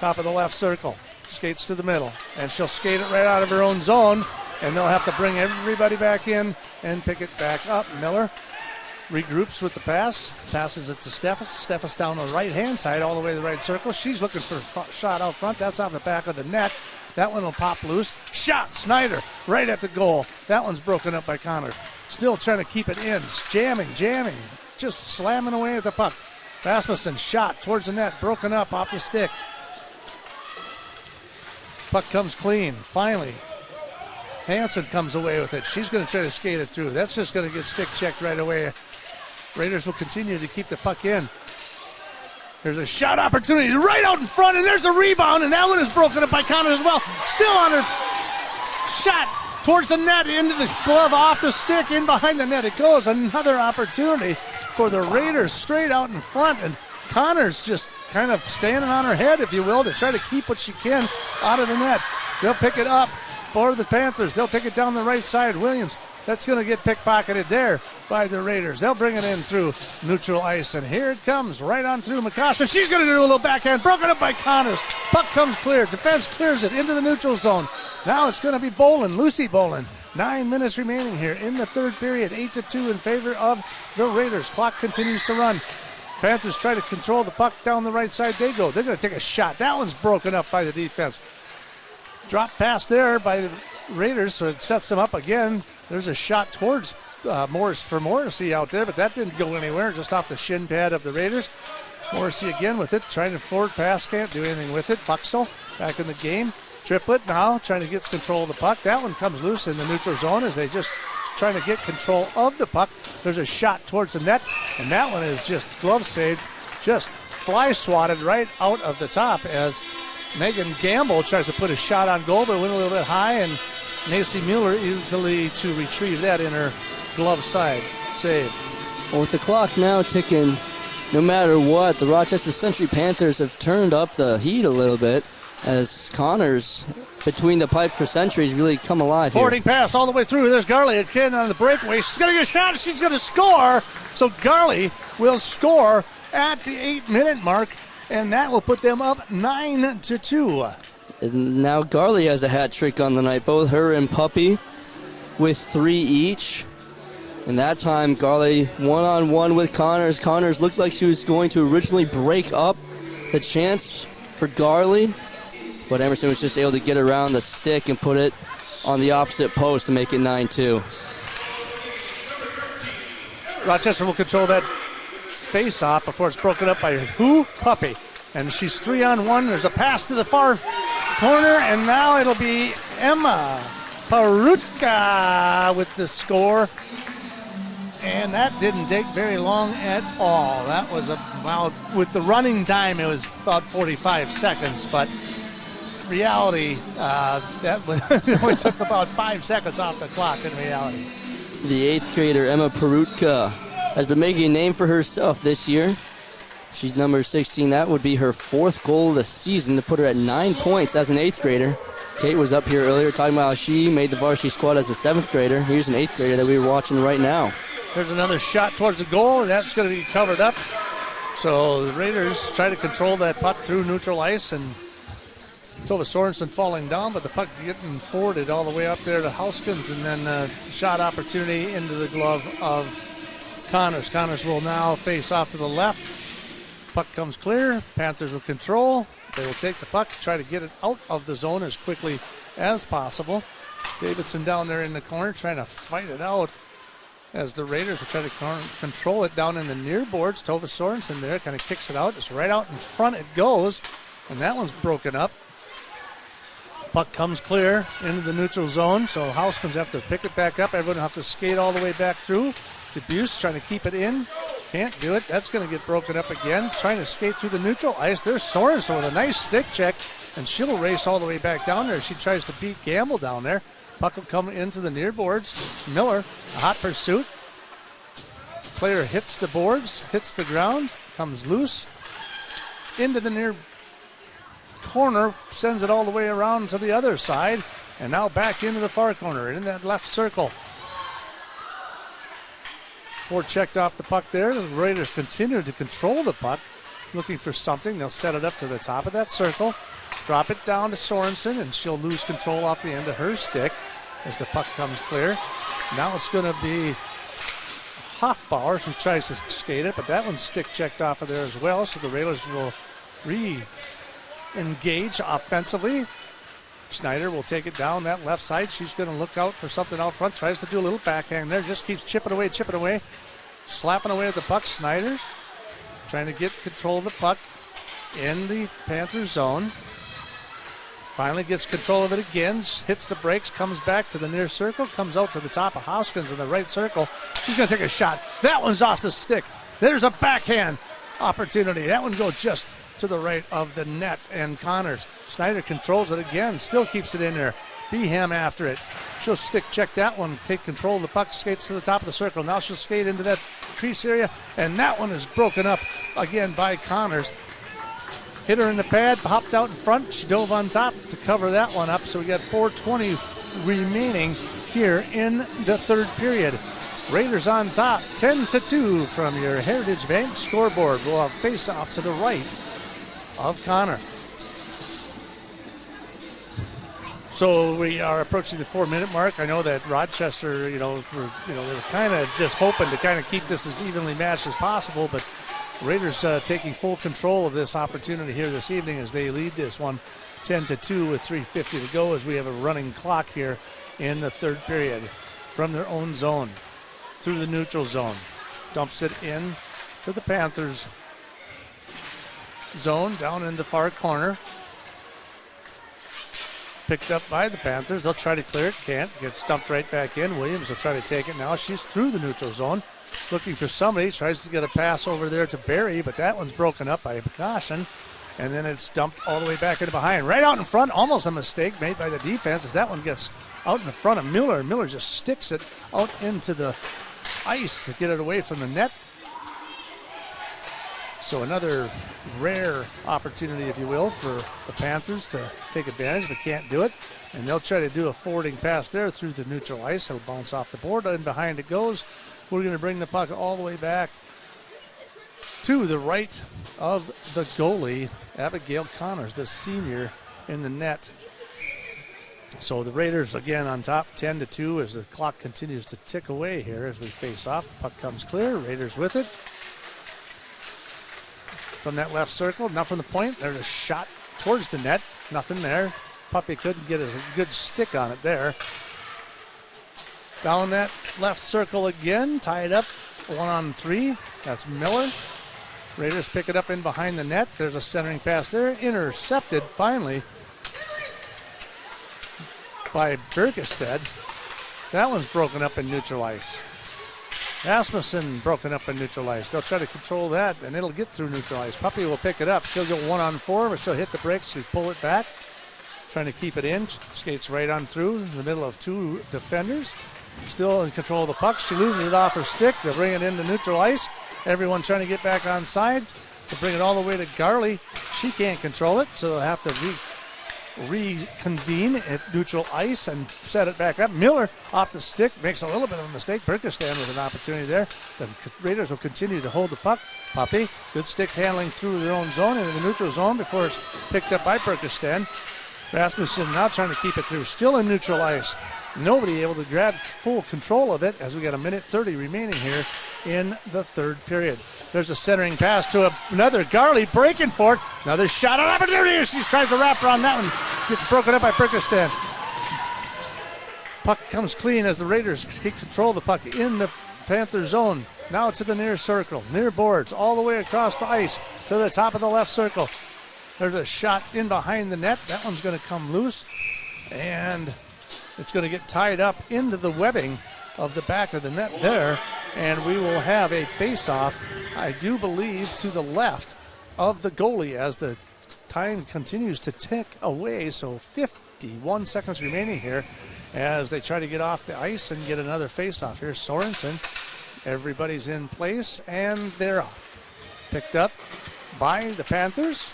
Top of the left circle. Skates to the middle. And she'll skate it right out of her own zone. And they'll have to bring everybody back in and pick it back up. Miller regroups with the pass. Passes it to Steffes. Steffes down the right-hand side all the way to the right circle. She's looking for a shot out front. That's off the back of the net. That one will pop loose. Shot, Snyder, right at the goal. That one's broken up by Connors. Still trying to keep it in. Jamming. Just slamming away at the puck. Rasmussen shot towards the net. Broken up off the stick. Puck comes clean. Finally, Hansen comes away with it. She's going to try to skate it through. That's just going to get stick checked right away. Raiders will continue to keep the puck in. There's a shot opportunity right out in front, and there's a rebound, and that one is broken up by Connors as well. Still on her shot towards the net, into the glove, off the stick, in behind the net it goes. Another opportunity for the Raiders straight out in front, and Connors just kind of standing on her head, if you will, to try to keep what she can out of the net. They'll pick it up for the Panthers. They'll take it down the right side. Williams, that's going to get pickpocketed there by the Raiders. They'll bring it in through neutral ice, and here it comes right on through McCosha. She's going to do a little backhand, broken up by Connors. Puck comes clear. Defense clears it into the neutral zone. Now it's going to be Bolin, Lucy Bolin. 9 minutes remaining here in the third period. 8-2 in favor of the Raiders. Clock continues to run. Panthers try to control the puck down the right side. They go. They're going to take a shot. That one's broken up by the defense. Drop pass there by the Raiders, so it sets them up again. There's a shot towards Morrissey out there, but that didn't go anywhere, just off the shin pad of the Raiders. Morrissey again with it, trying to forward pass, can't do anything with it. Buxell back in the game. Triplett now trying to get control of the puck. That one comes loose in the neutral zone as they just trying to get control of the puck. There's a shot towards the net, and that one is just glove saved, just fly swatted right out of the top as Megan Gamble tries to put a shot on goal, but went a little bit high, and Macy Mueller easily to retrieve that in her glove side save. Well, with the clock now ticking, no matter what, the Rochester Century Panthers have turned up the heat a little bit as Connors, between the pipes for Century's, really come alive here. Forwarding pass all the way through. There's Garley again on the breakaway. She's going to get a shot. She's going to score. So Garley will score at the 8-minute mark, and that will put them up 9-2. And now Garley has a hat trick on the night. Both her and Puppy with 3 each. And that time, Garley one-on-one with Connors. Connors looked like she was going to originally break up the chance for Garley, but Emerson was just able to get around the stick and put it on the opposite post to make it 9-2. Rochester will control that face-off before it's broken up by Puppy. And she's 3-on-1. There's a pass to the far corner, and now it'll be Emma Parutka with the score. And that didn't take very long at all. That was with the running time, it was about 45 seconds, but reality, that only took about 5 seconds off the clock in reality. The 8th grader, Emma Parutka, has been making a name for herself this year. She's number 16. That would be her 4th goal of the season to put her at 9 points as an 8th grader. Kate was up here earlier talking about how she made the varsity squad as a 7th grader. Here's an 8th grader that we were watching right now. There's another shot towards the goal, and that's going to be covered up. So the Raiders try to control that puck through neutral ice, and Tova Sorensen falling down, but the puck getting forwarded all the way up there to Houskins, and then a shot opportunity into the glove of Connors. Connors will now face off to the left. Puck comes clear. Panthers will control. They will take the puck, try to get it out of the zone as quickly as possible. Davidson down there in the corner trying to fight it out as the Raiders will try to control it down in the near boards. Tova Sorensen there kind of kicks it out. Just right out in front it goes, and that one's broken up. Puck comes clear into the neutral zone, so Houskins have to pick it back up. Everyone will have to skate all the way back through. DeBuse trying to keep it in. Can't do it. That's going to get broken up again. Trying to skate through the neutral ice. There's Sorensen with a nice stick check, and she'll race all the way back down there. She tries to beat Gamble down there. Puck will come into the near boards. Miller, a hot pursuit. Player hits the boards, hits the ground, comes loose. Into the near corner, sends it all the way around to the other side, and now back into the far corner, in that left circle. Forechecked off the puck there. The Raiders continue to control the puck, looking for something. They'll set it up to the top of that circle. Drop it down to Sorensen, and she'll lose control off the end of her stick as the puck comes clear. Now it's going to be Hoffbauer who tries to skate it, but that one's stick checked off of there as well, so the Raiders will re-engage offensively. Schneider will take it down that left side. She's going to look out for something out front. Tries to do a little backhand there. Just keeps chipping away. Slapping away at the puck. Schneider trying to get control of the puck in the Panthers zone. Finally gets control of it again. Hits the brakes. Comes back to the near circle. Comes out to the top of Hoskins in the right circle. She's going to take a shot. That one's off the stick. There's a backhand opportunity. That one goes just to the right of the net, and Connors. Schneider controls it again, still keeps it in there. Behem after it. She'll stick check that one, take control of the puck, skates to the top of the circle. Now she'll skate into that crease area, and that one is broken up again by Connors. Hit her in the pad, hopped out in front. She dove on top to cover that one up, so we got 4:20 remaining here in the third period. Raiders on top, 10-2 from your Heritage Bank scoreboard. We'll have face off to the right of Connor. So we are approaching the 4-minute mark. I know that Rochester, they were kind of just hoping to kind of keep this as evenly matched as possible, but Raiders taking full control of this opportunity here this evening as they lead this one 10-2 with 3:50 to go as we have a running clock here in the third period from their own zone through the neutral zone. Dumps it in to the Panthers zone down in the far corner. Picked up by the Panthers. They'll try to clear it. Can't. Gets dumped right back in. Williams will try to take it now. She's through the neutral zone. Looking for somebody. Tries to get a pass over there to Barry, but that one's broken up by Precaution. And then it's dumped all the way back into behind. Right out in front. Almost a mistake made by the defense as that one gets out in the front of Miller. Miller just sticks it out into the ice to get it away from the net. So another rare opportunity, if you will, for the Panthers to take advantage, but can't do it. And they'll try to do a forwarding pass there through the neutral ice. It'll bounce off the board, and behind it goes. We're going to bring the puck all the way back to the right of the goalie, Abigail Connors, the senior in the net. So the Raiders again on top, 10-2 as the clock continues to tick away here as we face off. The puck comes clear. Raiders with it. From that left circle, not from the point. There's a shot towards the net. Nothing there. Puppy couldn't get a good stick on it there. Down that left circle again, tied up 1-on-3. That's Miller. Raiders pick it up in behind the net. There's a centering pass there. Intercepted finally by Bergestead. That one's broken up in neutral ice. Asmussen broken up in neutral ice. They'll try to control that, and it'll get through neutral ice. Puppy will pick it up. She'll go 1-on-4, but she'll hit the brakes. She'll pull it back. Trying to keep it in. Skates right on through in the middle of two defenders. Still in control of the puck. She loses it off her stick. They'll bring it into neutral ice. Everyone trying to get back on sides. They'll bring it all the way to Garley. She can't control it, so they'll have to reconvene at neutral ice and set it back up. Miller off the stick makes a little bit of a mistake. Berkestan with an opportunity there. The Raiders will continue to hold the puck. Puppy, good stick handling through their own zone into the neutral zone before it's picked up by Berkestan. Rasmussen now trying to keep it through. Still in neutral ice. Nobody able to grab full control of it as we got a minute 30 remaining here in the third period. There's a centering pass to another Garley breaking for it. Another shot on opportunity. She tries to wrap around that one. Gets broken up by Berkestan. Puck comes clean as the Raiders keep control of the puck in the Panther zone. Now to the near circle, near boards, all the way across the ice to the top of the left circle. There's a shot in behind the net. That one's going to come loose, and it's going to get tied up into the webbing of the back of the net there, and we will have a face-off, I do believe, to the left of the goalie as the time continues to tick away. So 51 seconds remaining here as they try to get off the ice and get another face-off. Here's Sorensen. Everybody's in place, and they're off. Picked up by the Panthers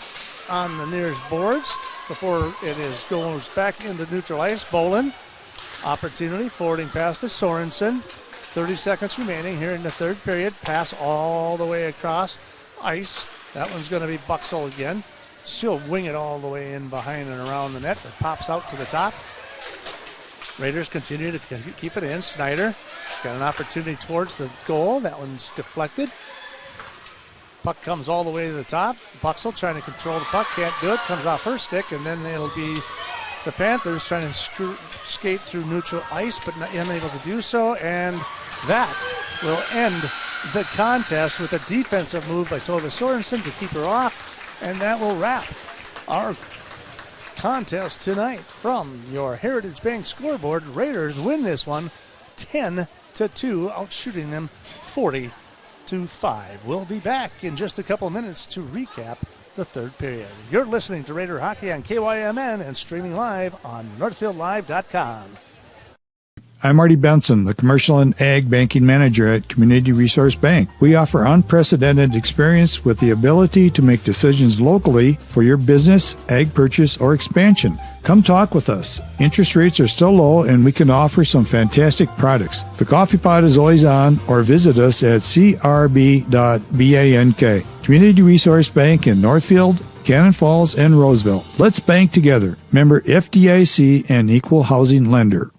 on the nearest boards before it goes back into neutral ice. Bolin, opportunity, forwarding pass to Sorensen. 30 seconds remaining here in the third period. Pass all the way across ice. That one's going to be Buxell again. She'll wing it all the way in behind and around the net. It pops out to the top. Raiders continue to keep it in. Snyder, she's got an opportunity towards the goal. That one's deflected. Puck comes all the way to the top. Buxell trying to control the puck. Can't do it. Comes off her stick, and then it'll be the Panthers trying to skate through neutral ice, but not unable to do so. And that will end the contest with a defensive move by Tova Sorensen to keep her off. And that will wrap our contest tonight from your Heritage Bank scoreboard. Raiders win this one 10-2, outshooting them 40-5. We'll be back in just a couple minutes to recap the third period. You're listening to Raider Hockey on KYMN and streaming live on NorthfieldLive.com. I'm Marty Benson, the Commercial and Ag Banking Manager at Community Resource Bank. We offer unprecedented experience with the ability to make decisions locally for your business, ag purchase, or expansion. Come talk with us. Interest rates are still low and we can offer some fantastic products. The coffee pot is always on, or visit us at crb.bank. Community Resource Bank in Northfield, Cannon Falls, and Roseville. Let's bank together. Member FDIC and equal housing lender.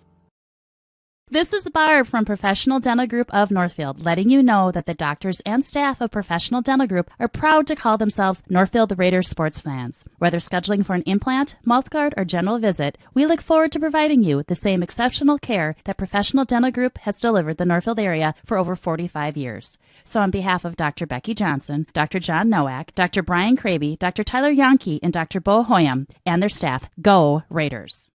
This is Barb from Professional Dental Group of Northfield, letting you know that the doctors and staff of Professional Dental Group are proud to call themselves Northfield Raiders sports fans. Whether scheduling for an implant, mouthguard, or general visit, we look forward to providing you the same exceptional care that Professional Dental Group has delivered the Northfield area for over 45 years. So on behalf of Dr. Becky Johnson, Dr. John Nowak, Dr. Brian Kraby, Dr. Tyler Yonke, and Dr. Bo Hoyam, and their staff, go Raiders!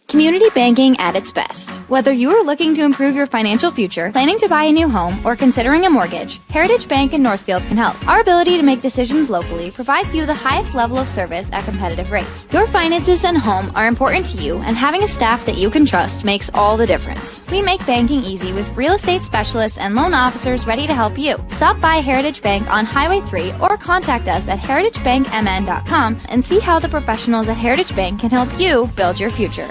Community banking at its best. Whether you are looking to improve your financial future, planning to buy a new home, or considering a mortgage, Heritage Bank in Northfield can help. Our ability to make decisions locally provides you the highest level of service at competitive rates. Your finances and home are important to you, and having a staff that you can trust makes all the difference. We make banking easy with real estate specialists and loan officers ready to help you. Stop by Heritage Bank on Highway 3 or contact us at heritagebankmn.com and see how the professionals at Heritage Bank can help you build your future.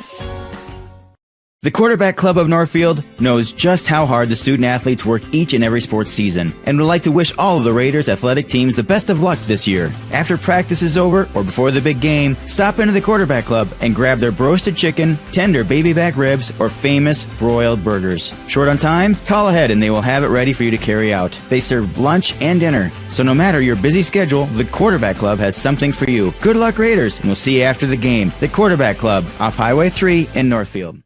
The Quarterback Club of Northfield knows just how hard the student athletes work each and every sports season and would like to wish all of the Raiders athletic teams the best of luck this year. After practice is over or before the big game, stop into the Quarterback Club and grab their roasted chicken, tender baby back ribs, or famous broiled burgers. Short on time? Call ahead and they will have it ready for you to carry out. They serve lunch and dinner, so no matter your busy schedule, the Quarterback Club has something for you. Good luck, Raiders, and we'll see you after the game. The Quarterback Club off Highway 3 in Northfield.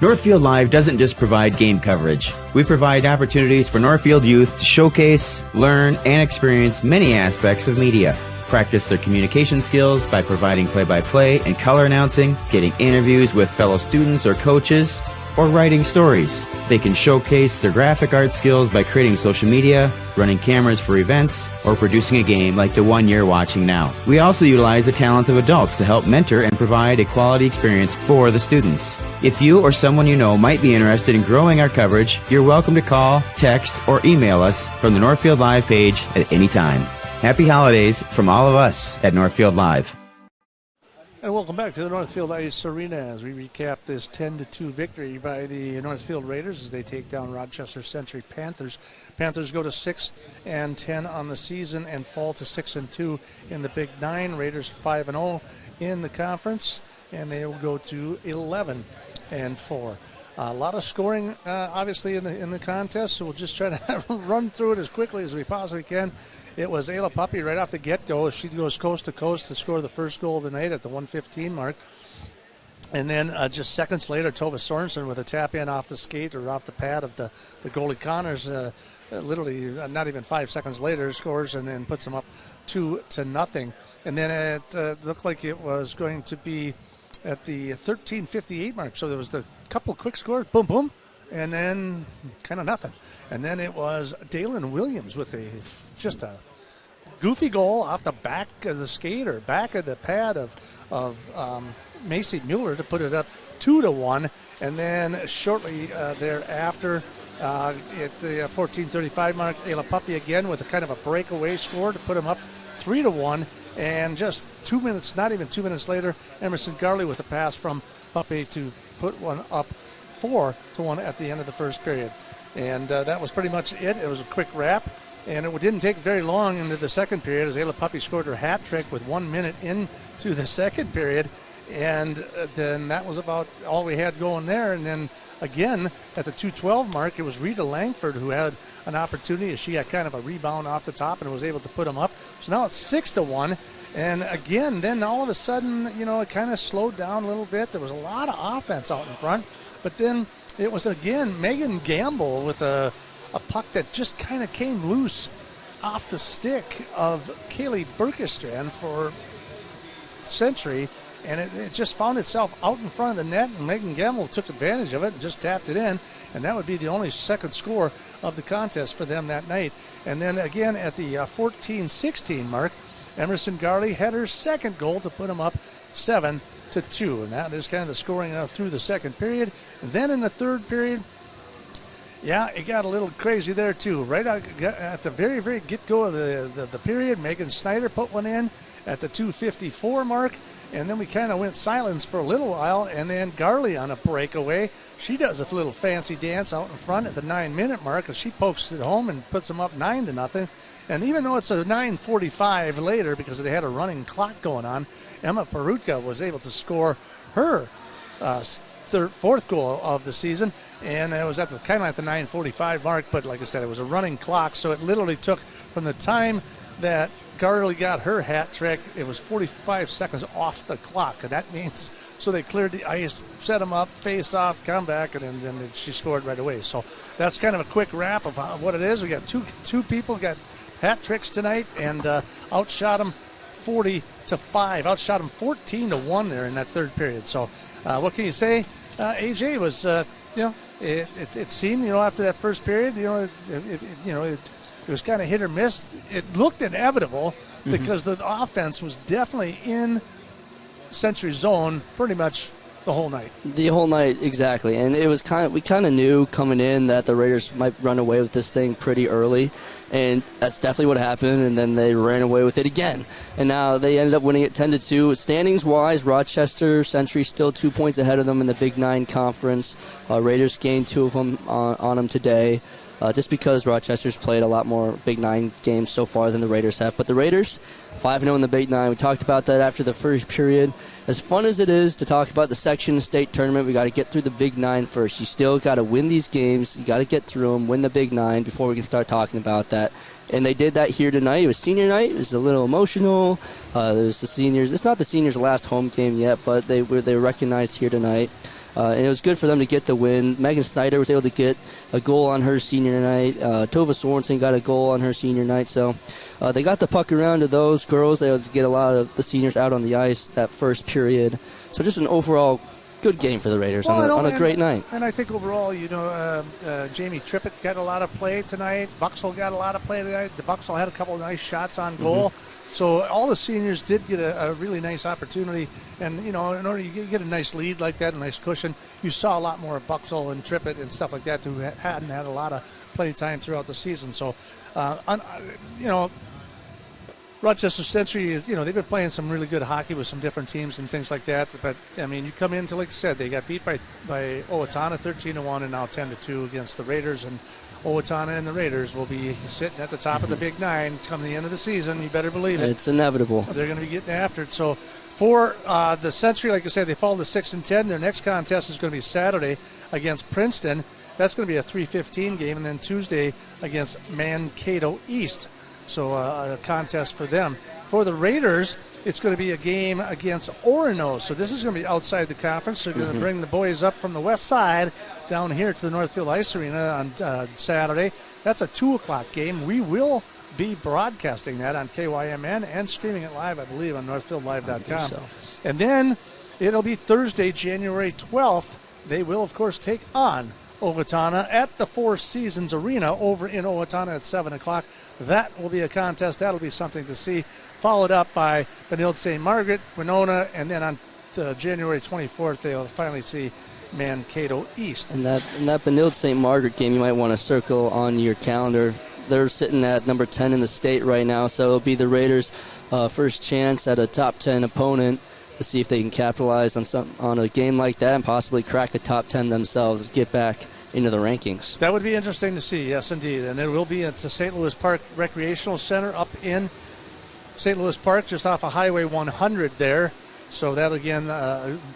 Northfield Live doesn't just provide game coverage. We provide opportunities for Northfield youth to showcase, learn, and experience many aspects of media. Practice their communication skills by providing play-by-play and color announcing, getting interviews with fellow students or coaches, or writing stories. They can showcase their graphic art skills by creating social media, running cameras for events, or producing a game like the one you're watching now. We also utilize the talents of adults to help mentor and provide a quality experience for the students. If you or someone you know might be interested in growing our coverage, you're welcome to call, text, or email us from the Northfield Live page at any time. Happy holidays from all of us at Northfield Live. And welcome back to the Northfield Ice Arena as we recap this 10-2 victory by the Northfield Raiders as they take down Rochester Century Panthers. Panthers go to 6-10 on the season and fall to 6-2 in the Big Nine. Raiders 5-0 in the conference, and they will go to 11-4. A lot of scoring, obviously, in the contest, so we'll just try to run through it as quickly as we possibly can. It was Ayla Puppy right off the get-go. She goes coast to coast to score the first goal of the night at the 1:15 mark. And then just seconds later, Tova Sorensen with a tap-in off the skate or off the pad of the goalie Connors, literally not even 5 seconds later, scores and then puts them up 2-0. And then it looked like it was going to be at the 13:58 mark. So there was the couple quick scores, boom, boom, and then kind of nothing. And then it was Dalen Williams with just a goofy goal off the back of the skate or back of the pad of Macy Mueller to put it up 2-1. And then shortly thereafter, at the 14:35 mark, Ayla Puppy again with a kind of a breakaway score to put him up 3-1. And just 2 minutes, not even 2 minutes later, Emerson Garley with a pass from Puppy to put one up 4-1 at the end of the first period. And that was pretty much it. It was a quick wrap. And it didn't take very long into the second period as Ayla Puppy scored her hat trick with 1 minute into the second period. And then that was about all we had going there. And then again, at the 2:12 mark, it was Rita Langford who had an opportunity as she got kind of a rebound off the top and was able to put them up. So now it's 6-1. And again, then all of a sudden, it kind of slowed down a little bit. There was a lot of offense out in front. But then it was, again, Megan Gamble with a puck that just kind of came loose off the stick of Kaylee Berkestrand for Century. And it just found itself out in front of the net, and Megan Gamble took advantage of it and just tapped it in. And that would be the only second score of the contest for them that night. And then again at the 14-16 mark, Emerson Garley had her second goal to put them up 7-2. And that is kind of the scoring through the second period. And then in the third period, yeah, it got a little crazy there too. Right at the very, very get-go of the period, Megan Snyder put one in at the 2:54 mark. And then we kind of went silence for a little while, and then Garley on a breakaway. She does a little fancy dance out in front at the 9-minute mark, as she pokes it home and puts them up 9-0. And even though it's a 9:45 later, because they had a running clock going on, Emma Perutka was able to score her fourth goal of the season, and it was kind of at the 9:45 mark. But like I said, it was a running clock, so it literally took from the time that Garley got her hat trick, it was 45 seconds off the clock, and that means so they cleared the ice, set them up, face off, come back, and then she scored right away. So that's kind of a quick wrap of what it is. We got two people got hat tricks tonight, and outshot them 40-5, outshot them 14-1 there in that third period. So what can you say? AJ was, it seemed, after that first period, it was kind of hit or miss. It looked inevitable because the offense was definitely in Century zone pretty much the whole night. The whole night, exactly. And it was we kind of knew coming in that the Raiders might run away with this thing pretty early. And that's definitely what happened. And then they ran away with it again. And now they ended up winning it 10-2. Standings-wise, Rochester, Century still 2 points ahead of them in the Big Nine Conference. Raiders gained 2 of them on them today. Just because Rochester's played a lot more Big Nine games so far than the Raiders have. But the Raiders, 5-0 in the Big Nine. We talked about that after the first period. As fun as it is to talk about the section state tournament, we got to get through the Big Nine first. You still got to win these games. You got to get through them, win the Big Nine before we can start talking about that. And they did that here tonight. It was senior night. It was a little emotional. There's the seniors. It's not the seniors' last home game yet, but they were recognized here tonight. And it was good for them to get the win. Megan Snyder was able to get a goal on her senior night. Tova Sorensen got a goal on her senior night. So they got the puck around to those girls. They were able to get a lot of the seniors out on the ice that first period. So just an overall good game for the Raiders on a great night. And I think overall, Jamie Trippett got a lot of play tonight. Buxell got a lot of play tonight. The Buxell had a couple of nice shots on goal. So all the seniors did get a really nice opportunity. And, in order to get a nice lead like that, a nice cushion, you saw a lot more of Buxell and Trippett and stuff like that who hadn't had a lot of play time throughout the season. So, Rochester Century, they've been playing some really good hockey with some different teams and things like that. But, you come into, like I said, they got beat by Owatonna 13-1 and now 10-2 against the Raiders. And Owatonna and the Raiders will be sitting at the top of the Big Nine come the end of the season. You better believe it. It's inevitable. They're going to be getting after it. So for the Century, like I said, they fall to 6-10. Their next contest is going to be Saturday against Princeton. That's going to be a 3:15 game. And then Tuesday against Mankato East. So a contest for them. For the Raiders, it's going to be a game against Orono. So this is going to be outside the conference. They're going to bring the boys up from the west side down here to the Northfield Ice Arena on Saturday. That's a 2 o'clock game. We will be broadcasting that on KYMN and streaming it live, I believe, on northfieldlive.com. So. And then it'll be Thursday, January 12th. They will, of course, take on Owatonna at the Four Seasons Arena over in Owatonna at 7 o'clock. That will be a contest. That'll be something to see. Followed up by Benilde St. Margaret, Winona, and then on January 24th, they'll finally see Mankato East. And that Benilde St. Margaret game you might want to circle on your calendar. They're sitting at number 10 in the state right now, so it'll be the Raiders' first chance at a top 10 opponent to see if they can capitalize on a game like that and possibly crack the top 10 themselves, get back into the rankings. That would be interesting to see, yes, indeed. And it will be at the St. Louis Park Recreational Center up in St. Louis Park, just off of Highway 100 there. So that, again,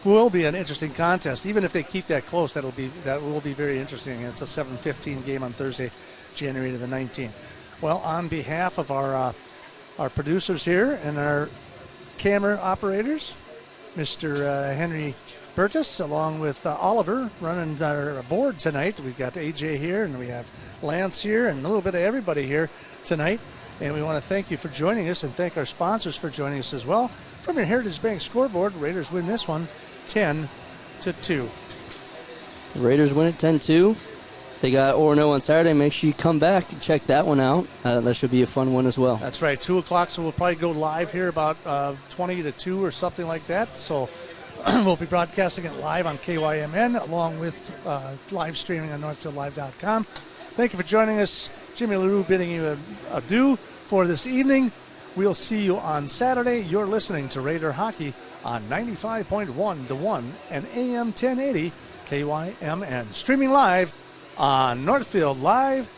will be an interesting contest. Even if they keep that close, that will be very interesting. It's a 7:15 game on Thursday, January the 19th. Well, on behalf of our producers here and our camera operators, Mr. Henry Burtis, along with Oliver running our board tonight. We've got AJ here, and we have Lance here, and a little bit of everybody here tonight. And we want to thank you for joining us and thank our sponsors for joining us as well. From your Heritage Bank scoreboard, Raiders win this one 10-2. The Raiders win it 10-2. They got Orono on Saturday. Make sure you come back and check that one out. That should be a fun one as well. That's right, 2 o'clock, so we'll probably go live here about 20-2 or something like that. So we'll be broadcasting it live on KYMN along with live streaming on NorthfieldLive.com. Thank you for joining us. Jimmy LaRue bidding you adieu for this evening. We'll see you on Saturday. You're listening to Raider Hockey on 95.1 The One and AM 1080 KYMN. Streaming live on Northfield Live.